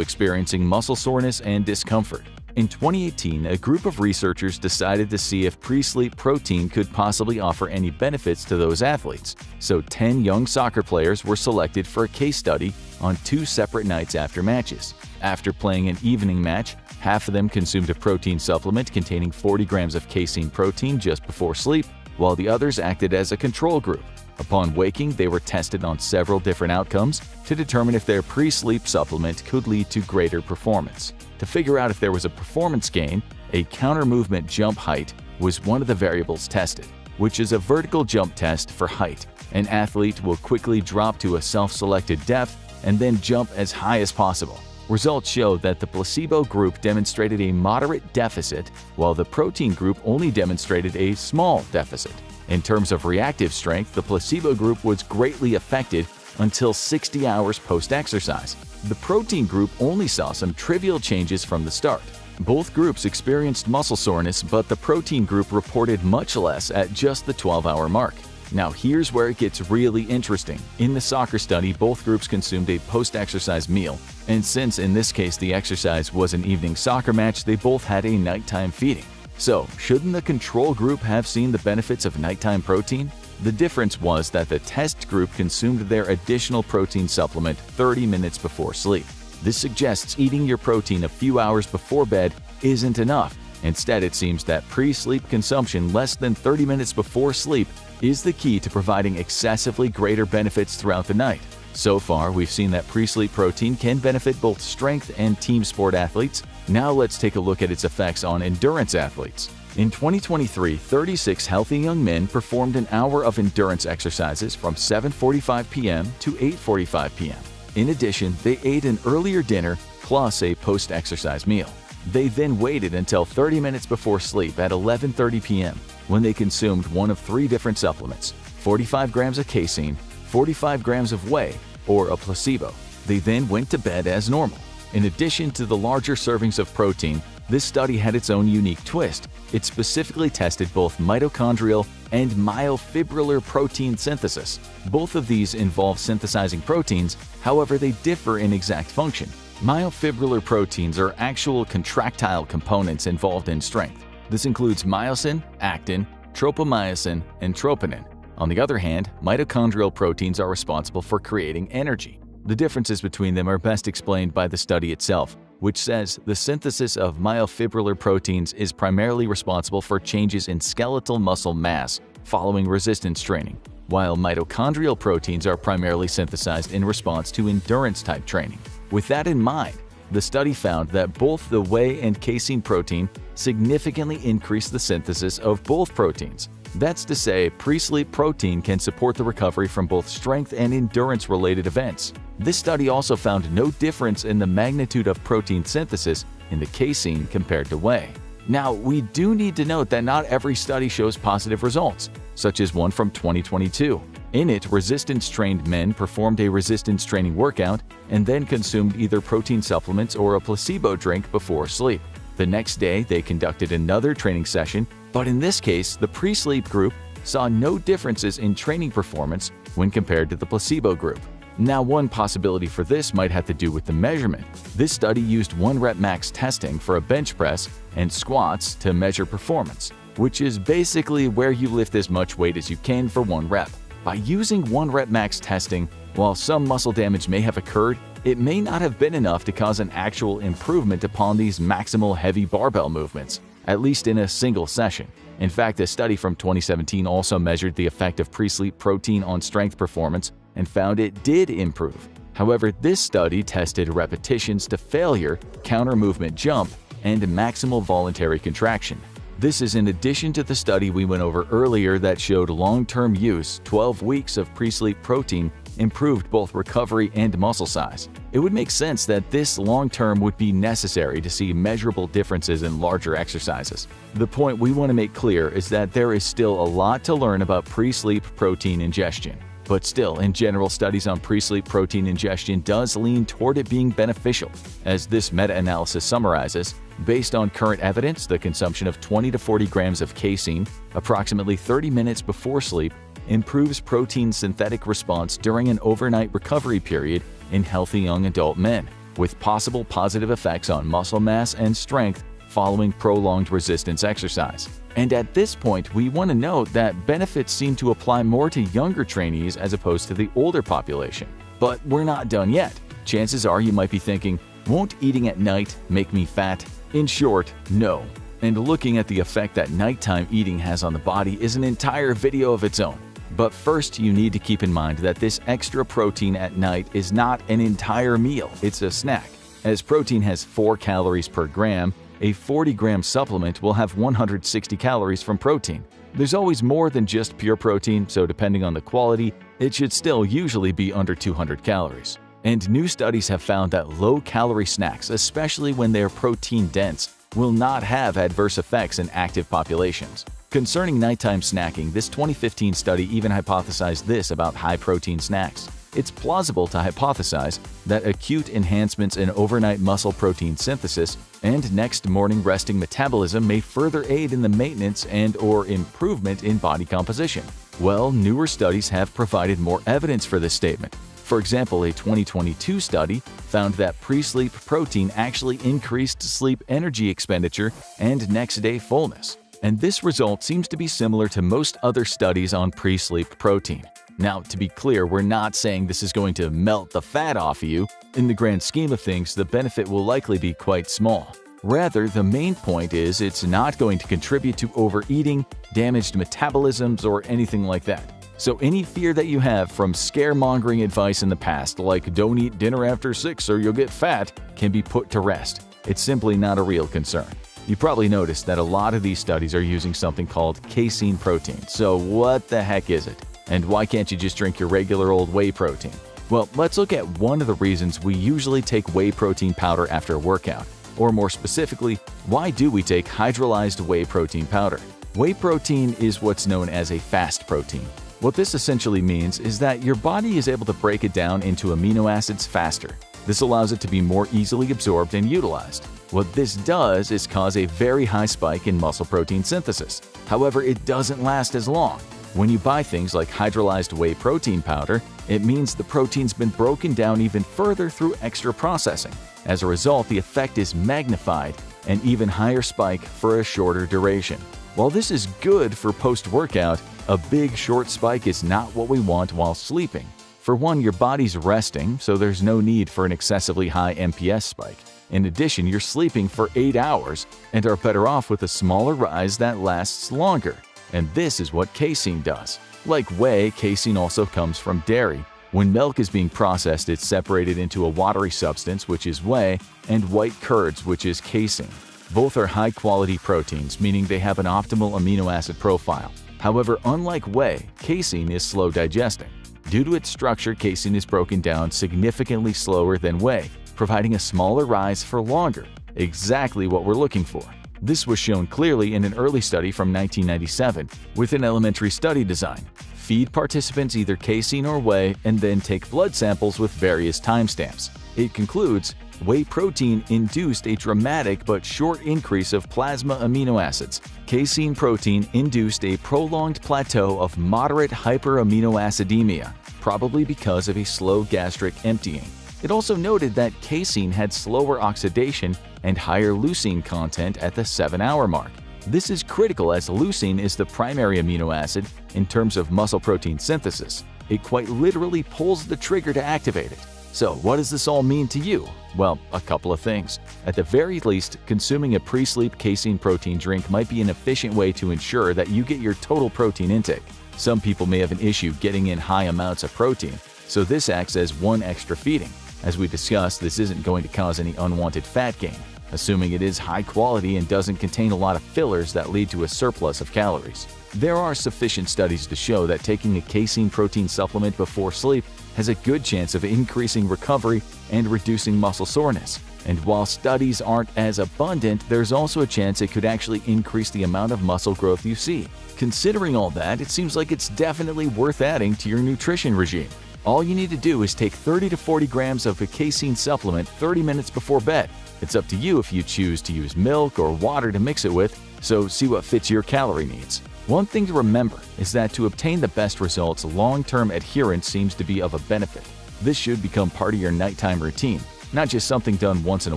experiencing muscle soreness and discomfort. In 2018, a group of researchers decided to see if pre-sleep protein could possibly offer any benefits to those athletes. So 10 young soccer players were selected for a case study on 2 separate nights after matches. After playing an evening match, half of them consumed a protein supplement containing 40 grams of casein protein just before sleep, while the others acted as a control group. Upon waking, they were tested on several different outcomes to determine if their pre-sleep supplement could lead to greater performance. To figure out if there was a performance gain, a counter-movement jump height was one of the variables tested, which is a vertical jump test for height. An athlete will quickly drop to a self-selected depth and then jump as high as possible. Results show that the placebo group demonstrated a moderate deficit, while the protein group only demonstrated a small deficit. In terms of reactive strength, the placebo group was greatly affected until 60 hours post-exercise. The protein group only saw some trivial changes from the start. Both groups experienced muscle soreness, but the protein group reported much less at just the 12-hour mark. Now here's where it gets really interesting. In the soccer study, both groups consumed a post-exercise meal, and since in this case the exercise was an evening soccer match, they both had a nighttime feeding. So, shouldn't the control group have seen the benefits of nighttime protein? The difference was that the test group consumed their additional protein supplement 30 minutes before sleep. This suggests eating your protein a few hours before bed isn't enough. Instead, it seems that pre-sleep consumption less than 30 minutes before sleep is the key to providing excessively greater benefits throughout the night. So far, we've seen that pre-sleep protein can benefit both strength and team sport athletes. Now let's take a look at its effects on endurance athletes. In 2023, 36 healthy young men performed an hour of endurance exercises from 7:45 p.m. to 8:45 p.m. In addition, they ate an earlier dinner plus a post-exercise meal. They then waited until 30 minutes before sleep at 11:30 p.m. when they consumed one of 3 different supplements: 45 grams of casein, 45 grams of whey, or a placebo. They then went to bed as normal. In addition to the larger servings of protein, this study had its own unique twist. It specifically tested both mitochondrial and myofibrillar protein synthesis. Both of these involve synthesizing proteins, however they differ in exact function. Myofibrillar proteins are actual contractile components involved in strength. This includes myosin, actin, tropomyosin, and troponin. On the other hand, mitochondrial proteins are responsible for creating energy. The differences between them are best explained by the study itself, which says the synthesis of myofibrillar proteins is primarily responsible for changes in skeletal muscle mass following resistance training, while mitochondrial proteins are primarily synthesized in response to endurance-type training. With that in mind, the study found that both the whey and casein protein significantly increase the synthesis of both proteins. That's to say, pre-sleep protein can support the recovery from both strength and endurance-related events. This study also found no difference in the magnitude of protein synthesis in the casein compared to whey. Now, we do need to note that not every study shows positive results, such as one from 2022. In it, resistance-trained men performed a resistance training workout and then consumed either protein supplements or a placebo drink before sleep. The next day, they conducted another training session, but in this case, the pre-sleep group saw no differences in training performance when compared to the placebo group. Now, one possibility for this might have to do with the measurement. This study used 1-rep max testing for a bench press and squats to measure performance, which is basically where you lift as much weight as you can for 1 rep. By using 1-rep max testing, while some muscle damage may have occurred, it may not have been enough to cause an actual improvement upon these maximal heavy barbell movements, at least in a single session. In fact, a study from 2017 also measured the effect of pre-sleep protein on strength performance and found it did improve. However, this study tested repetitions to failure, counter-movement jump, and maximal voluntary contraction. This is in addition to the study we went over earlier that showed long-term use, 12 weeks of pre-sleep protein improved both recovery and muscle size. It would make sense that this long-term would be necessary to see measurable differences in larger exercises. The point we want to make clear is that there is still a lot to learn about pre-sleep protein ingestion. But still, in general, studies on pre-sleep protein ingestion does lean toward it being beneficial. As this meta-analysis summarizes, based on current evidence, the consumption of 20 to 40 grams of casein, approximately 30 minutes before sleep, improves protein synthetic response during an overnight recovery period in healthy young adult men, with possible positive effects on muscle mass and strength following prolonged resistance exercise. And at this point, we want to note that benefits seem to apply more to younger trainees as opposed to the older population. But we're not done yet. Chances are you might be thinking, won't eating at night make me fat? In short, no. And looking at the effect that nighttime eating has on the body is an entire video of its own. But first, you need to keep in mind that this extra protein at night is not an entire meal, it's a snack. As protein has 4 calories per gram, a 40-gram supplement will have 160 calories from protein. There's always more than just pure protein, so depending on the quality, it should still usually be under 200 calories. And new studies have found that low-calorie snacks, especially when they're protein-dense, will not have adverse effects in active populations. Concerning nighttime snacking, this 2015 study even hypothesized this about high-protein snacks. It's plausible to hypothesize that acute enhancements in overnight muscle protein synthesis and next morning resting metabolism may further aid in the maintenance and/or improvement in body composition. Well, newer studies have provided more evidence for this statement. For example, a 2022 study found that pre-sleep protein actually increased sleep energy expenditure and next-day fullness. And this result seems to be similar to most other studies on pre-sleep protein. Now, to be clear, we're not saying this is going to melt the fat off of you. In the grand scheme of things, the benefit will likely be quite small. Rather, the main point is it's not going to contribute to overeating, damaged metabolisms, or anything like that. So any fear that you have from scaremongering advice in the past, like don't eat dinner after 6 or you'll get fat, can be put to rest. It's simply not a real concern. You probably noticed that a lot of these studies are using something called casein protein. So what the heck is it? And why can't you just drink your regular old whey protein? Well, let's look at one of the reasons we usually take whey protein powder after a workout. Or more specifically, why do we take hydrolyzed whey protein powder? Whey protein is what's known as a fast protein. What this essentially means is that your body is able to break it down into amino acids faster. This allows it to be more easily absorbed and utilized. What this does is cause a very high spike in muscle protein synthesis. However, it doesn't last as long. When you buy things like hydrolyzed whey protein powder, it means the protein's been broken down even further through extra processing. As a result, the effect is magnified, an even higher spike for a shorter duration. While this is good for post-workout, a big short spike is not what we want while sleeping. For one, your body's resting, so there's no need for an excessively high MPS spike. In addition, you're sleeping for 8 hours and are better off with a smaller rise that lasts longer. And this is what casein does. Like whey, casein also comes from dairy. When milk is being processed, it's separated into a watery substance, which is whey, and white curds, which is casein. Both are high-quality proteins, meaning they have an optimal amino acid profile. However, unlike whey, casein is slow digesting. Due to its structure, casein is broken down significantly slower than whey, providing a smaller rise for longer, exactly what we're looking for. This was shown clearly in an early study from 1997 with an elementary study design. Feed participants either casein or whey and then take blood samples with various timestamps. It concludes, whey protein induced a dramatic but short increase of plasma amino acids. Casein protein induced a prolonged plateau of moderate hyperaminoacidemia, probably because of a slow gastric emptying. It also noted that casein had slower oxidation and higher leucine content at the 7-hour mark. This is critical as leucine is the primary amino acid in terms of muscle protein synthesis. It quite literally pulls the trigger to activate it. So what does this all mean to you? Well, a couple of things. At the very least, consuming a pre-sleep casein protein drink might be an efficient way to ensure that you get your total protein intake. Some people may have an issue getting in high amounts of protein, so this acts as one extra feeding. As we discussed, this isn't going to cause any unwanted fat gain, assuming it is high quality and doesn't contain a lot of fillers that lead to a surplus of calories. There are sufficient studies to show that taking a casein protein supplement before sleep has a good chance of increasing recovery and reducing muscle soreness. And while studies aren't as abundant, there's also a chance it could actually increase the amount of muscle growth you see. Considering all that, it seems like it's definitely worth adding to your nutrition regime. All you need to do is take 30 to 40 grams of a casein supplement 30 minutes before bed. It's up to you if you choose to use milk or water to mix it with, so see what fits your calorie needs. One thing to remember is that to obtain the best results, long-term adherence seems to be of a benefit. This should become part of your nighttime routine, not just something done once in a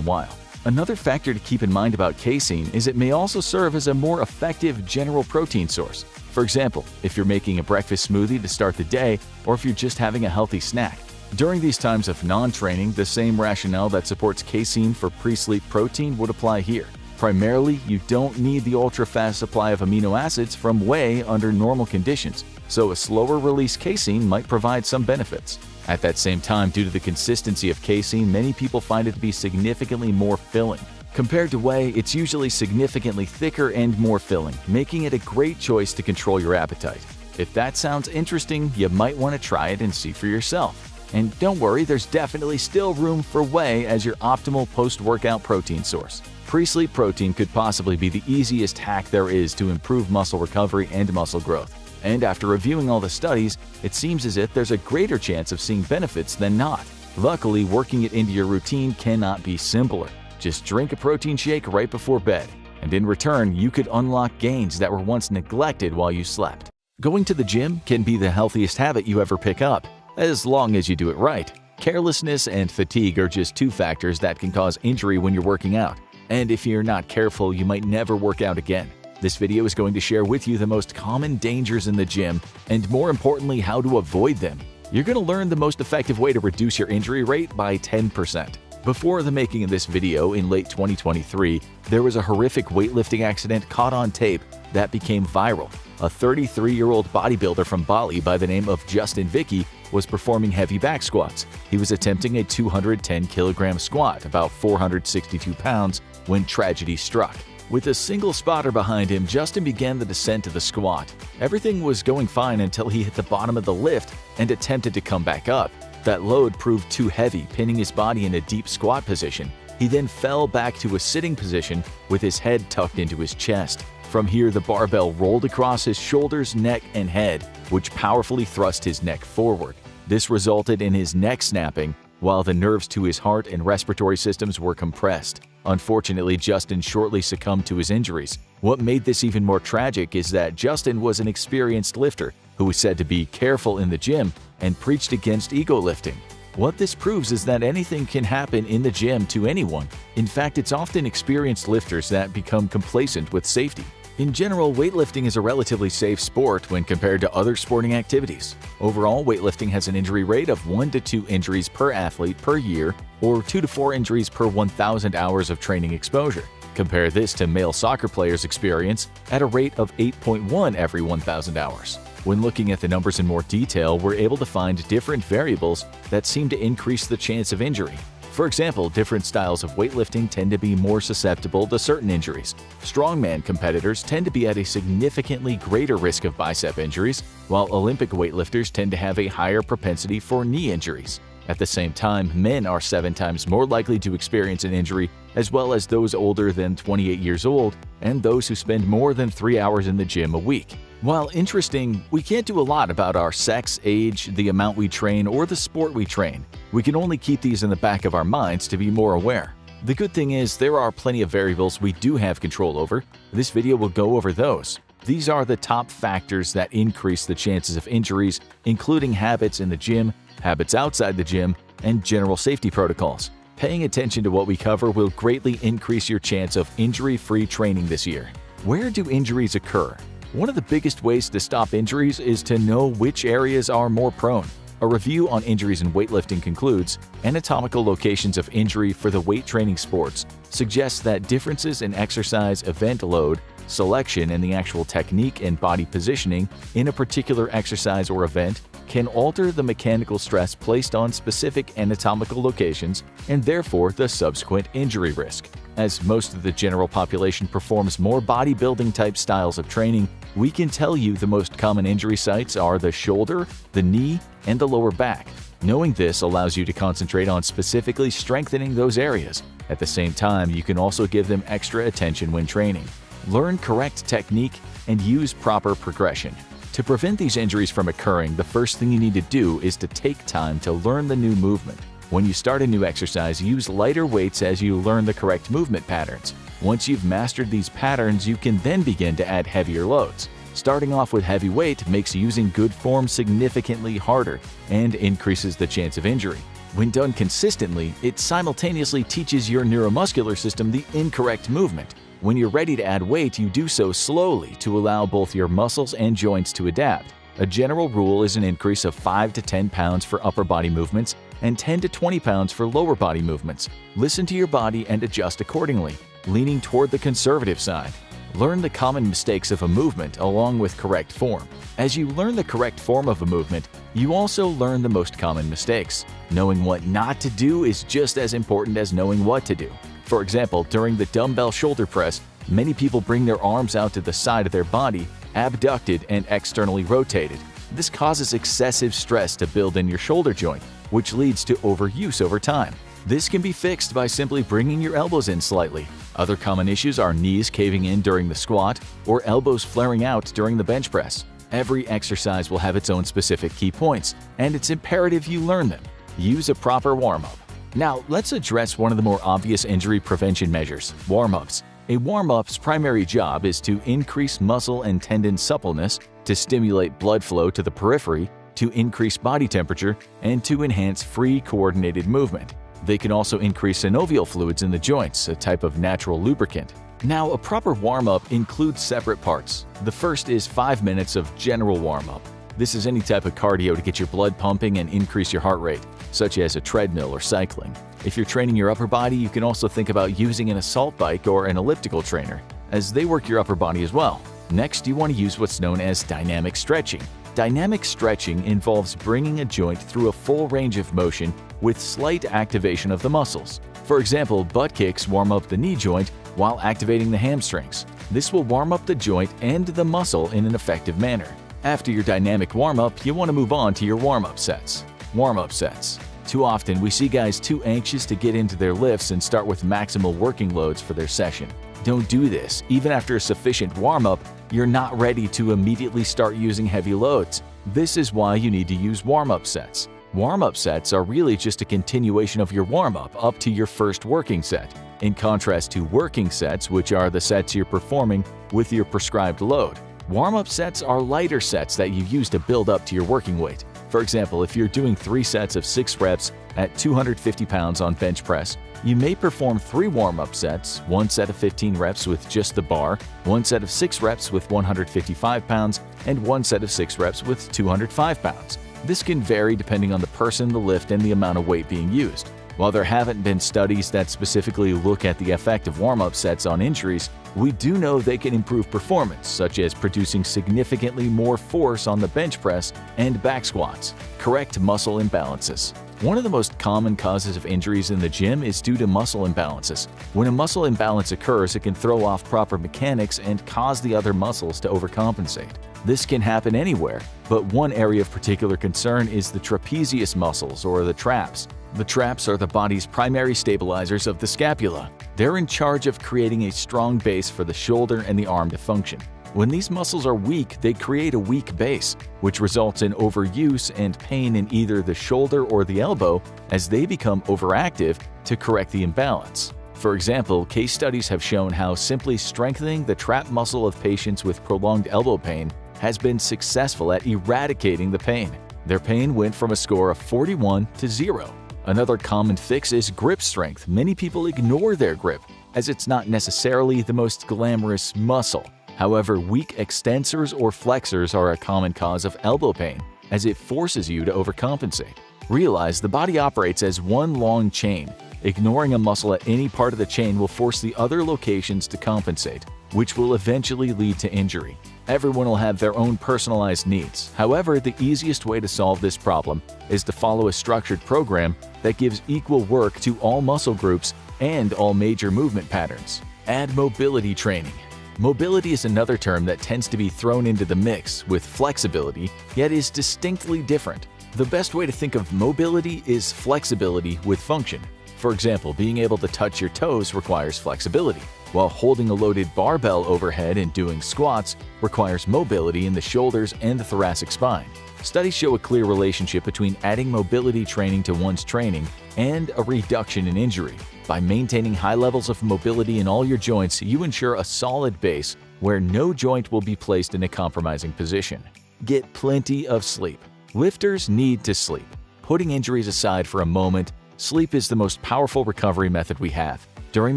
while. Another factor to keep in mind about casein is it may also serve as a more effective general protein source. For example, if you're making a breakfast smoothie to start the day, or if you're just having a healthy snack. During these times of non-training, the same rationale that supports casein for pre-sleep protein would apply here. Primarily, you don't need the ultra-fast supply of amino acids from whey under normal conditions, so a slower release casein might provide some benefits. At that same time, due to the consistency of casein, many people find it to be significantly more filling. Compared to whey, it's usually significantly thicker and more filling, making it a great choice to control your appetite. If that sounds interesting, you might want to try it and see for yourself. And don't worry, there's definitely still room for whey as your optimal post-workout protein source. Pre-sleep protein could possibly be the easiest hack there is to improve muscle recovery and muscle growth. And after reviewing all the studies, it seems as if there's a greater chance of seeing benefits than not. Luckily, working it into your routine cannot be simpler. Just drink a protein shake right before bed, and in return, you could unlock gains that were once neglected while you slept. Going to the gym can be the healthiest habit you ever pick up, as long as you do it right. Carelessness and fatigue are just two factors that can cause injury when you're working out. And if you're not careful, you might never work out again. This video is going to share with you the most common dangers in the gym and, more importantly, how to avoid them. You're going to learn the most effective way to reduce your injury rate by 10%. Before the making of this video in late 2023, there was a horrific weightlifting accident caught on tape that became viral. A 33-year-old bodybuilder from Bali by the name of Justin Vicky was performing heavy back squats. He was attempting a 210-kilogram squat, about 462 pounds, when tragedy struck. With a single spotter behind him, Justin began the descent of the squat. Everything was going fine until he hit the bottom of the lift and attempted to come back up. That load proved too heavy, pinning his body in a deep squat position. He then fell back to a sitting position with his head tucked into his chest. From here, the barbell rolled across his shoulders, neck, and head, which powerfully thrust his neck forward. This resulted in his neck snapping, while the nerves to his heart and respiratory systems were compressed. Unfortunately, Justin shortly succumbed to his injuries. What made this even more tragic is that Justin was an experienced lifter who was said to be careful in the gym and preached against ego lifting. What this proves is that anything can happen in the gym to anyone. In fact, it's often experienced lifters that become complacent with safety. In general, weightlifting is a relatively safe sport when compared to other sporting activities. Overall, weightlifting has an injury rate of 1 to 2 injuries per athlete per year, or 2 to 4 injuries per 1,000 hours of training exposure. Compare this to male soccer players' experience at a rate of 8.1 every 1,000 hours. When looking at the numbers in more detail, we're able to find different variables that seem to increase the chance of injury. For example, different styles of weightlifting tend to be more susceptible to certain injuries. Strongman competitors tend to be at a significantly greater risk of bicep injuries, while Olympic weightlifters tend to have a higher propensity for knee injuries. At the same time, men are 7 times more likely to experience an injury, as well as those older than 28 years old and those who spend more than 3 hours in the gym a week. While interesting, we can't do a lot about our sex, age, the amount we train, or the sport we train. We can only keep these in the back of our minds to be more aware. The good thing is there are plenty of variables we do have control over. This video will go over those. These are the top factors that increase the chances of injuries, including habits in the gym, habits outside the gym, and general safety protocols. Paying attention to what we cover will greatly increase your chance of injury-free training this year. Where do injuries occur? One of the biggest ways to stop injuries is to know which areas are more prone. A review on injuries in weightlifting concludes, anatomical locations of injury for the weight training sports suggests that differences in exercise event load, selection, and the actual technique and body positioning in a particular exercise or event can alter the mechanical stress placed on specific anatomical locations and therefore the subsequent injury risk. As most of the general population performs more bodybuilding type styles of training, we can tell you the most common injury sites are the shoulder, the knee, and the lower back. Knowing this allows you to concentrate on specifically strengthening those areas. At the same time, you can also give them extra attention when training. Learn correct technique and use proper progression. To prevent these injuries from occurring, the first thing you need to do is to take time to learn the new movement. When you start a new exercise, use lighter weights as you learn the correct movement patterns. Once you've mastered these patterns, you can then begin to add heavier loads. Starting off with heavy weight makes using good form significantly harder and increases the chance of injury. When done consistently, it simultaneously teaches your neuromuscular system the incorrect movement. When you're ready to add weight, you do so slowly to allow both your muscles and joints to adapt. A general rule is an increase of 5 to 10 pounds for upper body movements and 10 to 20 pounds for lower body movements. Listen to your body and adjust accordingly, leaning toward the conservative side. Learn the common mistakes of a movement along with correct form. As you learn the correct form of a movement, you also learn the most common mistakes. Knowing what not to do is just as important as knowing what to do. For example, during the dumbbell shoulder press, many people bring their arms out to the side of their body, abducted and externally rotated. This causes excessive stress to build in your shoulder joint, which leads to overuse over time. This can be fixed by simply bringing your elbows in slightly. Other common issues are knees caving in during the squat or elbows flaring out during the bench press. Every exercise will have its own specific key points, and it's imperative you learn them. Use a proper warm-up. Now, let's address one of the more obvious injury prevention measures, warm-ups. A warm-up's primary job is to increase muscle and tendon suppleness, to stimulate blood flow to the periphery, to increase body temperature, and to enhance free coordinated movement. They can also increase synovial fluids in the joints, a type of natural lubricant. Now, a proper warm-up includes separate parts. The first is 5 minutes of general warm-up. This is any type of cardio to get your blood pumping and increase your heart rate, such as a treadmill or cycling. If you're training your upper body, you can also think about using an assault bike or an elliptical trainer, as they work your upper body as well. Next, you want to use what's known as dynamic stretching. Dynamic stretching involves bringing a joint through a full range of motion with slight activation of the muscles. For example, butt kicks warm up the knee joint while activating the hamstrings. This will warm up the joint and the muscle in an effective manner. After your dynamic warm-up, you want to move on to your warm-up sets. Warm-up sets. Too often, we see guys too anxious to get into their lifts and start with maximal working loads for their session. Don't do this. Even after a sufficient warm-up, you're not ready to immediately start using heavy loads. This is why you need to use warm-up sets. Warm-up sets are really just a continuation of your warm-up up to your first working set, in contrast to working sets, which are the sets you're performing with your prescribed load. Warm-up sets are lighter sets that you use to build up to your working weight. For example, if you're doing 3 sets of 6 reps at 250 pounds on bench press, you may perform 3 warm-up sets, 1 set of 15 reps with just the bar, 1 set of 6 reps with 155 pounds, and 1 set of 6 reps with 205 pounds. This can vary depending on the person, the lift, and the amount of weight being used. While there haven't been studies that specifically look at the effect of warm-up sets on injuries, we do know they can improve performance, such as producing significantly more force on the bench press and back squats. Correct muscle imbalances. One of the most common causes of injuries in the gym is due to muscle imbalances. When a muscle imbalance occurs, it can throw off proper mechanics and cause the other muscles to overcompensate. This can happen anywhere, but one area of particular concern is the trapezius muscles, or the traps. The traps are the body's primary stabilizers of the scapula. They're in charge of creating a strong base for the shoulder and the arm to function. When these muscles are weak, they create a weak base, which results in overuse and pain in either the shoulder or the elbow as they become overactive to correct the imbalance. For example, case studies have shown how simply strengthening the trap muscle of patients with prolonged elbow pain has been successful at eradicating the pain. Their pain went from a score of 41 to 0. Another common fix is grip strength. Many people ignore their grip, as it's not necessarily the most glamorous muscle. However, weak extensors or flexors are a common cause of elbow pain, as it forces you to overcompensate. Realize the body operates as one long chain. Ignoring a muscle at any part of the chain will force the other locations to compensate, which will eventually lead to injury. Everyone will have their own personalized needs. However, the easiest way to solve this problem is to follow a structured program that gives equal work to all muscle groups and all major movement patterns. Add mobility training. Mobility is another term that tends to be thrown into the mix with flexibility, yet is distinctly different. The best way to think of mobility is flexibility with function. For example, being able to touch your toes requires flexibility, while holding a loaded barbell overhead and doing squats requires mobility in the shoulders and the thoracic spine. Studies show a clear relationship between adding mobility training to one's training and a reduction in injury. By maintaining high levels of mobility in all your joints, you ensure a solid base where no joint will be placed in a compromising position. Get plenty of sleep. Lifters need to sleep. Putting injuries aside for a moment, sleep is the most powerful recovery method we have. During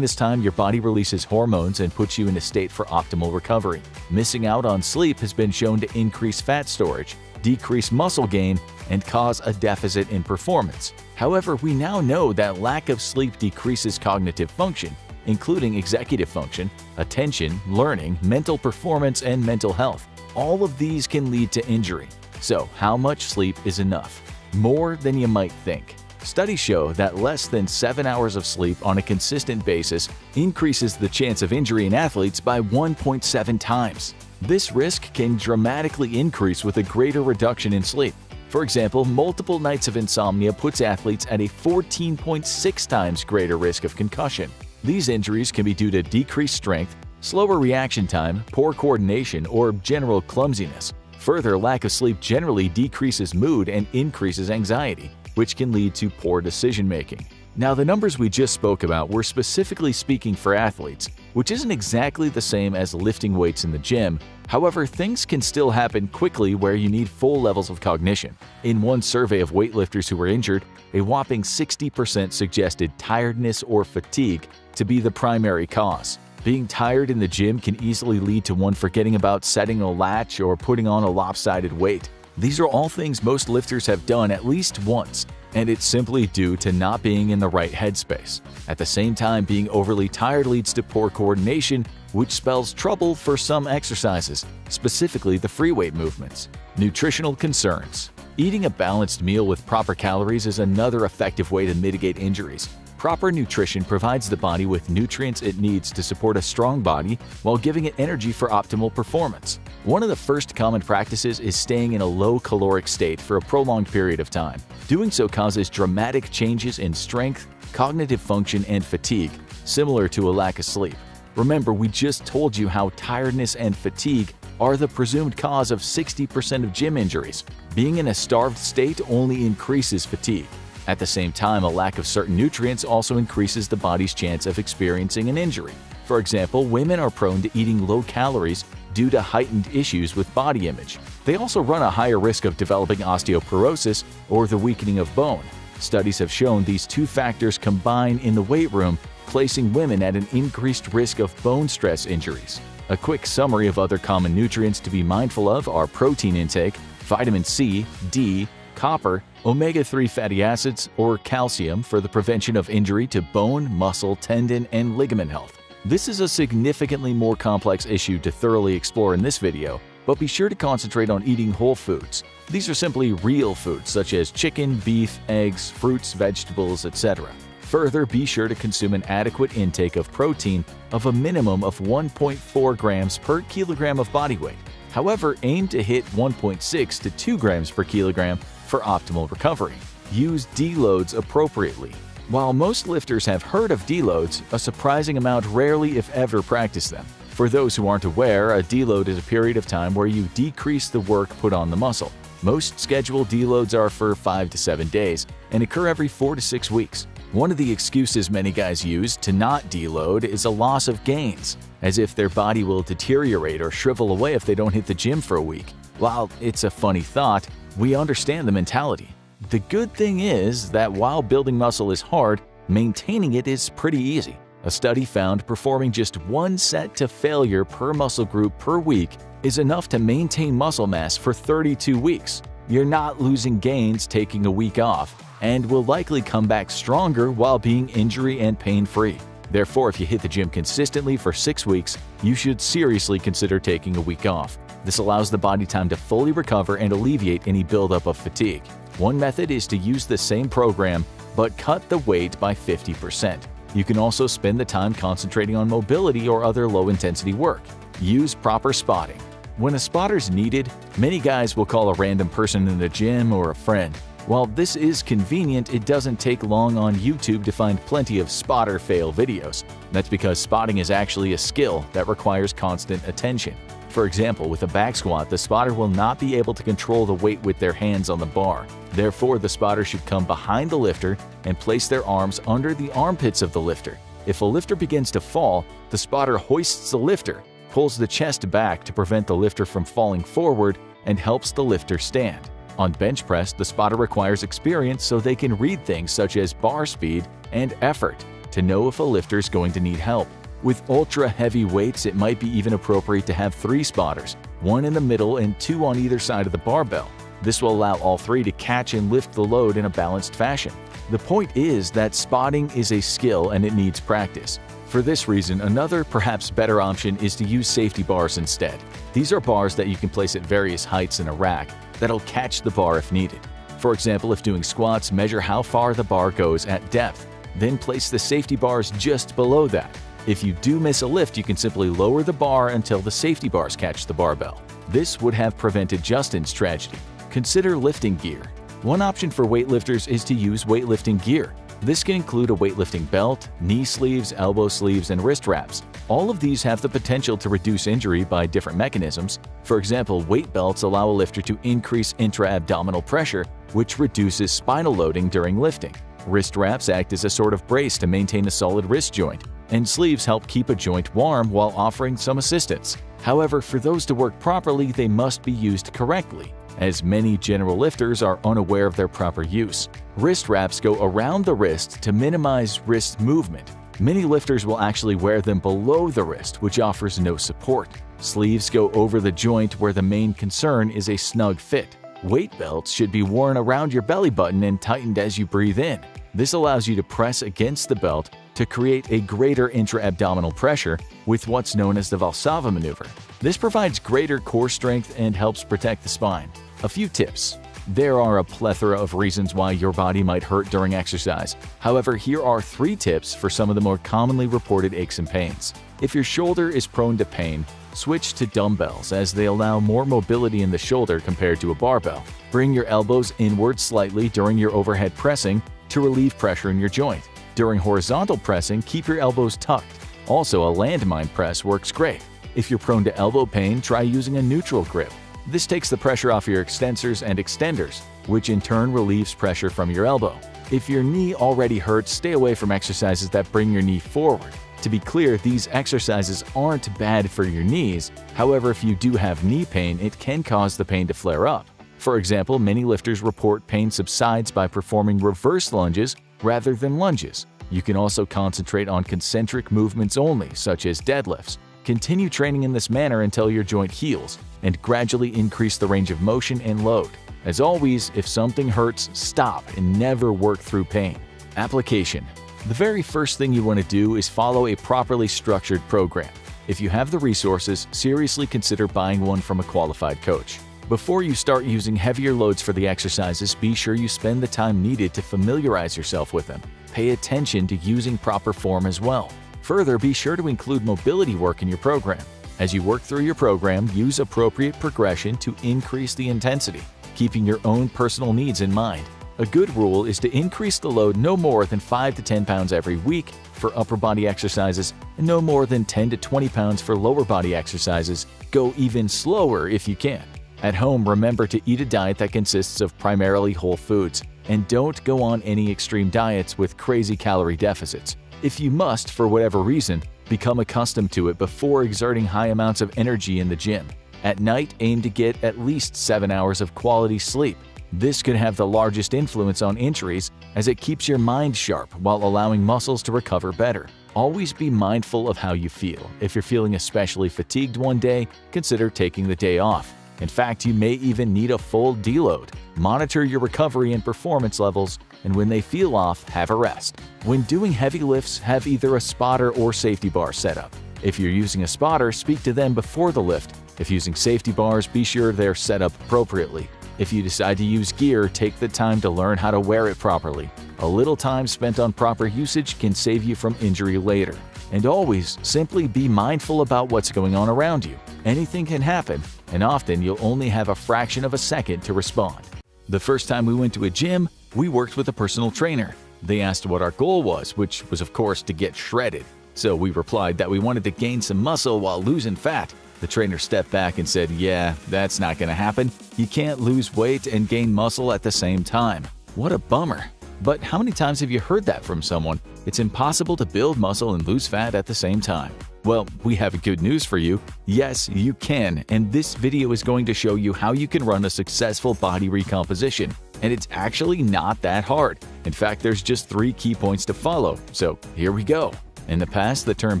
this time, your body releases hormones and puts you in a state for optimal recovery. Missing out on sleep has been shown to increase fat storage, decrease muscle gain, and cause a deficit in performance. However, we now know that lack of sleep decreases cognitive function, including executive function, attention, learning, mental performance, and mental health. All of these can lead to injury. So, how much sleep is enough? More than you might think. Studies show that less than 7 hours of sleep on a consistent basis increases the chance of injury in athletes by 1.7 times. This risk can dramatically increase with a greater reduction in sleep. For example, multiple nights of insomnia puts athletes at a 14.6 times greater risk of concussion. These injuries can be due to decreased strength, slower reaction time, poor coordination, or general clumsiness. Further, lack of sleep generally decreases mood and increases anxiety, which can lead to poor decision-making. Now, the numbers we just spoke about were specifically speaking for athletes. which isn't exactly the same as lifting weights in the gym. However, things can still happen quickly where you need full levels of cognition. In one survey of weightlifters who were injured, a whopping 60% suggested tiredness or fatigue to be the primary cause. Being tired in the gym can easily lead to one forgetting about setting a latch or putting on a lopsided weight. These are all things most lifters have done at least once, and it's simply due to not being in the right headspace. At the same time, being overly tired leads to poor coordination, which spells trouble for some exercises, specifically the free weight movements. Nutritional concerns. Eating a balanced meal with proper calories is another effective way to mitigate injuries. Proper nutrition provides the body with nutrients it needs to support a strong body while giving it energy for optimal performance. One of the first common practices is staying in a low-caloric state for a prolonged period of time. Doing so causes dramatic changes in strength, cognitive function, and fatigue, similar to a lack of sleep. Remember, we just told you how tiredness and fatigue are the presumed cause of 60% of gym injuries. Being in a starved state only increases fatigue. At the same time, a lack of certain nutrients also increases the body's chance of experiencing an injury. For example, women are prone to eating low calories due to heightened issues with body image. They also run a higher risk of developing osteoporosis or the weakening of bone. Studies have shown these two factors combine in the weight room, placing women at an increased risk of bone stress injuries. A quick summary of other common nutrients to be mindful of are protein intake, vitamin C, D, copper, omega-3 fatty acids, or calcium for the prevention of injury to bone, muscle, tendon, and ligament health. This is a significantly more complex issue to thoroughly explore in this video, but be sure to concentrate on eating whole foods. These are simply real foods such as chicken, beef, eggs, fruits, vegetables, etc. Further, be sure to consume an adequate intake of protein of a minimum of 1.4 grams per kilogram of body weight. However, aim to hit 1.6 to 2 grams per kilogram for optimal recovery. Use deloads appropriately. While most lifters have heard of deloads, a surprising amount rarely if ever practice them. For those who aren't aware, a deload is a period of time where you decrease the work put on the muscle. Most scheduled deloads are for 5 to 7 days and occur every 4 to 6 weeks. One of the excuses many guys use to not deload is a loss of gains, as if their body will deteriorate or shrivel away if they don't hit the gym for a week. While it's a funny thought, we understand the mentality. The good thing is that while building muscle is hard, maintaining it is pretty easy. A study found performing just one set to failure per muscle group per week is enough to maintain muscle mass for 32 weeks. You're not losing gains taking a week off, and will likely come back stronger while being injury and pain-free. Therefore, if you hit the gym consistently for 6 weeks, you should seriously consider taking a week off. This allows the body time to fully recover and alleviate any buildup of fatigue. One method is to use the same program, but cut the weight by 50%. You can also spend the time concentrating on mobility or other low-intensity work. Use proper spotting. When a spotter is needed, many guys will call a random person in the gym or a friend. While this is convenient, it doesn't take long on YouTube to find plenty of spotter fail videos. That's because spotting is actually a skill that requires constant attention. For example, with a back squat, the spotter will not be able to control the weight with their hands on the bar. Therefore, the spotter should come behind the lifter and place their arms under the armpits of the lifter. If a lifter begins to fall, the spotter hoists the lifter, pulls the chest back to prevent the lifter from falling forward, and helps the lifter stand. On bench press, the spotter requires experience so they can read things such as bar speed and effort to know if a lifter is going to need help. With ultra-heavy weights, it might be even appropriate to have 3 spotters, 1 in the middle and 2 on either side of the barbell. This will allow all 3 to catch and lift the load in a balanced fashion. The point is that spotting is a skill and it needs practice. For this reason, another, perhaps better option is to use safety bars instead. These are bars that you can place at various heights in a rack that'll catch the bar if needed. For example, if doing squats, measure how far the bar goes at depth, then place the safety bars just below that. If you do miss a lift, you can simply lower the bar until the safety bars catch the barbell. This would have prevented Justin's tragedy. Consider lifting gear. One option for weightlifters is to use weightlifting gear. This can include a weightlifting belt, knee sleeves, elbow sleeves, and wrist wraps. All of these have the potential to reduce injury by different mechanisms. For example, weight belts allow a lifter to increase intra-abdominal pressure, which reduces spinal loading during lifting. Wrist wraps act as a sort of brace to maintain a solid wrist joint. and sleeves help keep a joint warm while offering some assistance. However, for those to work properly, they must be used correctly, as many general lifters are unaware of their proper use. Wrist wraps go around the wrist to minimize wrist movement. Many lifters will actually wear them below the wrist, which offers no support. Sleeves go over the joint where the main concern is a snug fit. Weight belts should be worn around your belly button and tightened as you breathe in. This allows you to press against the belt to create a greater intra-abdominal pressure with what's known as the Valsalva maneuver. This provides greater core strength and helps protect the spine. A few tips. There are a plethora of reasons why your body might hurt during exercise. However, here are 3 tips for some of the more commonly reported aches and pains. If your shoulder is prone to pain, switch to dumbbells as they allow more mobility in the shoulder compared to a barbell. Bring your elbows inward slightly during your overhead pressing to relieve pressure in your joint. During horizontal pressing, keep your elbows tucked. Also, a landmine press works great. If you're prone to elbow pain, try using a neutral grip. This takes the pressure off your extensors and extenders, which in turn relieves pressure from your elbow. If your knee already hurts, stay away from exercises that bring your knee forward. To be clear, these exercises aren't bad for your knees. However, if you do have knee pain, it can cause the pain to flare up. For example, many lifters report pain subsides by performing reverse lunges rather than lunges. You can also concentrate on concentric movements only, such as deadlifts. Continue training in this manner until your joint heals, and gradually increase the range of motion and load. As always, if something hurts, stop and never work through pain. Application. The very first thing you want to do is follow a properly structured program. If you have the resources, seriously consider buying one from a qualified coach. Before you start using heavier loads for the exercises, be sure you spend the time needed to familiarize yourself with them. Pay attention to using proper form as well. Further, be sure to include mobility work in your program. As you work through your program, use appropriate progression to increase the intensity, keeping your own personal needs in mind. A good rule is to increase the load no more than 5 to 10 pounds every week for upper body exercises and no more than 10 to 20 pounds for lower body exercises. Go even slower if you can. At home, remember to eat a diet that consists of primarily whole foods, and don't go on any extreme diets with crazy calorie deficits. If you must, for whatever reason, become accustomed to it before exerting high amounts of energy in the gym. At night, aim to get at least 7 hours of quality sleep. This could have the largest influence on injuries as it keeps your mind sharp while allowing muscles to recover better. Always be mindful of how you feel. If you're feeling especially fatigued one day, consider taking the day off. In fact, you may even need a full deload. Monitor your recovery and performance levels, and when they feel off, have a rest. When doing heavy lifts, have either a spotter or safety bar set up. If you're using a spotter, speak to them before the lift. If using safety bars, be sure they're set up appropriately. If you decide to use gear, take the time to learn how to wear it properly. A little time spent on proper usage can save you from injury later. And always, simply be mindful about what's going on around you. Anything can happen, and often you'll only have a fraction of a second to respond. The first time we went to a gym, we worked with a personal trainer. They asked what our goal was, which was of course to get shredded. So we replied that we wanted to gain some muscle while losing fat. The trainer stepped back and said, "Yeah, that's not going to happen. You can't lose weight and gain muscle at the same time." What a bummer. But how many times have you heard that from someone? It's impossible to build muscle and lose fat at the same time. Well, we have good news for you. Yes, you can, and this video is going to show you how you can run a successful body recomposition. And it's actually not that hard. In fact, there's just 3 key points to follow, so here we go. In the past, the term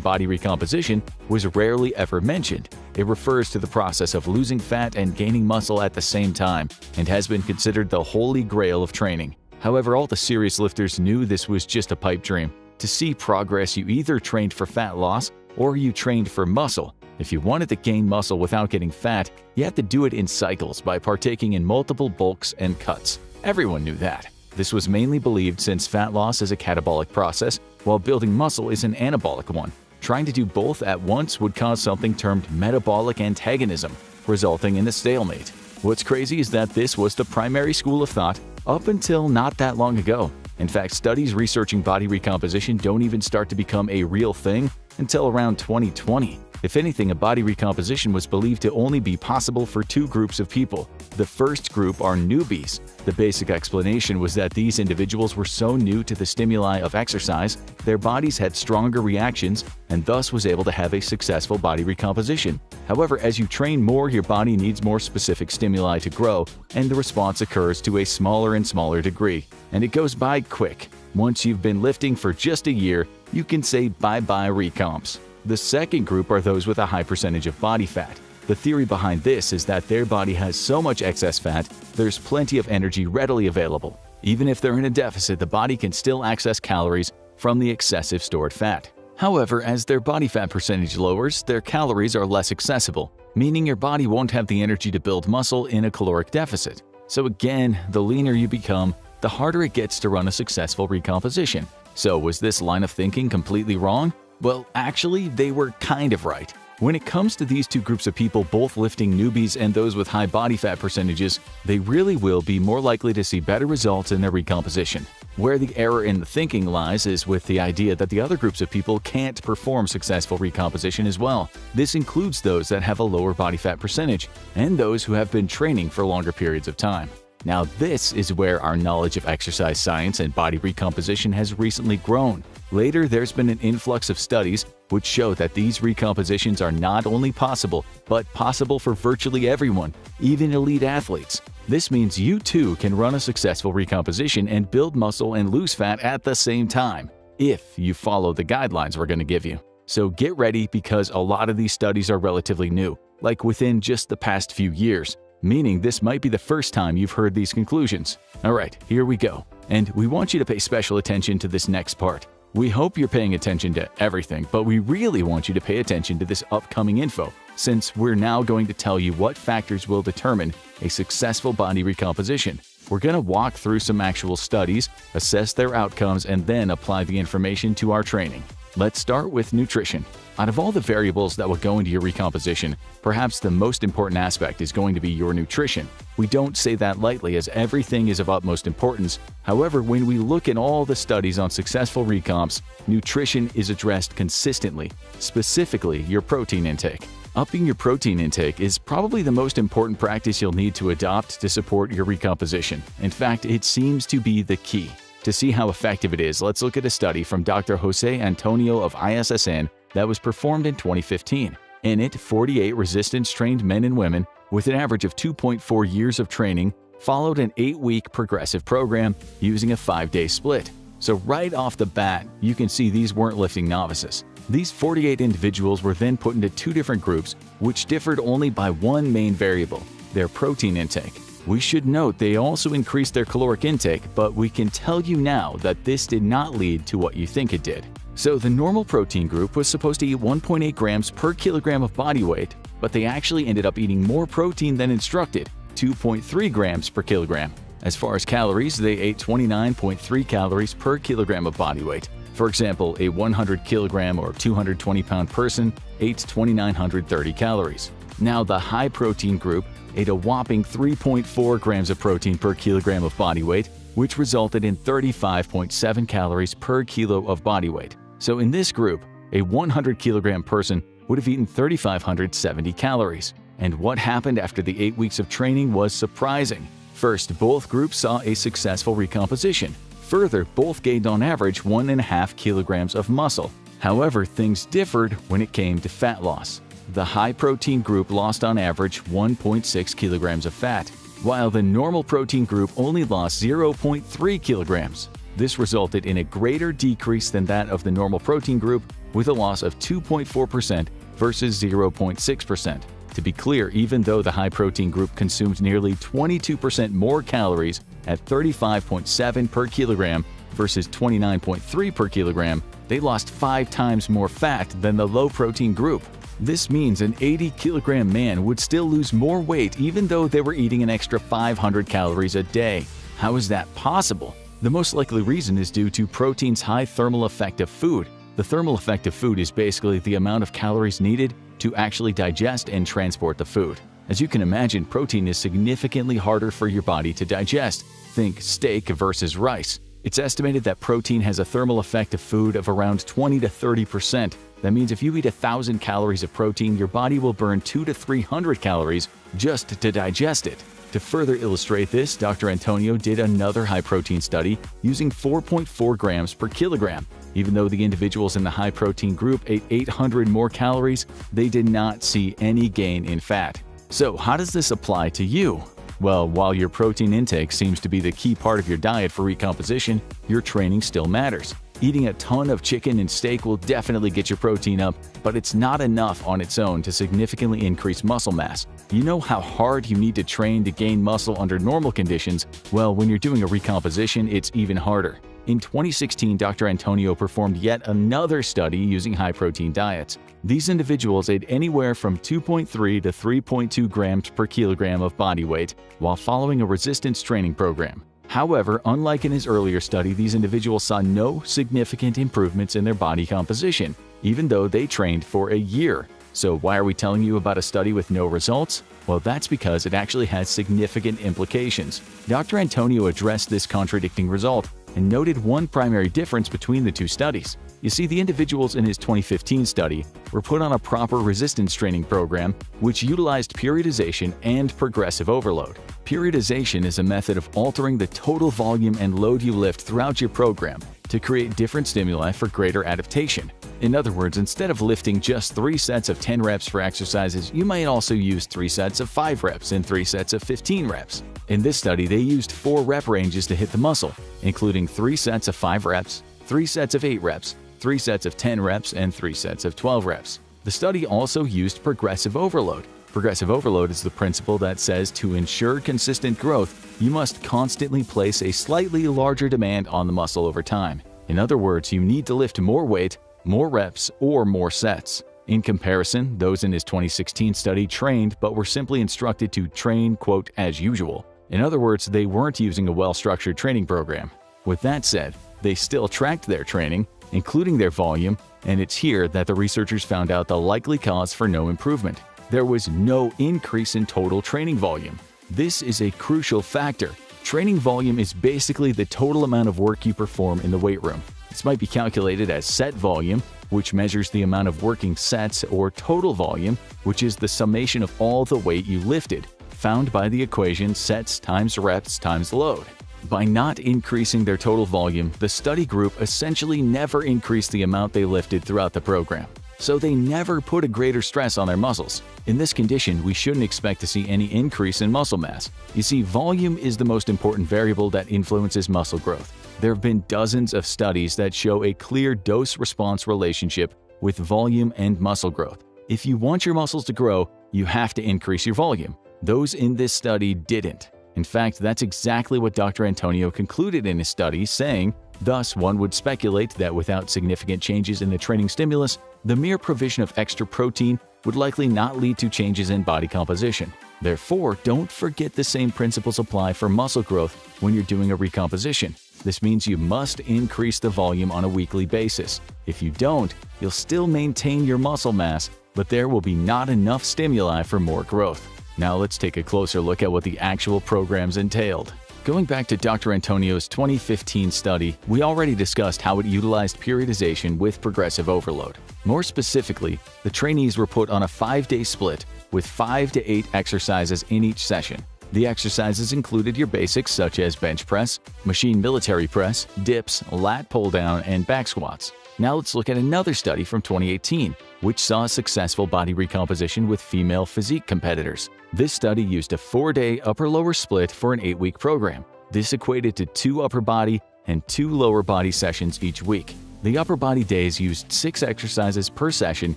body recomposition was rarely ever mentioned. It refers to the process of losing fat and gaining muscle at the same time, and has been considered the holy grail of training. However, all the serious lifters knew this was just a pipe dream. To see progress, you either trained for fat loss or you trained for muscle. If you wanted to gain muscle without getting fat, you had to do it in cycles by partaking in multiple bulks and cuts. Everyone knew that. This was mainly believed since fat loss is a catabolic process, while building muscle is an anabolic one. Trying to do both at once would cause something termed metabolic antagonism, resulting in a stalemate. What's crazy is that this was the primary school of thought up until not that long ago. In fact, studies researching body recomposition don't even start to become a real thing until around 2020. If anything, a body recomposition was believed to only be possible for two groups of people. The first group are newbies. The basic explanation was that these individuals were so new to the stimuli of exercise, their bodies had stronger reactions and thus was able to have a successful body recomposition. However, as you train more, your body needs more specific stimuli to grow, and the response occurs to a smaller and smaller degree. And it goes by quick. Once you've been lifting for just a year, you can say bye-bye recomps. The second group are those with a high percentage of body fat. The theory behind this is that their body has so much excess fat, there's plenty of energy readily available. Even if they're in a deficit, the body can still access calories from the excessive stored fat. However, as their body fat percentage lowers, their calories are less accessible, meaning your body won't have the energy to build muscle in a caloric deficit. So again, the leaner you become, the harder it gets to run a successful recomposition. So was this line of thinking completely wrong? Well, actually, they were kind of right. When it comes to these two groups of people, both lifting newbies and those with high body fat percentages, they really will be more likely to see better results in their recomposition. Where the error in the thinking lies is with the idea that the other groups of people can't perform successful recomposition as well. This includes those that have a lower body fat percentage and those who have been training for longer periods of time. Now, this is where our knowledge of exercise science and body recomposition has recently grown. Later, there's been an influx of studies which show that these recompositions are not only possible, but possible for virtually everyone, even elite athletes. This means you too can run a successful recomposition and build muscle and lose fat at the same time, if you follow the guidelines we're going to give you. So get ready, because a lot of these studies are relatively new, like within just the past few years, meaning this might be the first time you've heard these conclusions. Alright, here we go. And we want you to pay special attention to this next part. We hope you're paying attention to everything, but we really want you to pay attention to this upcoming info, since we're now going to tell you what factors will determine a successful body recomposition. We're going to walk through some actual studies, assess their outcomes, and then apply the information to our training. Let's start with nutrition. Out of all the variables that will go into your recomposition, perhaps the most important aspect is going to be your nutrition. We don't say that lightly, as everything is of utmost importance. However, when we look at all the studies on successful recomps, nutrition is addressed consistently, specifically your protein intake. Upping your protein intake is probably the most important practice you'll need to adopt to support your recomposition. In fact, it seems to be the key. To see how effective it is, let's look at a study from Dr. Jose Antonio of ISSN that was performed in 2015. In it, 48 resistance-trained men and women with an average of 2.4 years of training followed an 8-week progressive program using a 5-day split. So right off the bat, you can see these weren't lifting novices. These 48 individuals were then put into two different groups, which differed only by one main variable: their protein intake. We should note they also increased their caloric intake, but we can tell you now that this did not lead to what you think it did. So the normal protein group was supposed to eat 1.8 grams per kilogram of body weight, but they actually ended up eating more protein than instructed, 2.3 grams per kilogram. As far as calories, they ate 29.3 calories per kilogram of body weight. For example, a 100 kilogram or 220 pound person ate 2,930 calories. Now, the high protein group ate a whopping 3.4 grams of protein per kilogram of body weight, which resulted in 35.7 calories per kilo of body weight. So in this group, a 100 kilogram person would have eaten 3,570 calories. And what happened after the 8 weeks of training was surprising. First, both groups saw a successful recomposition. Further, both gained on average 1.5 kilograms of muscle. However, things differed when it came to fat loss. The high-protein group lost on average 1.6 kilograms of fat, while the normal protein group only lost 0.3 kilograms. This resulted in a greater decrease than that of the normal protein group, with a loss of 2.4% versus 0.6%. To be clear, even though the high-protein group consumed nearly 22% more calories at 35.7 per kilogram versus 29.3 per kilogram, they lost 5 times more fat than the low-protein group. This means an 80-kilogram man would still lose more weight even though they were eating an extra 500 calories a day. How is that possible? The most likely reason is due to protein's high thermal effect of food. The thermal effect of food is basically the amount of calories needed to actually digest and transport the food. As you can imagine, protein is significantly harder for your body to digest. Think steak versus rice. It's estimated that protein has a thermal effect of food of around 20 to 30%, That means if you eat 1,000 calories of protein, your body will burn 200 to 300 calories just to digest it. To further illustrate this, Dr. Antonio did another high-protein study using 4.4 grams per kilogram. Even though the individuals in the high-protein group ate 800 more calories, they did not see any gain in fat. So how does this apply to you? Well, while your protein intake seems to be the key part of your diet for recomposition, your training still matters. Eating a ton of chicken and steak will definitely get your protein up, but it's not enough on its own to significantly increase muscle mass. You know how hard you need to train to gain muscle under normal conditions? Well, when you're doing a recomposition, it's even harder. In 2016, Dr. Antonio performed yet another study using high-protein diets. These individuals ate anywhere from 2.3 to 3.2 grams per kilogram of body weight while following a resistance training program. However, unlike in his earlier study, these individuals saw no significant improvements in their body composition, even though they trained for a year. So why are we telling you about a study with no results? Well, that's because it actually has significant implications. Dr. Antonio addressed this contradicting result and noted one primary difference between the two studies. You see, the individuals in his 2015 study were put on a proper resistance training program which utilized periodization and progressive overload. Periodization is a method of altering the total volume and load you lift throughout your program to create different stimuli for greater adaptation. In other words, instead of lifting just 3 sets of 10 reps for exercises, you might also use 3 sets of 5 reps and 3 sets of 15 reps. In this study, they used 4 rep ranges to hit the muscle, including 3 sets of 5 reps, 3 sets of 8 reps, 3 sets of 10 reps, and 3 sets of 12 reps. The study also used progressive overload. Progressive overload is the principle that says to ensure consistent growth, you must constantly place a slightly larger demand on the muscle over time. In other words, you need to lift more weight, more reps, or more sets. In comparison, those in his 2016 study trained but were simply instructed to train, quote, as usual. In other words, they weren't using a well-structured training program. With that said, they still tracked their training, including their volume, and it's here that the researchers found out the likely cause for no improvement. There was no increase in total training volume. This is a crucial factor. Training volume is basically the total amount of work you perform in the weight room. This might be calculated as set volume, which measures the amount of working sets, or total volume, which is the summation of all the weight you lifted, found by the equation sets times reps times load. By not increasing their total volume, the study group essentially never increased the amount they lifted throughout the program. So they never put a greater stress on their muscles. In this condition, we shouldn't expect to see any increase in muscle mass. You see, volume is the most important variable that influences muscle growth. There have been dozens of studies that show a clear dose-response relationship with volume and muscle growth. If you want your muscles to grow, you have to increase your volume. Those in this study didn't. In fact, that's exactly what Dr. Antonio concluded in his study, saying, thus, one would speculate that without significant changes in the training stimulus, the mere provision of extra protein would likely not lead to changes in body composition. Therefore, don't forget the same principles apply for muscle growth when you're doing a recomposition. This means you must increase the volume on a weekly basis. If you don't, you'll still maintain your muscle mass, but there will be not enough stimuli for more growth. Now let's take a closer look at what the actual programs entailed. Going back to Dr. Antonio's 2015 study, we already discussed how it utilized periodization with progressive overload. More specifically, the trainees were put on a 5-day split with 5 to 8 exercises in each session. The exercises included your basics such as bench press, machine military press, dips, lat pull down, and back squats. Now let's look at another study from 2018, which saw a successful body recomposition with female physique competitors. This study used a 4-day upper-lower split for an 8-week program. This equated to 2 upper body and 2 lower body sessions each week. The upper body days used 6 exercises per session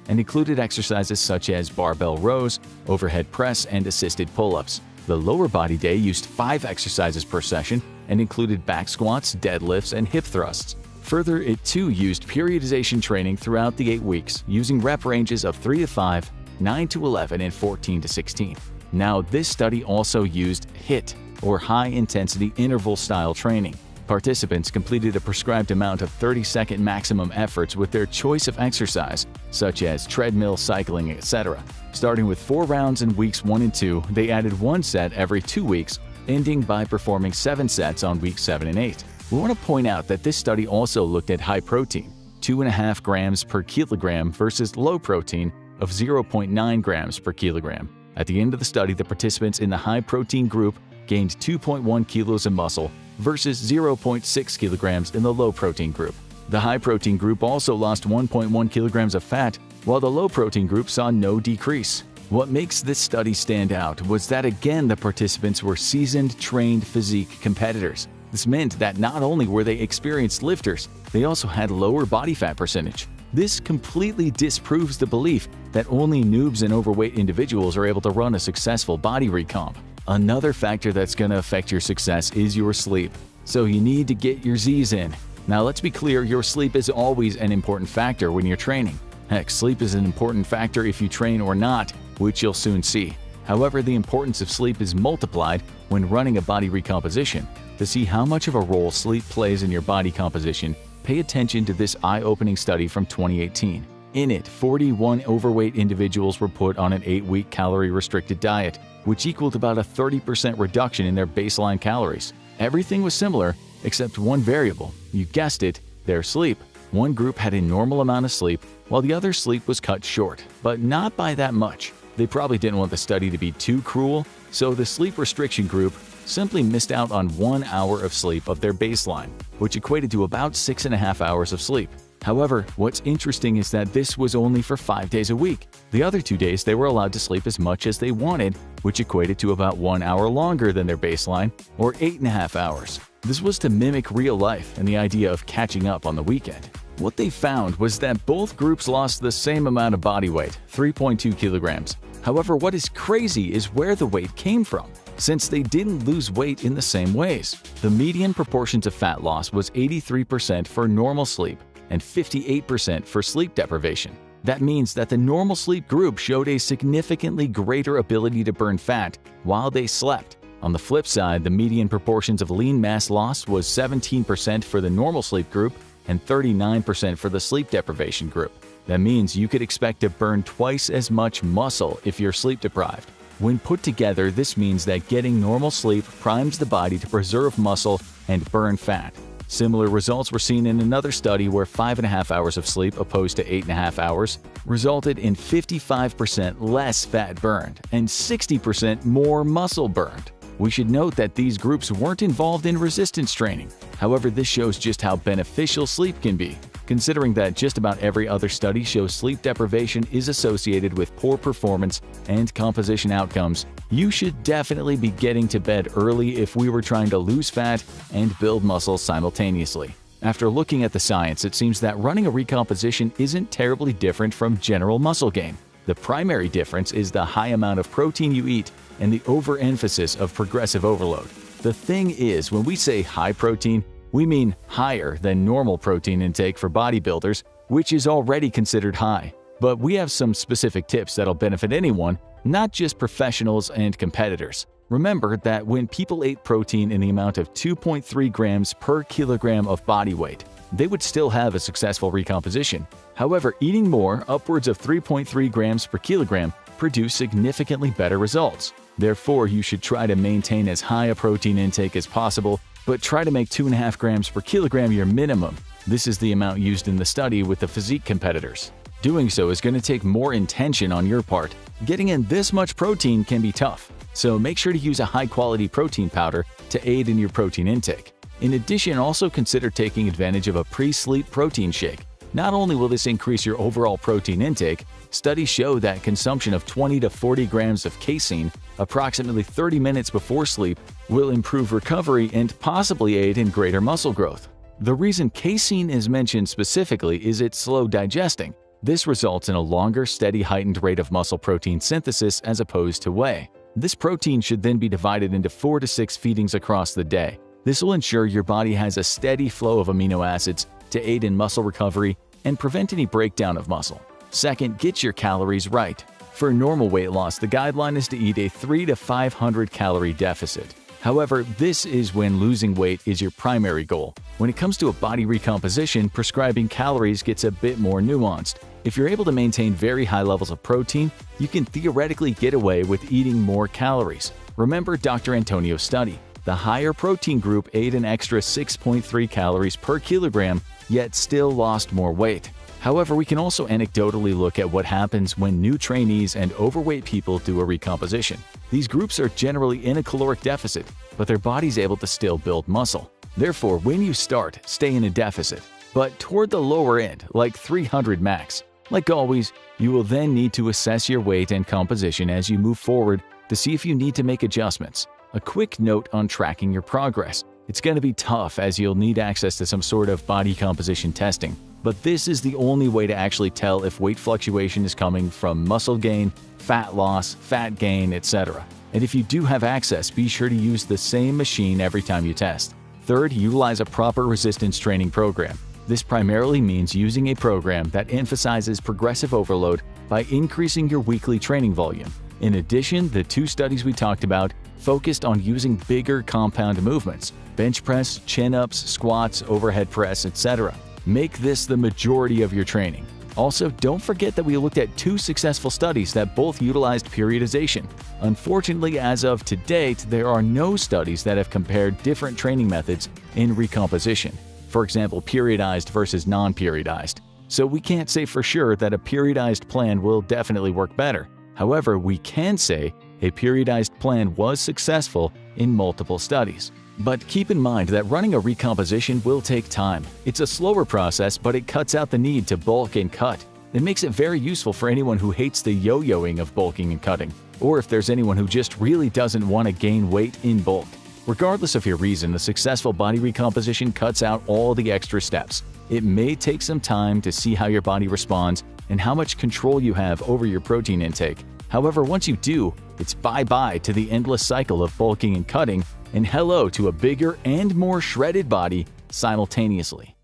and included exercises such as barbell rows, overhead press, and assisted pull-ups. The lower body day used 5 exercises per session and included back squats, deadlifts, and hip thrusts. Further, it too used periodization training throughout the 8 weeks, using rep ranges of 3 to 5, 9 to 11, and 14 to 16. Now, this study also used HIIT, or high-intensity interval-style training. Participants completed a prescribed amount of 30-second maximum efforts with their choice of exercise, such as treadmill, cycling, etc. Starting with 4 rounds in weeks 1 and 2, they added 1 set every 2 weeks, ending by performing 7 sets on weeks 7 and 8. We want to point out that this study also looked at high protein. 2.5 grams per kilogram versus low protein of 0.9 grams per kilogram. At the end of the study, the participants in the high-protein group gained 2.1 kilos of muscle versus 0.6 kilograms in the low-protein group. The high-protein group also lost 1.1 kilograms of fat, while the low-protein group saw no decrease. What makes this study stand out was that again the participants were seasoned, trained physique competitors. This meant that not only were they experienced lifters, they also had lower body fat percentage. This completely disproves the belief that only noobs and overweight individuals are able to run a successful body recomp. Another factor that's going to affect your success is your sleep, so you need to get your Z's in. Now let's be clear, your sleep is always an important factor when you're training. Heck, sleep is an important factor if you train or not, which you'll soon see. However, the importance of sleep is multiplied when running a body recomposition. To see how much of a role sleep plays in your body composition, pay attention to this eye-opening study from 2018. In it, 41 overweight individuals were put on an 8-week calorie-restricted diet, which equaled about a 30% reduction in their baseline calories. Everything was similar, except one variable. You guessed it, their sleep. One group had a normal amount of sleep, while the other sleep was cut short, but not by that much. They probably didn't want the study to be too cruel, so the sleep restriction group simply missed out on 1 hour of sleep of their baseline, which equated to about 6.5 hours of sleep. However, what's interesting is that this was only for 5 days a week. The other 2 days they were allowed to sleep as much as they wanted, which equated to about 1 hour longer than their baseline, or 8.5 hours. This was to mimic real life and the idea of catching up on the weekend. What they found was that both groups lost the same amount of body weight, 3.2 kilograms. However, what is crazy is where the weight came from, since they didn't lose weight in the same ways. The median proportions of fat loss was 83% for normal sleep and 58% for sleep deprivation. That means that the normal sleep group showed a significantly greater ability to burn fat while they slept. On the flip side, the median proportions of lean mass loss was 17% for the normal sleep group and 39% for the sleep deprivation group. That means you could expect to burn twice as much muscle if you're sleep deprived. When put together, this means that getting normal sleep primes the body to preserve muscle and burn fat. Similar results were seen in another study where 5.5 hours of sleep opposed to 8.5 hours resulted in 55% less fat burned and 60% more muscle burned. We should note that these groups weren't involved in resistance training. However, this shows just how beneficial sleep can be. Considering that just about every other study shows sleep deprivation is associated with poor performance and composition outcomes, you should definitely be getting to bed early if we were trying to lose fat and build muscle simultaneously. After looking at the science, it seems that running a recomposition isn't terribly different from general muscle gain. The primary difference is the high amount of protein you eat and the overemphasis of progressive overload. The thing is, when we say high protein, we mean higher than normal protein intake for bodybuilders, which is already considered high. But we have some specific tips that'll benefit anyone, not just professionals and competitors. Remember that when people ate protein in the amount of 2.3 grams per kilogram of body weight, they would still have a successful recomposition. However, eating more, upwards of 3.3 grams per kilogram, produce significantly better results. Therefore, you should try to maintain as high a protein intake as possible, but try to make 2.5 grams per kilogram your minimum. This is the amount used in the study with the physique competitors. Doing so is going to take more intention on your part. Getting in this much protein can be tough, so make sure to use a high-quality protein powder to aid in your protein intake. In addition, also consider taking advantage of a pre-sleep protein shake. Not only will this increase your overall protein intake, studies show that consumption of 20 to 40 grams of casein approximately 30 minutes before sleep will improve recovery and possibly aid in greater muscle growth. The reason casein is mentioned specifically is it's slow digesting. This results in a longer, steady, heightened rate of muscle protein synthesis as opposed to whey. This protein should then be divided into 4 to 6 feedings across the day. This will ensure your body has a steady flow of amino acids to aid in muscle recovery and prevent any breakdown of muscle. Second, get your calories right. For normal weight loss, the guideline is to eat a 300 to 500 calorie deficit. However, this is when losing weight is your primary goal. When it comes to a body recomposition, prescribing calories gets a bit more nuanced. If you're able to maintain very high levels of protein, you can theoretically get away with eating more calories. Remember Dr. Antonio's study. The higher protein group ate an extra 6.3 calories per kilogram yet still lost more weight. However, we can also anecdotally look at what happens when new trainees and overweight people do a recomposition. These groups are generally in a caloric deficit, but their body's able to still build muscle. Therefore, when you start, stay in a deficit, but toward the lower end, like 300 max. Like always, you will then need to assess your weight and composition as you move forward to see if you need to make adjustments. A quick note on tracking your progress. It's going to be tough as you'll need access to some sort of body composition testing, but this is the only way to actually tell if weight fluctuation is coming from muscle gain, fat loss, fat gain, etc. And if you do have access, be sure to use the same machine every time you test. Third, utilize a proper resistance training program. This primarily means using a program that emphasizes progressive overload by increasing your weekly training volume. In addition, the two studies we talked about focused on using bigger compound movements: bench press, chin-ups, squats, overhead press, etc. Make this the majority of your training. Also, don't forget that we looked at two successful studies that both utilized periodization. Unfortunately, as of to date, there are no studies that have compared different training methods in recomposition. For example, periodized versus non-periodized. So we can't say for sure that a periodized plan will definitely work better. However, we can say a periodized plan was successful in multiple studies. But keep in mind that running a recomposition will take time. It's a slower process, but it cuts out the need to bulk and cut. It makes it very useful for anyone who hates the yo-yoing of bulking and cutting, or if there's anyone who just really doesn't want to gain weight in bulk. Regardless of your reason, the successful body recomposition cuts out all the extra steps. It may take some time to see how your body responds and how much control you have over your protein intake. However, once you do, it's bye-bye to the endless cycle of bulking and cutting, and hello to a bigger and more shredded body simultaneously.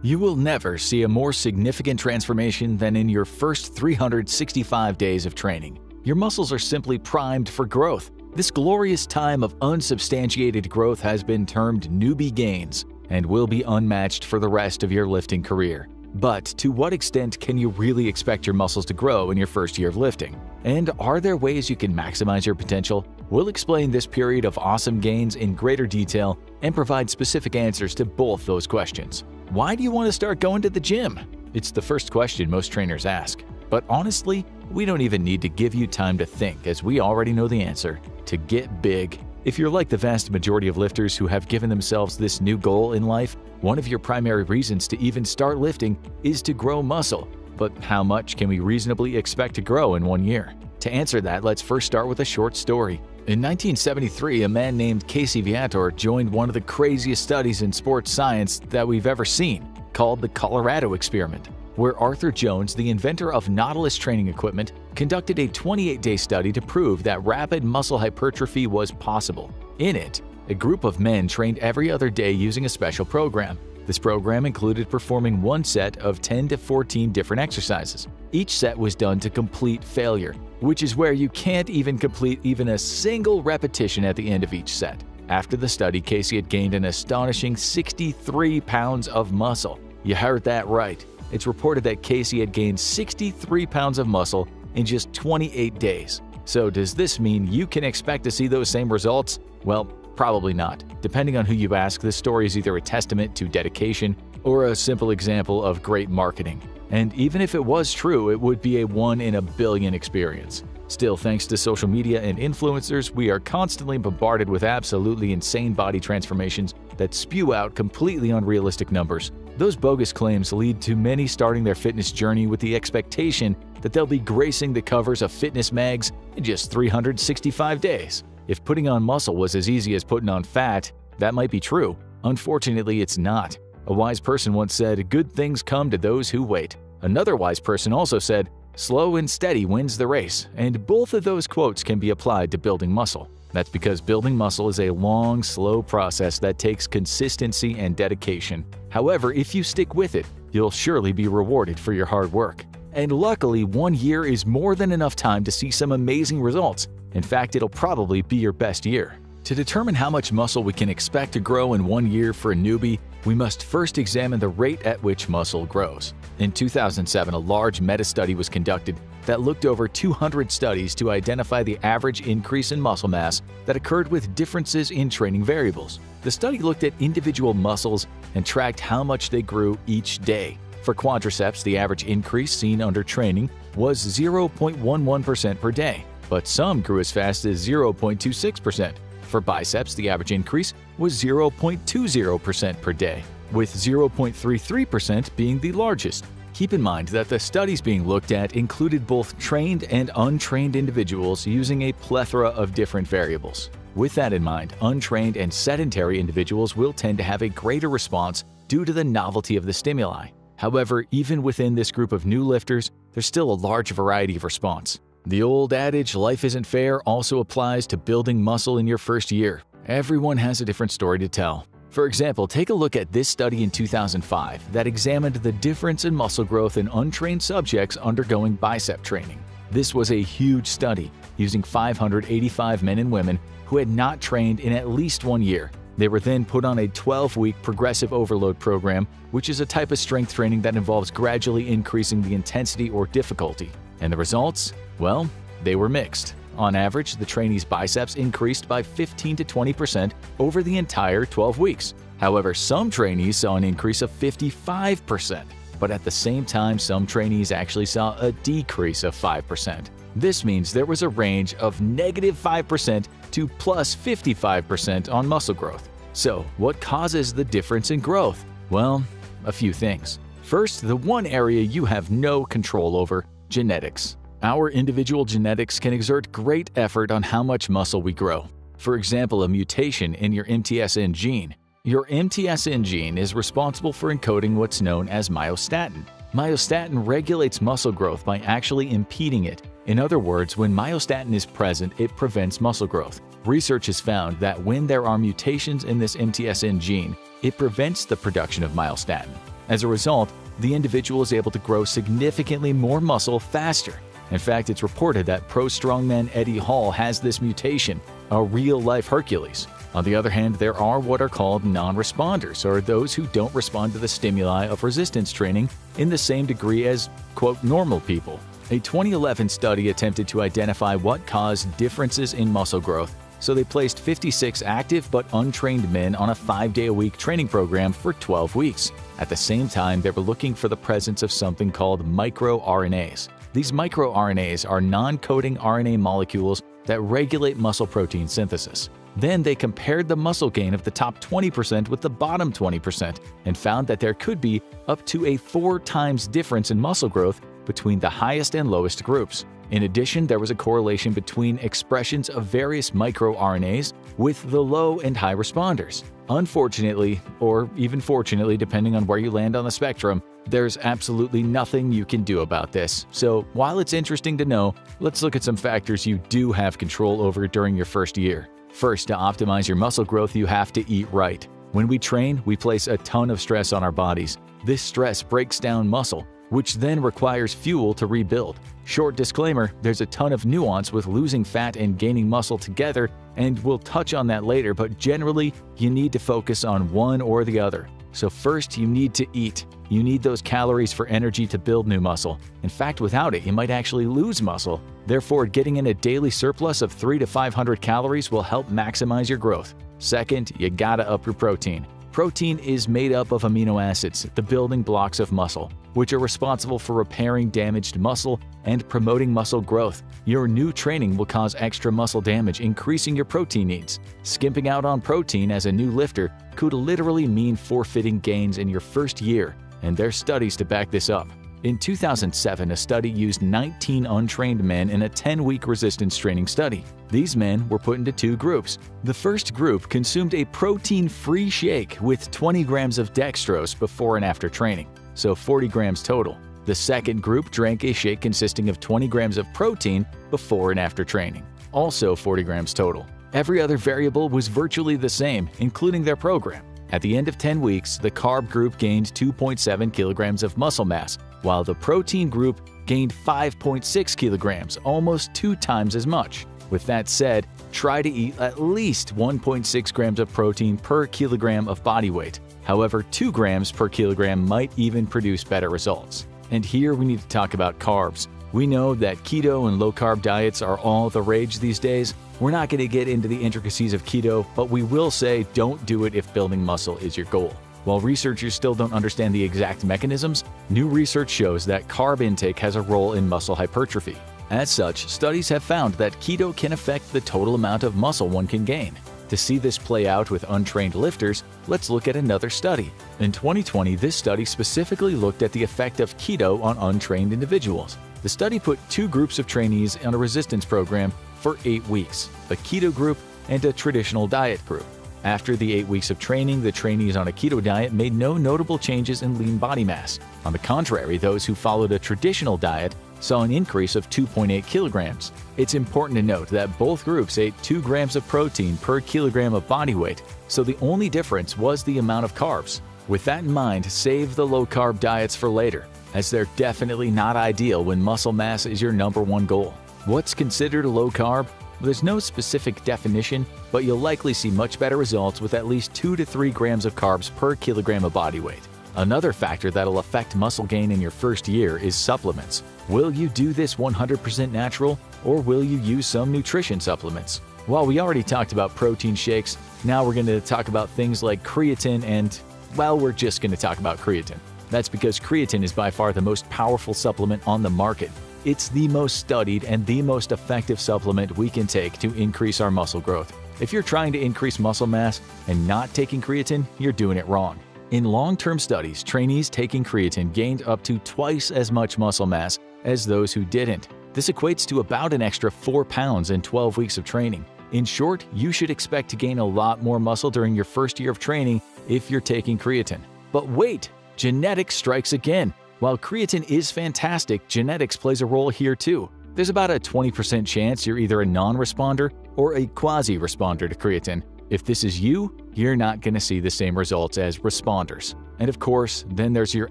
You will never see a more significant transformation than in your first 365 days of training. Your muscles are simply primed for growth. This glorious time of unsubstantiated growth has been termed newbie gains and will be unmatched for the rest of your lifting career. But to what extent can you really expect your muscles to grow in your first year of lifting? And are there ways you can maximize your potential? We'll explain this period of awesome gains in greater detail and provide specific answers to both those questions. Why do you want to start going to the gym? It's the first question most trainers ask. But honestly, we don't even need to give you time to think, as we already know the answer: to get big. If you're like the vast majority of lifters who have given themselves this new goal in life, one of your primary reasons to even start lifting is to grow muscle. But how much can we reasonably expect to grow in 1 year? To answer that, let's first start with a short story. In 1973, a man named Casey Viator joined one of the craziest studies in sports science that we've ever seen, called the Colorado Experiment, where Arthur Jones, the inventor of Nautilus training equipment, conducted a 28-day study to prove that rapid muscle hypertrophy was possible. In it, a group of men trained every other day using a special program. This program included performing one set of 10 to 14 different exercises. Each set was done to complete failure, which is where you can't even complete even a single repetition at the end of each set. After the study, Casey had gained an astonishing 63 pounds of muscle. You heard that right. It's reported that Casey had gained 63 pounds of muscle in just 28 days. So does this mean you can expect to see those same results? Well, probably not. Depending on who you ask, this story is either a testament to dedication or a simple example of great marketing. And even if it was true, it would be a 1 in a billion experience. Still, thanks to social media and influencers, we are constantly bombarded with absolutely insane body transformations that spew out completely unrealistic numbers. Those bogus claims lead to many starting their fitness journey with the expectation that they'll be gracing the covers of fitness mags in just 365 days. If putting on muscle was as easy as putting on fat, that might be true. Unfortunately, it's not. A wise person once said, "Good things come to those who wait." Another wise person also said, "Slow and steady wins the race," and both of those quotes can be applied to building muscle. That's because building muscle is a long, slow process that takes consistency and dedication. However, if you stick with it, you'll surely be rewarded for your hard work. And luckily, 1 year is more than enough time to see some amazing results. In fact, it'll probably be your best year. To determine how much muscle we can expect to grow in 1 year for a newbie, we must first examine the rate at which muscle grows. In 2007, a large meta-study was conducted that looked over 200 studies to identify the average increase in muscle mass that occurred with differences in training variables. The study looked at individual muscles and tracked how much they grew each day. For quadriceps, the average increase seen under training was 0.11% per day, but some grew as fast as 0.26%. For biceps, the average increase was 0.20% per day, with 0.33% being the largest. Keep in mind that the studies being looked at included both trained and untrained individuals using a plethora of different variables. With that in mind, untrained and sedentary individuals will tend to have a greater response due to the novelty of the stimuli. However, even within this group of new lifters, there's still a large variety of response. The old adage, life isn't fair, also applies to building muscle in your first year. Everyone has a different story to tell. For example, take a look at this study in 2005 that examined the difference in muscle growth in untrained subjects undergoing bicep training. This was a huge study, using 585 men and women who had not trained in at least 1 year. They were then put on a 12-week progressive overload program, which is a type of strength training that involves gradually increasing the intensity or difficulty. And the results? Well, they were mixed. On average, the trainees' biceps increased by 15 to 20% over the entire 12 weeks. However, some trainees saw an increase of 55%, but at the same time, some trainees actually saw a decrease of 5%. This means there was a range of -5% to +55% on muscle growth. So, what causes the difference in growth? Well, a few things. First, the one area you have no control over: genetics. Our individual genetics can exert great effort on how much muscle we grow. For example, a mutation in your MTSN gene. Your MTSN gene is responsible for encoding what's known as myostatin. Myostatin regulates muscle growth by actually impeding it. In other words, when myostatin is present, it prevents muscle growth. Research has found that when there are mutations in this MTSN gene, it prevents the production of myostatin. As a result, the individual is able to grow significantly more muscle faster. In fact, it's reported that pro strongman Eddie Hall has this mutation, a real-life Hercules. On the other hand, there are what are called non-responders, or those who don't respond to the stimuli of resistance training in the same degree as, quote, normal people. A 2011 study attempted to identify what caused differences in muscle growth, so they placed 56 active but untrained men on a 5-day-a-week training program for 12 weeks. At the same time, they were looking for the presence of something called microRNAs. These microRNAs are non-coding RNA molecules that regulate muscle protein synthesis. Then they compared the muscle gain of the top 20% with the bottom 20% and found that there could be up to a 4 times difference in muscle growth between the highest and lowest groups. In addition, there was a correlation between expressions of various microRNAs with the low and high responders. Unfortunately, or even fortunately depending on where you land on the spectrum, there's absolutely nothing you can do about this. So while it's interesting to know, let's look at some factors you do have control over during your first year. First, to optimize your muscle growth, you have to eat right. When we train, we place a ton of stress on our bodies. This stress breaks down muscle, which then requires fuel to rebuild. Short disclaimer, there's a ton of nuance with losing fat and gaining muscle together, and we'll touch on that later, but generally, you need to focus on one or the other. So first, you need to eat. You need those calories for energy to build new muscle. In fact, without it, you might actually lose muscle. Therefore, getting in a daily surplus of 300 to 500 calories will help maximize your growth. Second, you gotta up your protein. Protein is made up of amino acids, the building blocks of muscle, which are responsible for repairing damaged muscle and promoting muscle growth. Your new training will cause extra muscle damage, increasing your protein needs. Skimping out on protein as a new lifter could literally mean forfeiting gains in your first year, and there's studies to back this up. In 2007, a study used 19 untrained men in a 10-week resistance training study. These men were put into 2 groups. The first group consumed a protein-free shake with 20 grams of dextrose before and after training, so 40 grams total. The second group drank a shake consisting of 20 grams of protein before and after training, also 40 grams total. Every other variable was virtually the same, including their program. At the end of 10 weeks, the carb group gained 2.7 kilograms of muscle mass, while the protein group gained 5.6 kilograms, almost 2 times as much. With that said, try to eat at least 1.6 grams of protein per kilogram of body weight. However, 2 grams per kilogram might even produce better results. And here we need to talk about carbs. We know that keto and low-carb diets are all the rage these days. We're not going to get into the intricacies of keto, but we will say don't do it if building muscle is your goal. While researchers still don't understand the exact mechanisms, new research shows that carb intake has a role in muscle hypertrophy. As such, studies have found that keto can affect the total amount of muscle one can gain. To see this play out with untrained lifters, let's look at another study. In 2020, this study specifically looked at the effect of keto on untrained individuals. The study put two groups of trainees on a resistance program for 8 weeks, a keto group and a traditional diet group. After the 8 weeks of training, the trainees on a keto diet made no notable changes in lean body mass. On the contrary, those who followed a traditional diet saw an increase of 2.8 kilograms. It's important to note that both groups ate 2 grams of protein per kilogram of body weight, so the only difference was the amount of carbs. With that in mind, save the low-carb diets for later, as they're definitely not ideal when muscle mass is your #1 goal. What's considered low carb? There's no specific definition, but you'll likely see much better results with at least 2 to 3 grams of carbs per kilogram of body weight. Another factor that'll affect muscle gain in your first year is supplements. Will you do this 100% natural, or will you use some nutrition supplements? While we already talked about protein shakes, now we're going to talk about things like creatine and, well, we're just going to talk about creatine. That's because creatine is by far the most powerful supplement on the market. It's the most studied and the most effective supplement we can take to increase our muscle growth. If you're trying to increase muscle mass and not taking creatine, you're doing it wrong. In long-term studies, trainees taking creatine gained up to twice as much muscle mass as those who didn't. This equates to about an extra 4 pounds in 12 weeks of training. In short, you should expect to gain a lot more muscle during your first year of training if you're taking creatine. But wait! Genetics strikes again. While creatine is fantastic, genetics plays a role here too. There's about a 20% chance you're either a non-responder or a quasi-responder to creatine. If this is you, you're not going to see the same results as responders. And of course, then there's your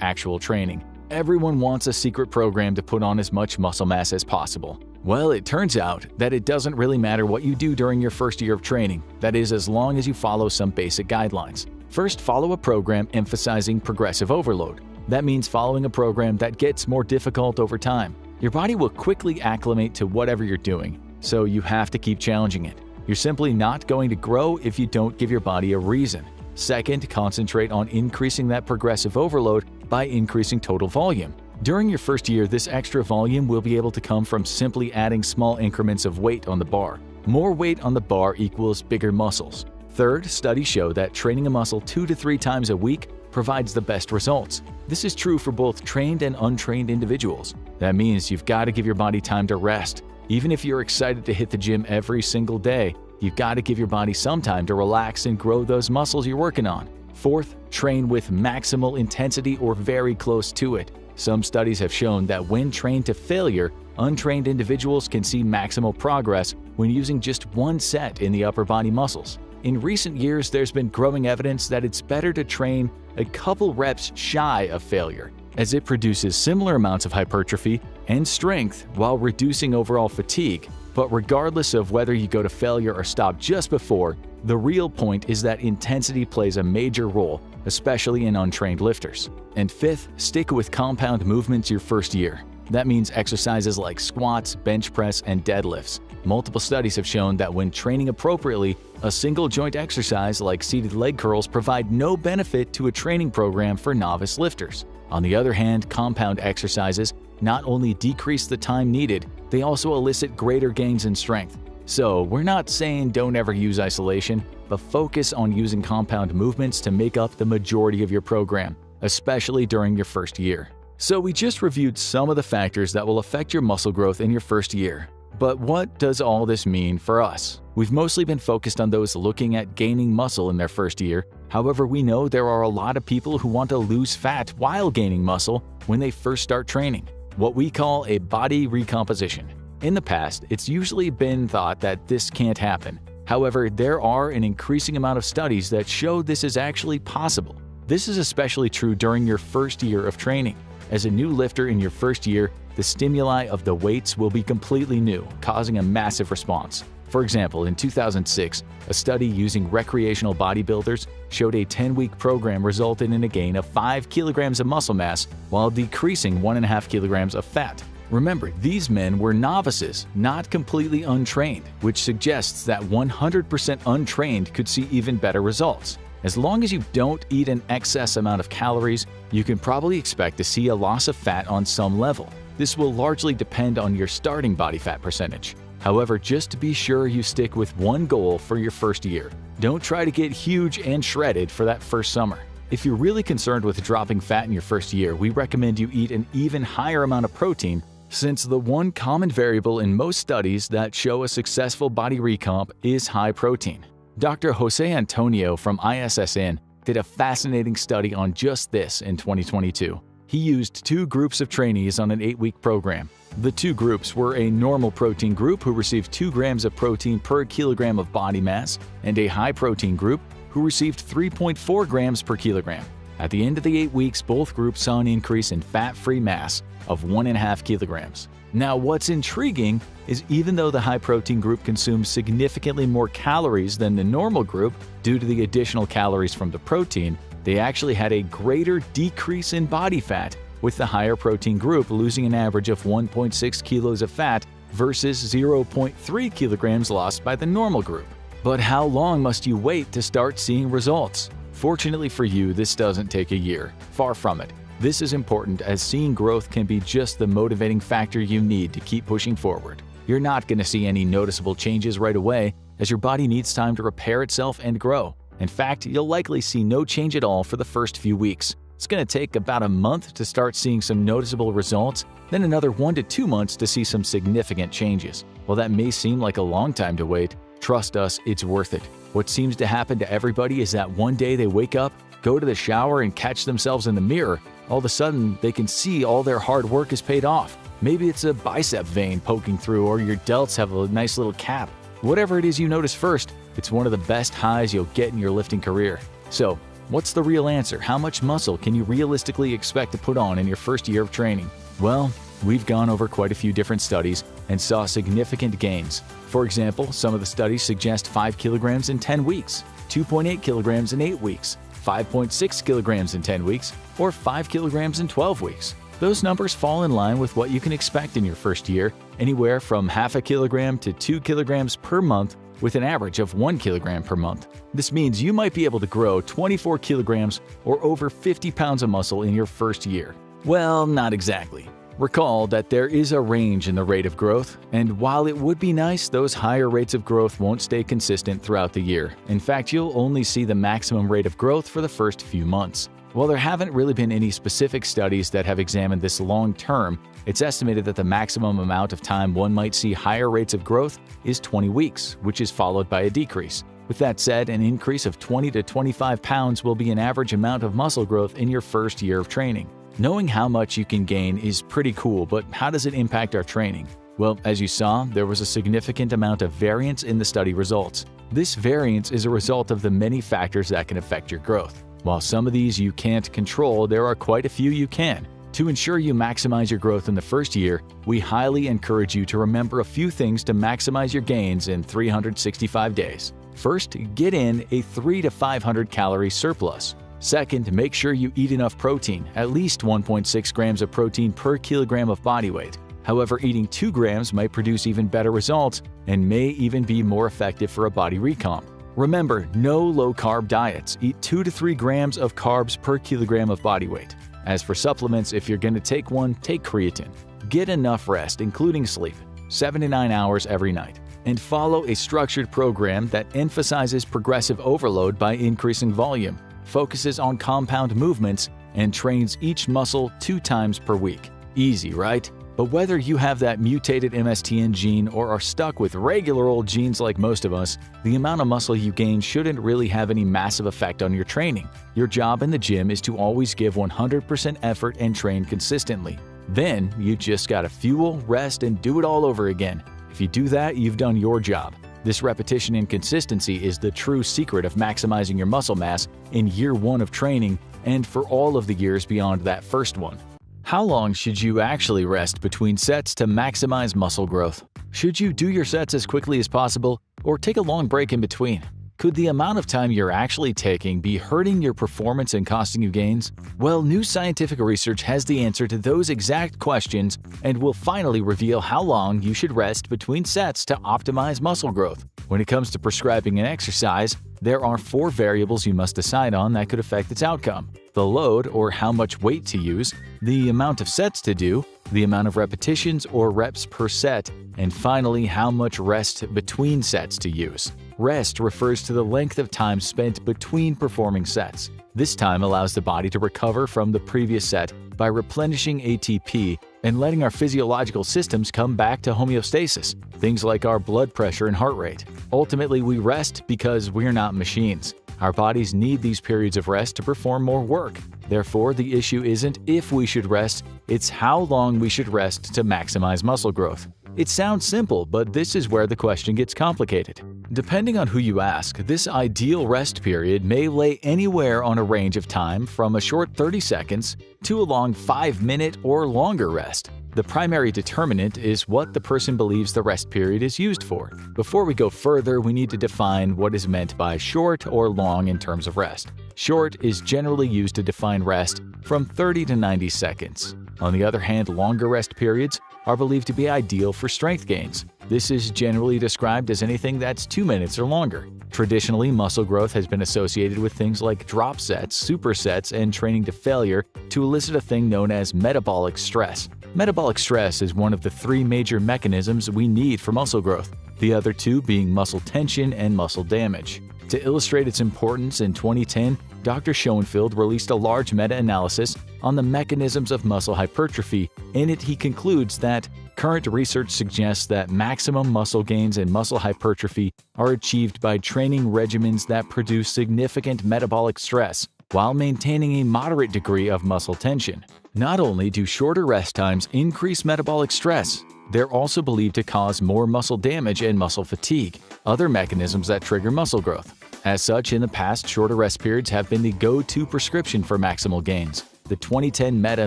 actual training. Everyone wants a secret program to put on as much muscle mass as possible. Well, it turns out that it doesn't really matter what you do during your first year of training. That is, as long as you follow some basic guidelines. First, follow a program emphasizing progressive overload. That means following a program that gets more difficult over time. Your body will quickly acclimate to whatever you're doing, so you have to keep challenging it. You're simply not going to grow if you don't give your body a reason. Second, concentrate on increasing that progressive overload by increasing total volume. During your first year, this extra volume will be able to come from simply adding small increments of weight on the bar. More weight on the bar equals bigger muscles. Third, studies show that training a muscle 2 to 3 times a week provides the best results. This is true for both trained and untrained individuals. That means you've got to give your body time to rest. Even if you're excited to hit the gym every single day, you've got to give your body some time to relax and grow those muscles you're working on. Fourth, train with maximal intensity or very close to it. Some studies have shown that when trained to failure, untrained individuals can see maximal progress when using just one set in the upper body muscles. In recent years, there's been growing evidence that it's better to train a couple reps shy of failure, as it produces similar amounts of hypertrophy and strength while reducing overall fatigue. But regardless of whether you go to failure or stop just before, the real point is that intensity plays a major role, especially in untrained lifters. And fifth, stick with compound movements your first year. That means exercises like squats, bench press, and deadlifts. Multiple studies have shown that when training appropriately, a single joint exercise like seated leg curls provide no benefit to a training program for novice lifters. On the other hand, compound exercises not only decrease the time needed, they also elicit greater gains in strength. So, we're not saying don't ever use isolation, but focus on using compound movements to make up the majority of your program, especially during your first year. So we just reviewed some of the factors that will affect your muscle growth in your first year. But what does all this mean for us? We've mostly been focused on those looking at gaining muscle in their first year. However, we know there are a lot of people who want to lose fat while gaining muscle when they first start training, what we call a body recomposition. In the past, it's usually been thought that this can't happen. However, there are an increasing amount of studies that show this is actually possible. This is especially true during your first year of training. As a new lifter in your first year, the stimuli of the weights will be completely new, causing a massive response. For example, in 2006, a study using recreational bodybuilders showed a 10-week program resulted in a gain of 5 kilograms of muscle mass while decreasing 1.5 kilograms of fat. Remember, these men were novices, not completely untrained, which suggests that 100% untrained could see even better results. As long as you don't eat an excess amount of calories, you can probably expect to see a loss of fat on some level. This will largely depend on your starting body fat percentage. However, just be sure you stick with one goal for your first year. Don't try to get huge and shredded for that first summer. If you're really concerned with dropping fat in your first year, we recommend you eat an even higher amount of protein, since the one common variable in most studies that show a successful body recomp is high protein. Dr. Jose Antonio from ISSN did a fascinating study on just this in 2022. He used 2 groups of trainees on an 8-week program. The 2 groups were a normal protein group who received 2 grams of protein per kilogram of body mass and a high protein group who received 3.4 grams per kilogram. At the end of the 8 weeks, both groups saw an increase in fat-free mass of 1.5 kilograms. Now, what's intriguing is even though the high-protein group consumed significantly more calories than the normal group due to the additional calories from the protein, they actually had a greater decrease in body fat, with the higher protein group losing an average of 1.6 kilos of fat versus 0.3 kilograms lost by the normal group. But how long must you wait to start seeing results? Fortunately for you, this doesn't take a year. Far from it. This is important, as seeing growth can be just the motivating factor you need to keep pushing forward. You're not going to see any noticeable changes right away, as your body needs time to repair itself and grow. In fact, you'll likely see no change at all for the first few weeks. It's going to take about a month to start seeing some noticeable results, then another 1 to 2 months to see some significant changes. While that may seem like a long time to wait, trust us, it's worth it. What seems to happen to everybody is that one day they wake up, go to the shower, and catch themselves in the mirror. All of a sudden, they can see all their hard work has paid off. Maybe it's a bicep vein poking through, or your delts have a nice little cap. Whatever it is you notice first, it's one of the best highs you'll get in your lifting career. So, what's the real answer? How much muscle can you realistically expect to put on in your first year of training? Well, we've gone over quite a few different studies and saw significant gains. For example, some of the studies suggest 5 kilograms in 10 weeks, 2.8 kilograms in 8 weeks, 5.6 kilograms in 10 weeks, or 5 kilograms in 12 weeks. Those numbers fall in line with what you can expect in your first year, anywhere from half a kilogram to 2 kilograms per month, with an average of 1 kilogram per month. This means you might be able to grow 24 kilograms or over 50 pounds of muscle in your first year. Well, not exactly. Recall that there is a range in the rate of growth, and while it would be nice, those higher rates of growth won't stay consistent throughout the year. In fact, you'll only see the maximum rate of growth for the first few months. While there haven't really been any specific studies that have examined this long term, it's estimated that the maximum amount of time one might see higher rates of growth is 20 weeks, which is followed by a decrease. With that said, an increase of 20 to 25 pounds will be an average amount of muscle growth in your first year of training. Knowing how much you can gain is pretty cool, but how does it impact our training? Well, as you saw, there was a significant amount of variance in the study results. This variance is a result of the many factors that can affect your growth. While some of these you can't control, there are quite a few you can. To ensure you maximize your growth in the first year, we highly encourage you to remember a few things to maximize your gains in 365 days. First, get in a 300 to 500 calorie surplus. Second, make sure you eat enough protein, at least 1.6 grams of protein per kilogram of body weight. However, eating 2 grams might produce even better results and may even be more effective for a body recomp. Remember, no low-carb diets. Eat 2 to 3 grams of carbs per kilogram of body weight. As for supplements, if you're going to take one, take creatine. Get enough rest, including sleep, 7 to 9 hours every night. And follow a structured program that emphasizes progressive overload by increasing volume, focuses on compound movements, and trains each muscle 2 times per week. Easy, right? But whether you have that mutated MSTN gene or are stuck with regular old genes like most of us, the amount of muscle you gain shouldn't really have any massive effect on your training. Your job in the gym is to always give 100% effort and train consistently. Then, you just gotta fuel, rest, and do it all over again. If you do that, you've done your job. This repetition and consistency is the true secret of maximizing your muscle mass in year 1 of training and for all of the years beyond that first one. How long should you actually rest between sets to maximize muscle growth? Should you do your sets as quickly as possible or take a long break in between? Could the amount of time you're actually taking be hurting your performance and costing you gains? Well, new scientific research has the answer to those exact questions and will finally reveal how long you should rest between sets to optimize muscle growth. When it comes to prescribing an exercise, there are 4 variables you must decide on that could affect its outcome: the load or how much weight to use, the amount of sets to do, the amount of repetitions or reps per set, and finally how much rest between sets to use. Rest refers to the length of time spent between performing sets. This time allows the body to recover from the previous set by replenishing ATP and letting our physiological systems come back to homeostasis, things like our blood pressure and heart rate. Ultimately, we rest because we're not machines. Our bodies need these periods of rest to perform more work. Therefore, the issue isn't if we should rest, it's how long we should rest to maximize muscle growth. It sounds simple, but this is where the question gets complicated. Depending on who you ask, this ideal rest period may lay anywhere on a range of time from a short 30 seconds to a long 5-minute or longer rest. The primary determinant is what the person believes the rest period is used for. Before we go further, we need to define what is meant by short or long in terms of rest. Short is generally used to define rest from 30 to 90 seconds. On the other hand, longer rest periods are believed to be ideal for strength gains. This is generally described as anything that's 2 minutes or longer. Traditionally, muscle growth has been associated with things like drop sets, supersets, and training to failure to elicit a thing known as metabolic stress. Metabolic stress is one of the 3 major mechanisms we need for muscle growth, the other 2 being muscle tension and muscle damage. To illustrate its importance, in 2010, Dr. Schoenfeld released a large meta-analysis on the mechanisms of muscle hypertrophy. In it, he concludes that current research suggests that maximum muscle gains and muscle hypertrophy are achieved by training regimens that produce significant metabolic stress while maintaining a moderate degree of muscle tension. Not only do shorter rest times increase metabolic stress, they're also believed to cause more muscle damage and muscle fatigue, other mechanisms that trigger muscle growth. As such, in the past, shorter rest periods have been the go-to prescription for maximal gains. The 2010 meta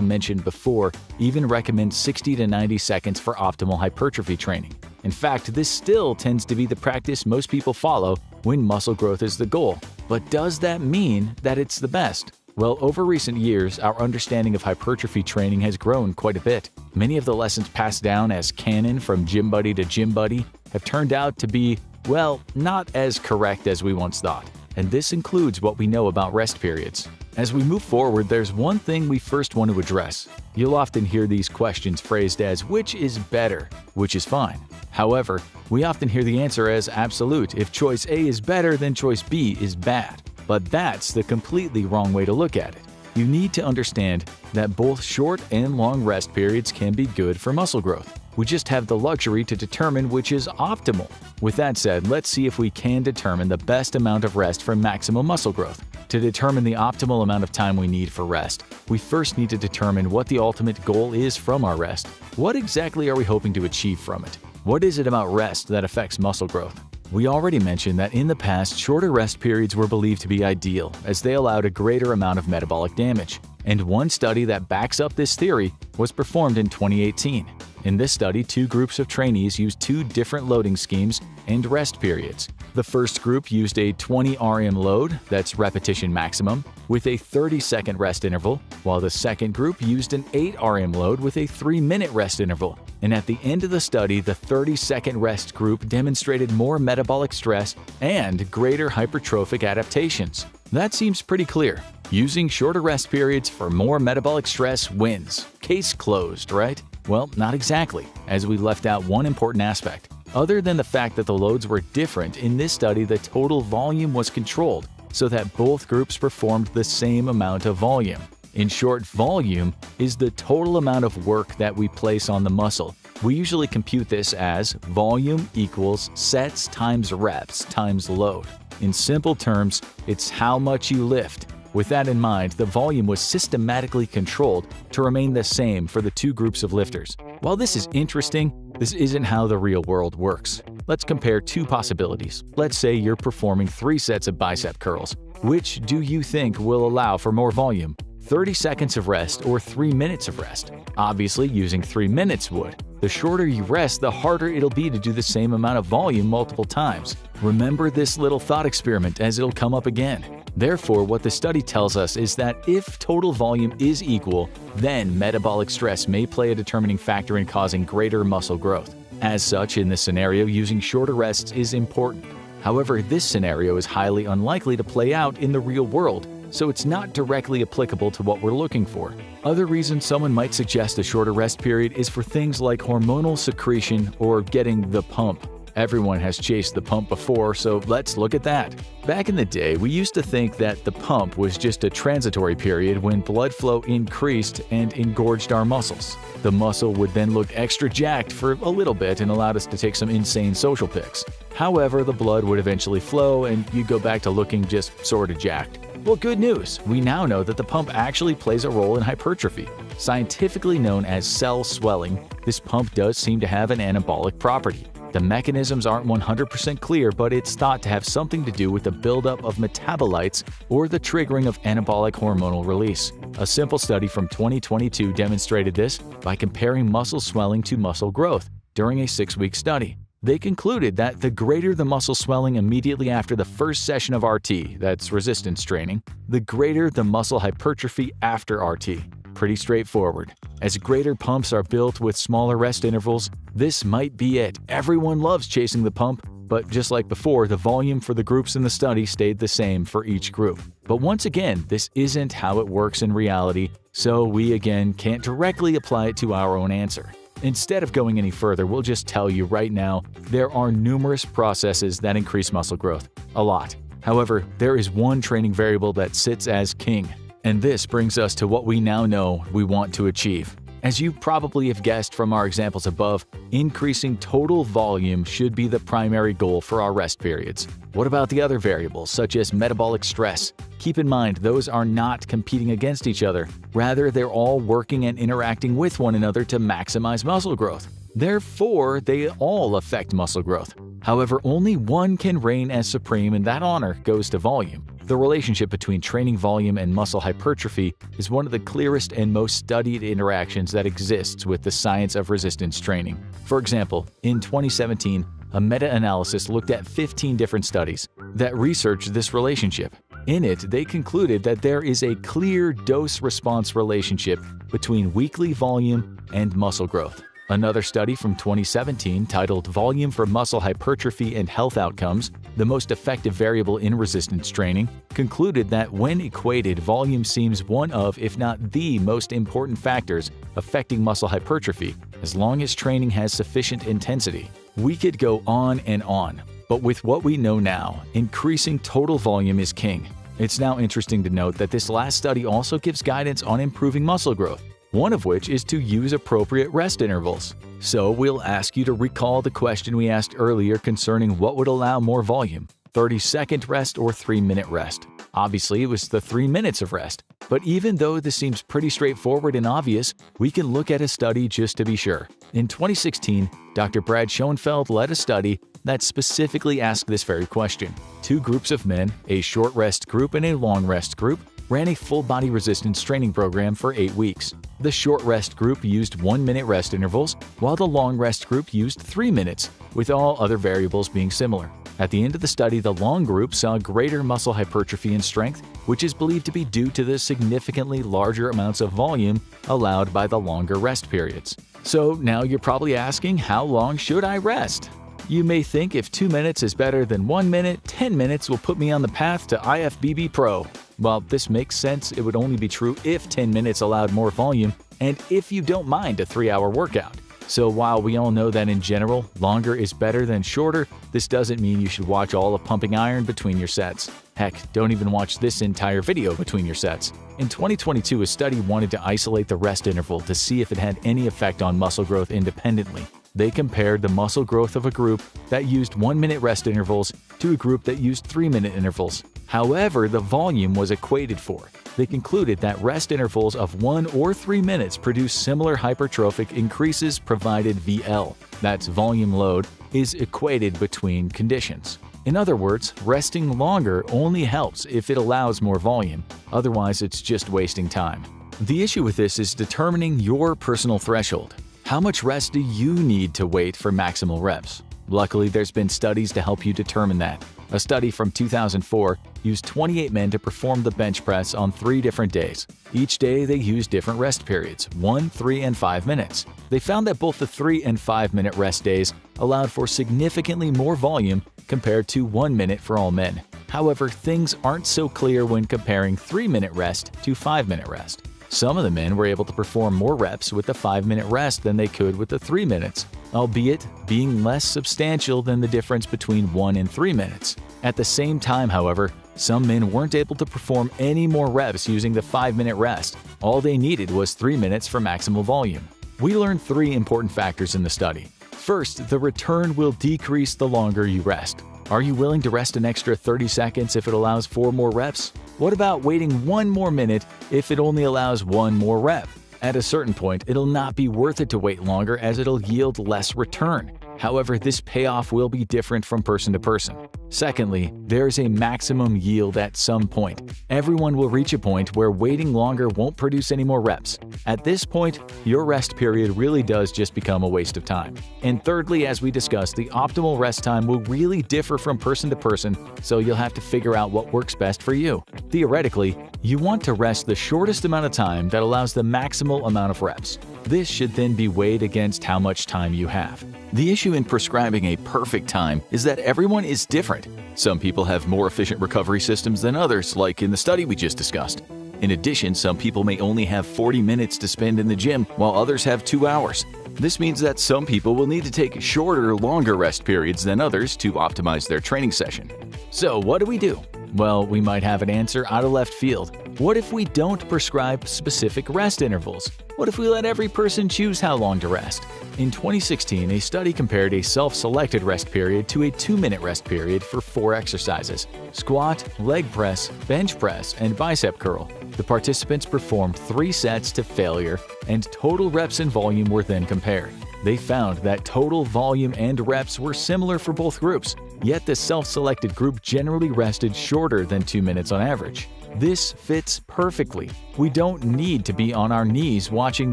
mentioned before even recommends 60 to 90 seconds for optimal hypertrophy training. In fact, this still tends to be the practice most people follow when muscle growth is the goal. But does that mean that it's the best? Well, over recent years, our understanding of hypertrophy training has grown quite a bit. Many of the lessons passed down as canon from gym buddy to gym buddy have turned out to be, well, not as correct as we once thought. And this includes what we know about rest periods. As we move forward, there's one thing we first want to address. You'll often hear these questions phrased as which is better, which is fine. However, we often hear the answer as absolute. If choice A is better, then choice B is bad. But that's the completely wrong way to look at it. You need to understand that both short and long rest periods can be good for muscle growth. We just have the luxury to determine which is optimal. With that said, let's see if we can determine the best amount of rest for maximum muscle growth. To determine the optimal amount of time we need for rest, we first need to determine what the ultimate goal is from our rest. What exactly are we hoping to achieve from it? What is it about rest that affects muscle growth? We already mentioned that in the past, shorter rest periods were believed to be ideal, as they allowed a greater amount of metabolic damage. And one study that backs up this theory was performed in 2018. In this study, 2 groups of trainees used 2 different loading schemes and rest periods. The first group used a 20 RM load, that's repetition maximum, with a 30-second rest interval, while the second group used an 8 RM load with a 3-minute rest interval. And at the end of the study, the 30-second rest group demonstrated more metabolic stress and greater hypertrophic adaptations. That seems pretty clear. Using shorter rest periods for more metabolic stress wins. Case closed, right? Well, not exactly, as we left out one important aspect. Other than the fact that the loads were different, in this study the total volume was controlled so that both groups performed the same amount of volume. In short, volume is the total amount of work that we place on the muscle. We usually compute this as volume equals sets times reps times load. In simple terms, it's how much you lift. With that in mind, the volume was systematically controlled to remain the same for the 2 groups of lifters. While this is interesting, this isn't how the real world works. Let's compare 2 possibilities. Let's say you're performing 3 sets of bicep curls. Which do you think will allow for more volume? 30 seconds of rest or 3 minutes of rest. Obviously, using 3 minutes would. The shorter you rest, the harder it'll be to do the same amount of volume multiple times. Remember this little thought experiment as it'll come up again. Therefore, what the study tells us is that if total volume is equal, then metabolic stress may play a determining factor in causing greater muscle growth. As such, in this scenario, using shorter rests is important. However, this scenario is highly unlikely to play out in the real world, so it's not directly applicable to what we're looking for. Other reasons someone might suggest a shorter rest period is for things like hormonal secretion or getting the pump. Everyone has chased the pump before, so let's look at that. Back in the day, we used to think that the pump was just a transitory period when blood flow increased and engorged our muscles. The muscle would then look extra jacked for a little bit and allowed us to take some insane social pics. However, the blood would eventually flow and you'd go back to looking just sorta jacked. Well, good news! We now know that the pump actually plays a role in hypertrophy. Scientifically known as cell swelling, this pump does seem to have an anabolic property. The mechanisms aren't 100% clear, but it's thought to have something to do with the buildup of metabolites or the triggering of anabolic hormonal release. A simple study from 2022 demonstrated this by comparing muscle swelling to muscle growth during a 6-week study. They concluded that the greater the muscle swelling immediately after the first session of RT, that's resistance training, the greater the muscle hypertrophy after RT. Pretty straightforward. As greater pumps are built with smaller rest intervals, this might be it. Everyone loves chasing the pump, but just like before, the volume for the groups in the study stayed the same for each group. But once again, this isn't how it works in reality, so we again can't directly apply it to our own answer. Instead of going any further, we'll just tell you right now, there are numerous processes that increase muscle growth. A lot. However, there is one training variable that sits as king. And this brings us to what we now know we want to achieve. As you probably have guessed from our examples above, increasing total volume should be the primary goal for our rest periods. What about the other variables, such as metabolic stress? Keep in mind, those are not competing against each other. Rather, they're all working and interacting with one another to maximize muscle growth. Therefore, they all affect muscle growth. However, only one can reign as supreme, and that honor goes to volume. The relationship between training volume and muscle hypertrophy is one of the clearest and most studied interactions that exists with the science of resistance training. For example, in 2017, a meta-analysis looked at 15 different studies that researched this relationship. In it, they concluded that there is a clear dose-response relationship between weekly volume and muscle growth. Another study from 2017 titled Volume for Muscle Hypertrophy and Health Outcomes, the most effective variable in resistance training, concluded that when equated, volume seems one of, if not the most important factors affecting muscle hypertrophy, as long as training has sufficient intensity. We could go on and on, but with what we know now, increasing total volume is king. It's now interesting to note that this last study also gives guidance on improving muscle growth, one of which is to use appropriate rest intervals. So we'll ask you to recall the question we asked earlier concerning what would allow more volume, 30-second rest or 3-minute rest. Obviously, it was the 3 minutes of rest. But even though this seems pretty straightforward and obvious, we can look at a study just to be sure. In 2016, Dr. Brad Schoenfeld led a study that specifically asked this very question. 2 groups of men, a short rest group and a long rest group, ran a full-body resistance training program for 8 weeks. The short rest group used 1-minute rest intervals, while the long rest group used 3 minutes, with all other variables being similar. At the end of the study, the long group saw greater muscle hypertrophy and strength, which is believed to be due to the significantly larger amounts of volume allowed by the longer rest periods. So now you're probably asking, how long should I rest? You may think if 2 minutes is better than 1 minute, 10 minutes will put me on the path to IFBB Pro. While this makes sense, it would only be true if 10 minutes allowed more volume and if you don't mind a 3-hour workout. So while we all know that in general, longer is better than shorter, this doesn't mean you should watch all of Pumping Iron between your sets. Heck, don't even watch this entire video between your sets. In 2022, a study wanted to isolate the rest interval to see if it had any effect on muscle growth independently. They compared the muscle growth of a group that used 1-minute rest intervals to a group that used 3-minute intervals. However, the volume was equated for. They concluded that rest intervals of 1 or 3 minutes produce similar hypertrophic increases provided VL, that's volume load, is equated between conditions. In other words, resting longer only helps if it allows more volume, otherwise it's just wasting time. The issue with this is determining your personal threshold. How much rest do you need to wait for maximal reps? Luckily, there's been studies to help you determine that. A study from 2004 used 28 men to perform the bench press on 3 different days. Each day, they used different rest periods, 1, 3, and 5 minutes. They found that both the 3 and 5-minute rest days allowed for significantly more volume compared to 1 minute for all men. However, things aren't so clear when comparing 3-minute rest to 5-minute rest. Some of the men were able to perform more reps with the 5-minute rest than they could with the 3 minutes, albeit being less substantial than the difference between 1 and 3 minutes. At the same time, however, some men weren't able to perform any more reps using the 5-minute rest. All they needed was 3 minutes for maximal volume. We learned 3 important factors in the study. First, the return will decrease the longer you rest. Are you willing to rest an extra 30 seconds if it allows 4 more reps? What about waiting 1 more minute if it only allows 1 more rep? At a certain point, it'll not be worth it to wait longer as it'll yield less return. However, this payoff will be different from person to person. Secondly, there's a maximum yield at some point. Everyone will reach a point where waiting longer won't produce any more reps. At this point, your rest period really does just become a waste of time. And thirdly, as we discussed, the optimal rest time will really differ from person to person, so you'll have to figure out what works best for you. Theoretically, you want to rest the shortest amount of time that allows the maximal amount of reps. This should then be weighed against how much time you have. The issue in prescribing a perfect time is that everyone is different. Some people have more efficient recovery systems than others, like in the study we just discussed. In addition, some people may only have 40 minutes to spend in the gym, while others have 2 hours. This means that some people will need to take shorter, longer rest periods than others to optimize their training session. So what do we do? Well, we might have an answer out of left field. What if we don't prescribe specific rest intervals? What if we let every person choose how long to rest? In 2016, a study compared a self-selected rest period to a 2-minute rest period for 4 exercises: squat, leg press, bench press, and bicep curl. The participants performed 3 sets to failure, and total reps and volume were then compared. They found that total volume and reps were similar for both groups, yet the self-selected group generally rested shorter than 2 minutes on average. This fits perfectly. We don't need to be on our knees watching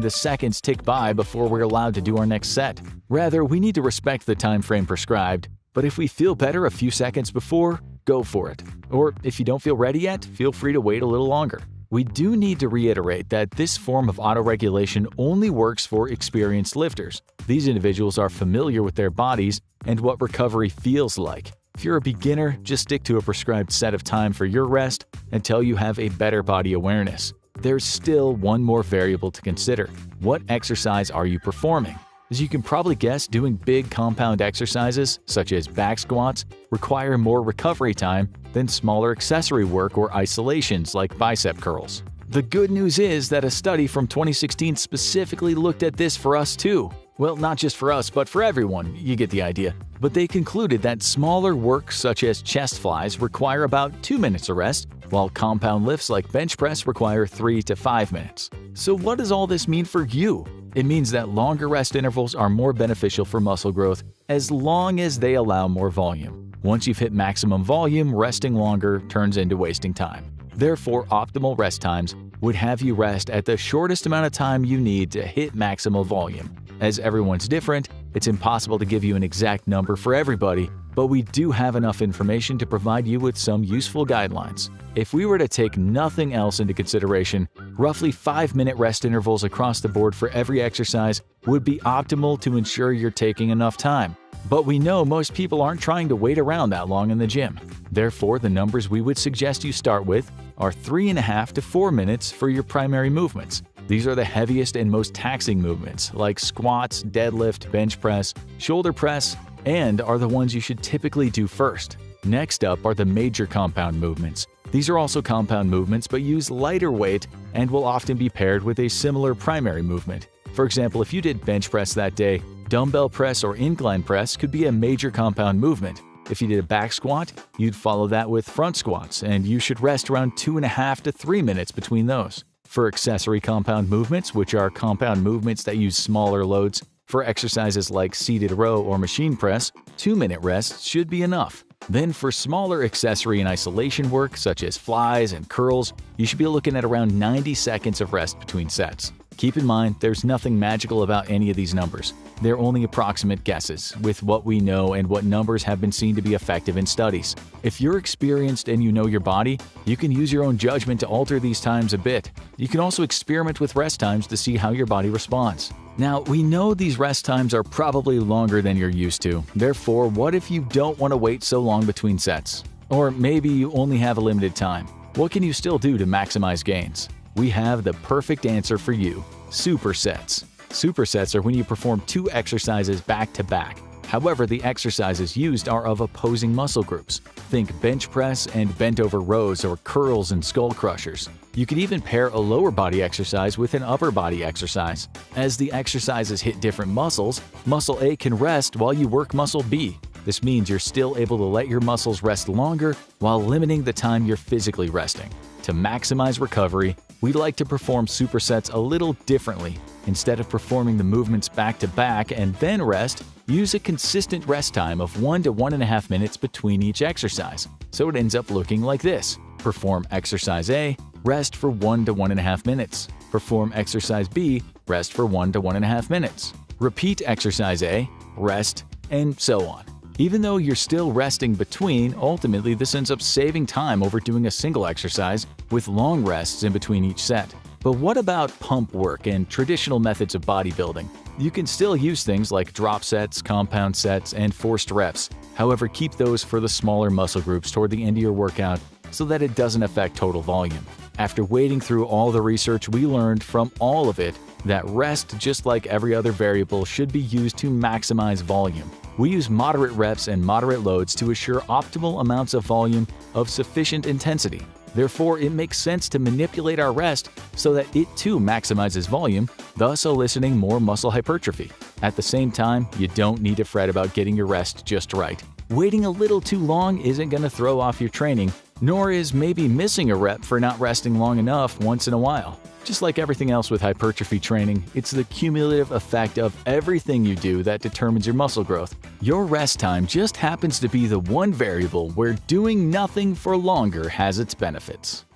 the seconds tick by before we're allowed to do our next set. Rather, we need to respect the time frame prescribed, but if we feel better a few seconds before, go for it. Or if you don't feel ready yet, feel free to wait a little longer. We do need to reiterate that this form of autoregulation only works for experienced lifters. These individuals are familiar with their bodies and what recovery feels like. If you're a beginner, just stick to a prescribed set of time for your rest until you have a better body awareness. There's still one more variable to consider. What exercise are you performing? As you can probably guess, doing big compound exercises, such as back squats, require more recovery time than smaller accessory work or isolations like bicep curls. The good news is that a study from 2016 specifically looked at this for us too. Well, not just for us, but for everyone, you get the idea. But they concluded that smaller work such as chest flies require about 2 minutes of rest, while compound lifts like bench press require 3 to 5 minutes. So what does all this mean for you? It means that longer rest intervals are more beneficial for muscle growth as long as they allow more volume. Once you've hit maximum volume, resting longer turns into wasting time. Therefore, optimal rest times would have you rest at the shortest amount of time you need to hit maximal volume. As everyone's different, it's impossible to give you an exact number for everybody, but we do have enough information to provide you with some useful guidelines. If we were to take nothing else into consideration, roughly 5-minute rest intervals across the board for every exercise would be optimal to ensure you're taking enough time. But we know most people aren't trying to wait around that long in the gym. Therefore, the numbers we would suggest you start with are 3.5 to 4 minutes for your primary movements. These are the heaviest and most taxing movements, like squats, deadlift, bench press, shoulder press, and are the ones you should typically do first. Next up are the major compound movements. These are also compound movements but use lighter weight and will often be paired with a similar primary movement. For example, if you did bench press that day, dumbbell press or incline press could be a major compound movement. If you did a back squat, you'd follow that with front squats, and you should rest around 2.5 to 3 minutes between those. For accessory compound movements, which are compound movements that use smaller loads, for exercises like seated row or machine press, 2-minute rests should be enough. Then for smaller accessory and isolation work such as flies and curls, you should be looking at around 90 seconds of rest between sets. Keep in mind, there's nothing magical about any of these numbers. They're only approximate guesses with what we know and what numbers have been seen to be effective in studies. If you're experienced and you know your body, you can use your own judgment to alter these times a bit. You can also experiment with rest times to see how your body responds. Now, we know these rest times are probably longer than you're used to. Therefore, what if you don't want to wait so long between sets? Or maybe you only have a limited time. What can you still do to maximize gains? We have the perfect answer for you: supersets. Supersets are when you perform 2 exercises back to back. However, the exercises used are of opposing muscle groups. Think bench press and bent over rows or curls and skull crushers. You can even pair a lower body exercise with an upper body exercise. As the exercises hit different muscles, muscle A can rest while you work muscle B. This means you're still able to let your muscles rest longer while limiting the time you're physically resting. To maximize recovery, we'd like to perform supersets a little differently. Instead of performing the movements back to back and then rest, use a consistent rest time of 1 to 1.5 minutes between each exercise. So it ends up looking like this: perform exercise A, rest for 1 to 1.5 minutes. Perform exercise B, rest for 1 to 1.5 minutes. Repeat exercise A, rest, and so on. Even though you're still resting between, ultimately this ends up saving time over doing a single exercise with long rests in between each set. But what about pump work and traditional methods of bodybuilding? You can still use things like drop sets, compound sets, and forced reps. However, keep those for the smaller muscle groups toward the end of your workout so that it doesn't affect total volume. After wading through all the research, we learned from all of it that rest, just like every other variable, should be used to maximize volume. We use moderate reps and moderate loads to assure optimal amounts of volume of sufficient intensity. Therefore, it makes sense to manipulate our rest so that it too maximizes volume, thus eliciting more muscle hypertrophy. At the same time, you don't need to fret about getting your rest just right. Waiting a little too long isn't going to throw off your training, nor is maybe missing a rep for not resting long enough once in a while. Just like everything else with hypertrophy training, it's the cumulative effect of everything you do that determines your muscle growth. Your rest time just happens to be the one variable where doing nothing for longer has its benefits.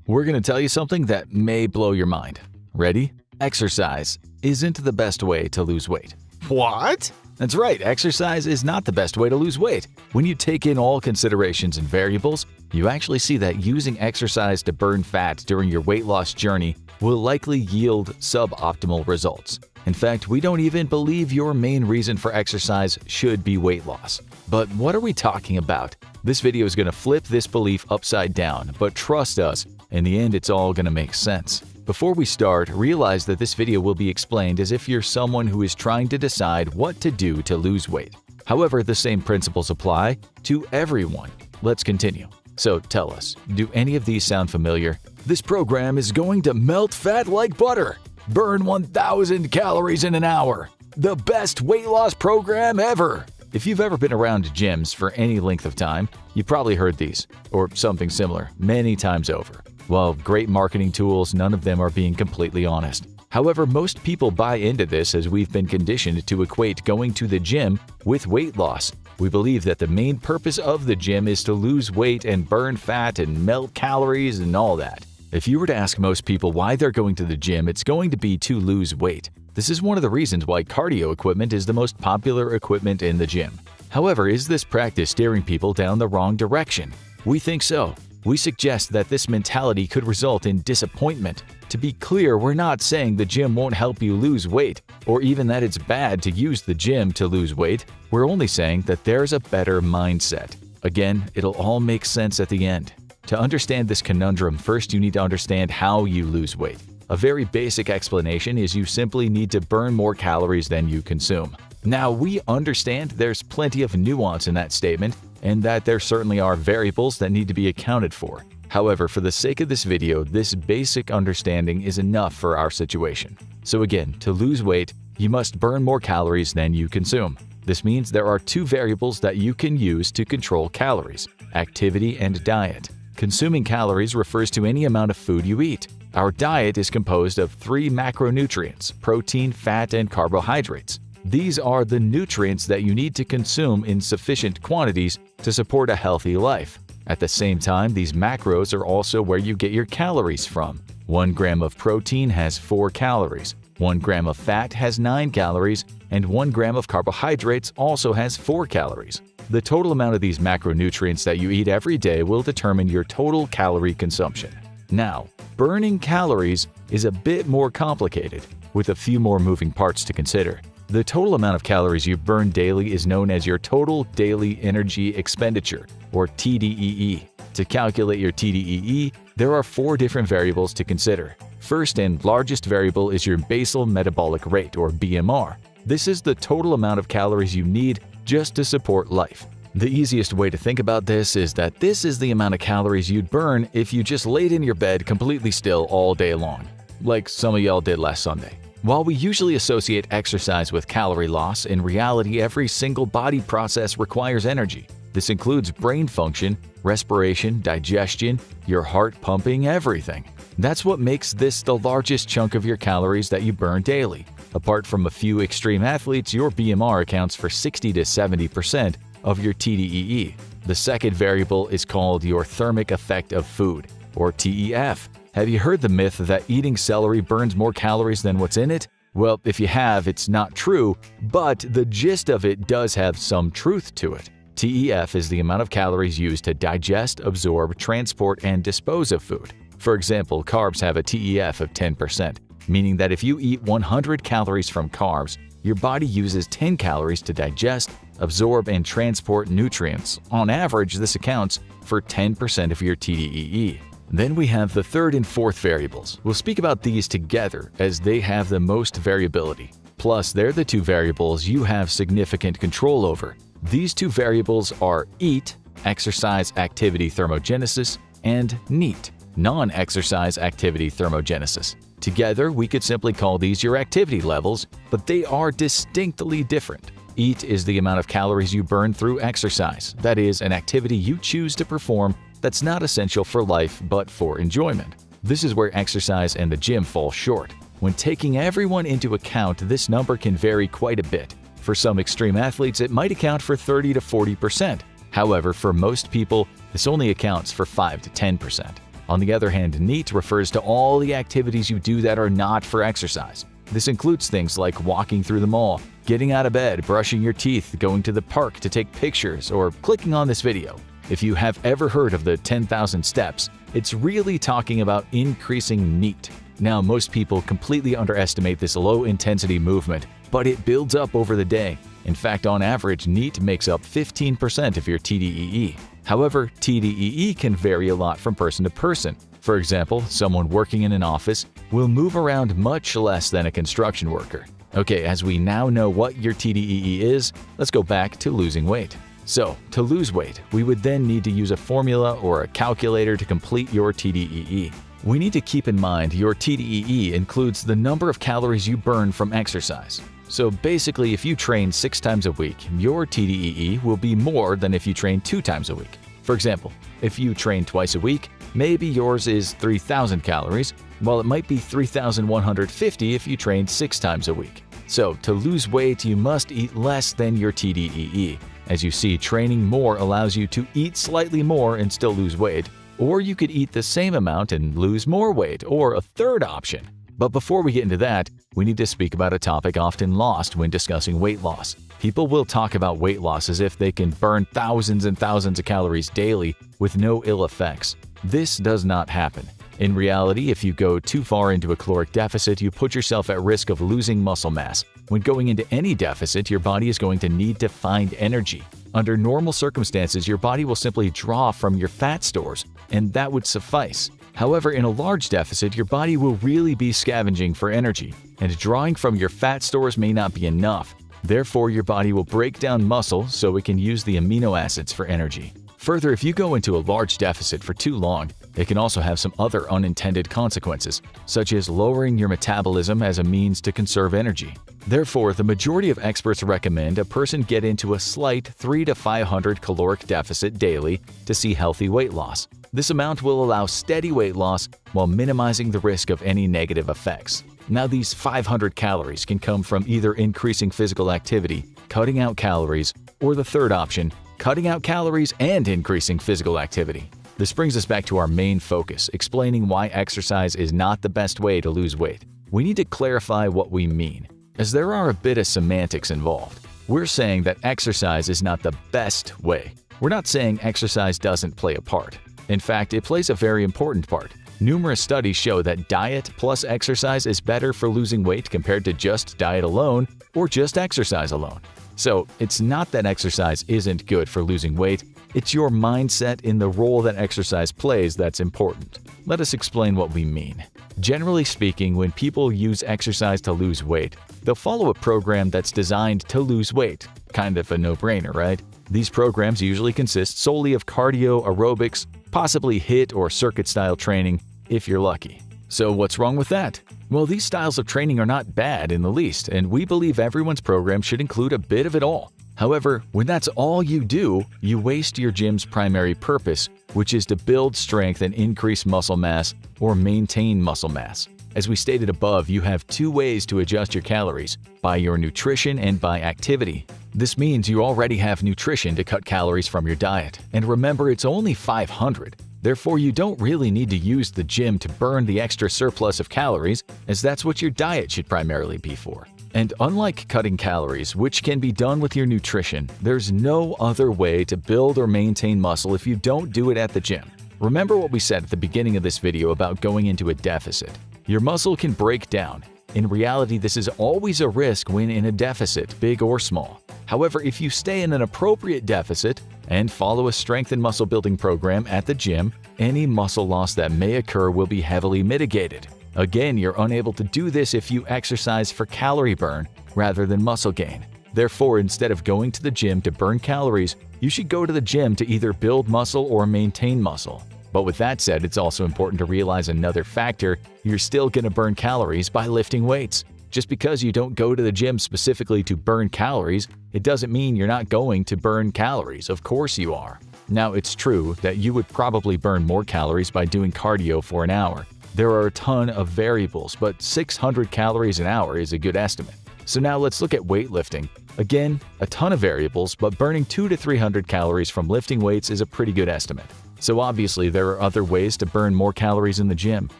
We're going to tell you something that may blow your mind. Ready? Exercise isn't the best way to lose weight. What? That's right, exercise is not the best way to lose weight. When you take in all considerations and variables, you actually see that using exercise to burn fat during your weight loss journey will likely yield suboptimal results. In fact, we don't even believe your main reason for exercise should be weight loss. But what are we talking about? This video is going to flip this belief upside down, but trust us, in the end it's all going to make sense. Before we start, realize that this video will be explained as if you're someone who is trying to decide what to do to lose weight. However, the same principles apply to everyone. Let's continue. So tell us, do any of these sound familiar? This program is going to melt fat like butter. Burn 1,000 calories in an hour. The best weight loss program ever. If you've ever been around gyms for any length of time, you probably heard these, or something similar, many times over. While great marketing tools, none of them are being completely honest. However, most people buy into this as we've been conditioned to equate going to the gym with weight loss. We believe that the main purpose of the gym is to lose weight and burn fat and melt calories and all that. If you were to ask most people why they're going to the gym, it's going to be to lose weight. This is one of the reasons why cardio equipment is the most popular equipment in the gym. However, is this practice steering people down the wrong direction? We think so. We suggest that this mentality could result in disappointment. To be clear, we're not saying the gym won't help you lose weight, or even that it's bad to use the gym to lose weight. We're only saying that there's a better mindset. Again, it'll all make sense at the end. To understand this conundrum, first you need to understand how you lose weight. A very basic explanation is you simply need to burn more calories than you consume. Now, we understand there's plenty of nuance in that statement, and that there certainly are variables that need to be accounted for. However, for the sake of this video, this basic understanding is enough for our situation. So again, to lose weight, you must burn more calories than you consume. This means there are 2 variables that you can use to control calories: activity and diet. Consuming calories refers to any amount of food you eat. Our diet is composed of 3 macronutrients: protein, fat, and carbohydrates. These are the nutrients that you need to consume in sufficient quantities to support a healthy life. At the same time, these macros are also where you get your calories from. 1 gram of protein has 4 calories, 1 gram of fat has 9 calories, and 1 gram of carbohydrates also has 4 calories. The total amount of these macronutrients that you eat every day will determine your total calorie consumption. Now, burning calories is a bit more complicated, with a few more moving parts to consider. The total amount of calories you burn daily is known as your total daily energy expenditure, or TDEE. To calculate your TDEE, there are 4 different variables to consider. First and largest variable is your basal metabolic rate, or BMR. This is the total amount of calories you need just to support life. The easiest way to think about this is that this is the amount of calories you'd burn if you just laid in your bed completely still all day long, like some of y'all did last Sunday. While we usually associate exercise with calorie loss, in reality every single body process requires energy. This includes brain function, respiration, digestion, your heart pumping, everything. That's what makes this the largest chunk of your calories that you burn daily. Apart from a few extreme athletes, your BMR accounts for 60 to 70% of your TDEE. The second variable is called your thermic effect of food, or TEF. Have you heard the myth that eating celery burns more calories than what's in it? Well, if you have, it's not true, but the gist of it does have some truth to it. TEF is the amount of calories used to digest, absorb, transport, and dispose of food. For example, carbs have a TEF of 10%, meaning that if you eat 100 calories from carbs, your body uses 10 calories to digest, absorb, and transport nutrients. On average, this accounts for 10% of your TDEE. Then we have the third and fourth variables. We'll speak about these together as they have the most variability. Plus, they're the 2 variables you have significant control over. These 2 variables are EAT, exercise activity thermogenesis, and NEAT, non-exercise activity thermogenesis. Together, we could simply call these your activity levels, but they are distinctly different. EAT is the amount of calories you burn through exercise, that is, an activity you choose to perform that's not essential for life but for enjoyment. This is where exercise and the gym fall short. When taking everyone into account, this number can vary quite a bit. For some extreme athletes, it might account for 30 to 40%. However, for most people, this only accounts for 5 to 10%. On the other hand, NEAT refers to all the activities you do that are not for exercise. This includes things like walking through the mall, getting out of bed, brushing your teeth, going to the park to take pictures, or clicking on this video. If you have ever heard of the 10,000 steps, it's really talking about increasing NEAT. Now, most people completely underestimate this low-intensity movement, but it builds up over the day. In fact, on average, NEAT makes up 15% of your TDEE. However, TDEE can vary a lot from person to person. For example, someone working in an office will move around much less than a construction worker. Okay, as we now know what your TDEE is, let's go back to losing weight. So, to lose weight, we would then need to use a formula or a calculator to complete your TDEE. We need to keep in mind your TDEE includes the number of calories you burn from exercise. So basically, if you train 6 times a week, your TDEE will be more than if you train 2 times a week. For example, if you train twice a week, maybe yours is 3,000 calories, while it might be 3,150 if you train 6 times a week. So to lose weight, you must eat less than your TDEE. As you see, training more allows you to eat slightly more and still lose weight, or you could eat the same amount and lose more weight, or a third option. But before we get into that, we need to speak about a topic often lost when discussing weight loss. People will talk about weight loss as if they can burn thousands and thousands of calories daily with no ill effects. This does not happen. In reality, if you go too far into a caloric deficit, you put yourself at risk of losing muscle mass. When going into any deficit, your body is going to need to find energy. Under normal circumstances, your body will simply draw from your fat stores, and that would suffice. However, in a large deficit, your body will really be scavenging for energy, and drawing from your fat stores may not be enough. Therefore, your body will break down muscle so it can use the amino acids for energy. Further, if you go into a large deficit for too long, it can also have some other unintended consequences, such as lowering your metabolism as a means to conserve energy. Therefore, the majority of experts recommend a person get into a slight 300 to 500 caloric deficit daily to see healthy weight loss. This amount will allow steady weight loss while minimizing the risk of any negative effects. Now these 500 calories can come from either increasing physical activity, cutting out calories, or the third option, cutting out calories and increasing physical activity. This brings us back to our main focus, explaining why exercise is not the best way to lose weight. We need to clarify what we mean, as there are a bit of semantics involved. We're saying that exercise is not the best way. We're not saying exercise doesn't play a part. In fact, it plays a very important part. Numerous studies show that diet plus exercise is better for losing weight compared to just diet alone or just exercise alone. So, it's not that exercise isn't good for losing weight, it's your mindset in the role that exercise plays that's important. Let us explain what we mean. Generally speaking, when people use exercise to lose weight, they'll follow a program that's designed to lose weight. Kind of a no-brainer, right? These programs usually consist solely of cardio, aerobics, possibly HIIT or circuit-style training, if you're lucky. So what's wrong with that? Well, these styles of training are not bad in the least, and we believe everyone's program should include a bit of it all. However, when that's all you do, you waste your gym's primary purpose, which is to build strength and increase muscle mass or maintain muscle mass. As we stated above, you have two ways to adjust your calories, by your nutrition and by activity. This means you already have nutrition to cut calories from your diet, and remember it's only 500. Therefore, you don't really need to use the gym to burn the extra surplus of calories, as that's what your diet should primarily be for. And unlike cutting calories, which can be done with your nutrition, there's no other way to build or maintain muscle if you don't do it at the gym. Remember what we said at the beginning of this video about going into a deficit. Your muscle can break down. In reality, this is always a risk when in a deficit, big or small. However, if you stay in an appropriate deficit and follow a strength and muscle building program at the gym, any muscle loss that may occur will be heavily mitigated. Again, you're unable to do this if you exercise for calorie burn rather than muscle gain. Therefore, instead of going to the gym to burn calories, you should go to the gym to either build muscle or maintain muscle. But with that said, it's also important to realize another factor: you're still going to burn calories by lifting weights. Just because you don't go to the gym specifically to burn calories, it doesn't mean you're not going to burn calories. Of course you are. Now, it's true that you would probably burn more calories by doing cardio for an hour. There are a ton of variables, but 600 calories an hour is a good estimate. So now let's look at weightlifting. Again, a ton of variables, but burning 200 to 300 calories from lifting weights is a pretty good estimate. So obviously there are other ways to burn more calories in the gym.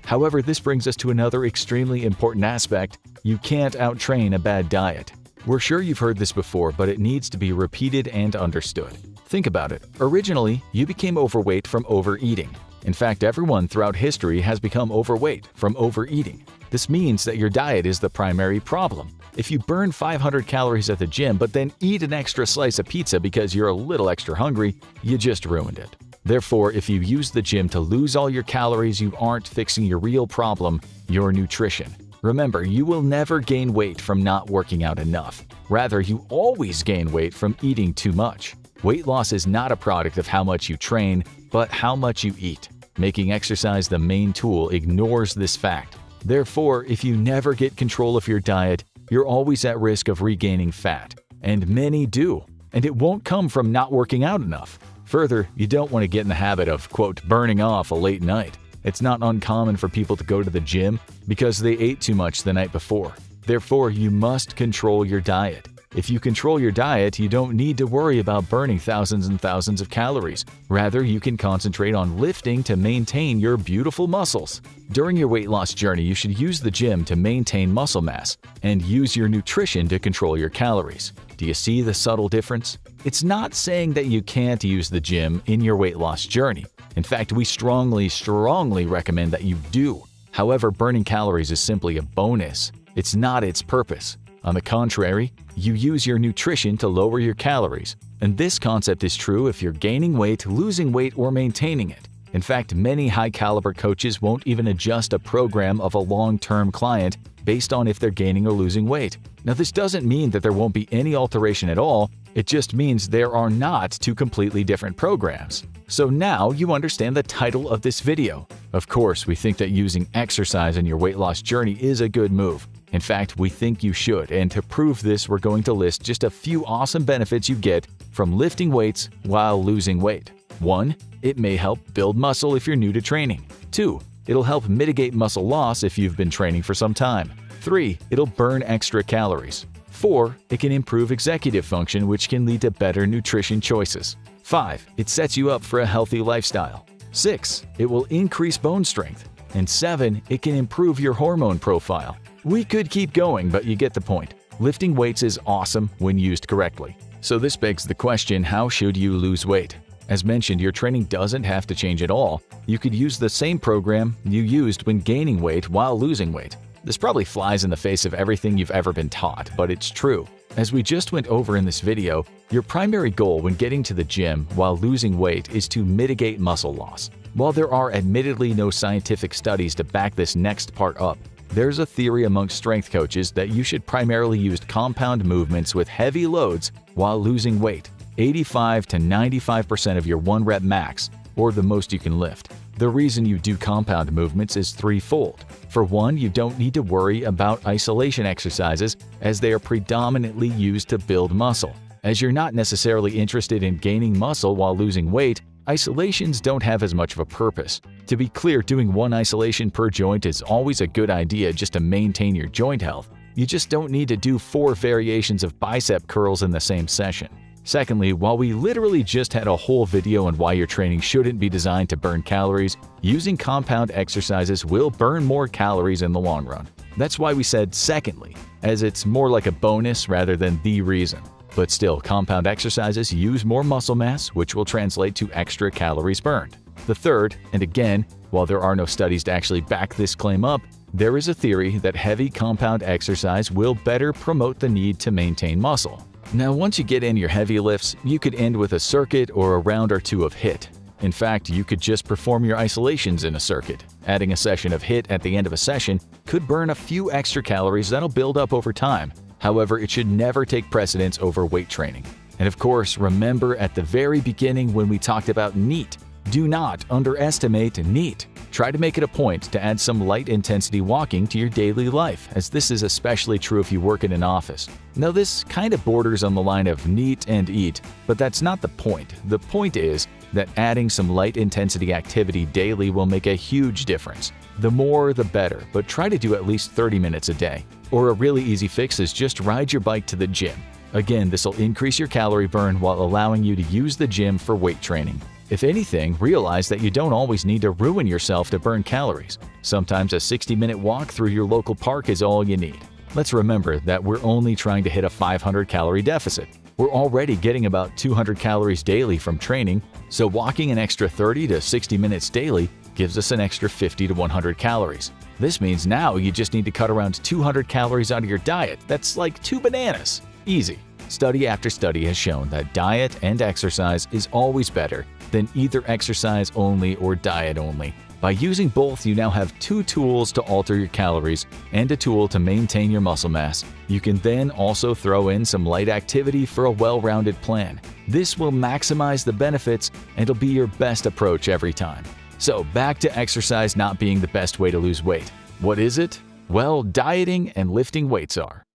However, this brings us to another extremely important aspect: you can't out-train a bad diet. We're sure you've heard this before, but it needs to be repeated and understood. Think about it. Originally, you became overweight from overeating. In fact, everyone throughout history has become overweight from overeating. This means that your diet is the primary problem. If you burn 500 calories at the gym but then eat an extra slice of pizza because you're a little extra hungry, you just ruined it. Therefore, if you use the gym to lose all your calories, you aren't fixing your real problem, your nutrition. Remember, you will never gain weight from not working out enough. Rather, you always gain weight from eating too much. Weight loss is not a product of how much you train, but how much you eat. Making exercise the main tool ignores this fact. Therefore, if you never get control of your diet, you're always at risk of regaining fat. And many do. And it won't come from not working out enough. Further, you don't want to get in the habit of, quote, burning off a late night. It's not uncommon for people to go to the gym because they ate too much the night before. Therefore, you must control your diet. If you control your diet, you don't need to worry about burning thousands and thousands of calories. Rather, you can concentrate on lifting to maintain your beautiful muscles. During your weight loss journey, you should use the gym to maintain muscle mass and use your nutrition to control your calories. Do you see the subtle difference? It's not saying that you can't use the gym in your weight loss journey. In fact, we strongly recommend that you do. However, burning calories is simply a bonus. It's not its purpose. On the contrary, you use your nutrition to lower your calories. And this concept is true if you're gaining weight, losing weight, or maintaining it. In fact, many high-caliber coaches won't even adjust a program of a long-term client based on if they're gaining or losing weight. Now, this doesn't mean that there won't be any alteration at all. It just means there are not two completely different programs. So now you understand the title of this video. Of course, we think that using exercise in your weight loss journey is a good move. In fact, we think you should, and to prove this, we're going to list just a few awesome benefits you get from lifting weights while losing weight. 1. It may help build muscle if you're new to training. 2. It'll help mitigate muscle loss if you've been training for some time. 3. It'll burn extra calories. 4. It can improve executive function, which can lead to better nutrition choices. 5. It sets you up for a healthy lifestyle. 6. It will increase bone strength. And 7. It can improve your hormone profile. We could keep going, but you get the point. Lifting weights is awesome when used correctly. So this begs the question, how should you lose weight? As mentioned, your training doesn't have to change at all. You could use the same program you used when gaining weight while losing weight. This probably flies in the face of everything you've ever been taught, but it's true. As we just went over in this video, your primary goal when getting to the gym while losing weight is to mitigate muscle loss. While there are admittedly no scientific studies to back this next part up, there's a theory amongst strength coaches that you should primarily use compound movements with heavy loads while losing weight, 85 to 95% of your 1-rep max, or the most you can lift. The reason you do compound movements is threefold. For one, you don't need to worry about isolation exercises as they are predominantly used to build muscle. As you're not necessarily interested in gaining muscle while losing weight, isolations don't have as much of a purpose. To be clear, doing one isolation per joint is always a good idea just to maintain your joint health. You just don't need to do 4 variations of bicep curls in the same session. Secondly, while we literally just had a whole video on why your training shouldn't be designed to burn calories, using compound exercises will burn more calories in the long run. That's why we said secondly, as it's more like a bonus rather than the reason. But still, compound exercises use more muscle mass, which will translate to extra calories burned. The third, and again, while there are no studies to actually back this claim up, there is a theory that heavy compound exercise will better promote the need to maintain muscle. Now, once you get in your heavy lifts, you could end with a circuit or a round or two of HIIT. In fact, you could just perform your isolations in a circuit. Adding a session of HIIT at the end of a session could burn a few extra calories that'll build up over time. However, it should never take precedence over weight training. And of course, remember at the very beginning when we talked about NEAT. Do not underestimate NEAT. Try to make it a point to add some light-intensity walking to your daily life, as this is especially true if you work in an office. Now, this kind of borders on the line of NEAT and EAT, but that's not the point. The point is that adding some light-intensity activity daily will make a huge difference. The more, the better, but try to do at least 30 minutes a day. Or a really easy fix is just ride your bike to the gym. Again, this will increase your calorie burn while allowing you to use the gym for weight training. If anything, realize that you don't always need to ruin yourself to burn calories. Sometimes a 60-minute walk through your local park is all you need. Let's remember that we're only trying to hit a 500-calorie deficit. We're already getting about 200 calories daily from training, so walking an extra 30 to 60 minutes daily gives us an extra 50 to 100 calories. This means now you just need to cut around 200 calories out of your diet. That's like 2 bananas. Easy. Study after study has shown that diet and exercise is always better than either exercise only or diet only. By using both, you now have 2 tools to alter your calories and a tool to maintain your muscle mass. You can then also throw in some light activity for a well-rounded plan. This will maximize the benefits and it'll be your best approach every time. So back to exercise not being the best way to lose weight. What is it? Well, dieting and lifting weights are.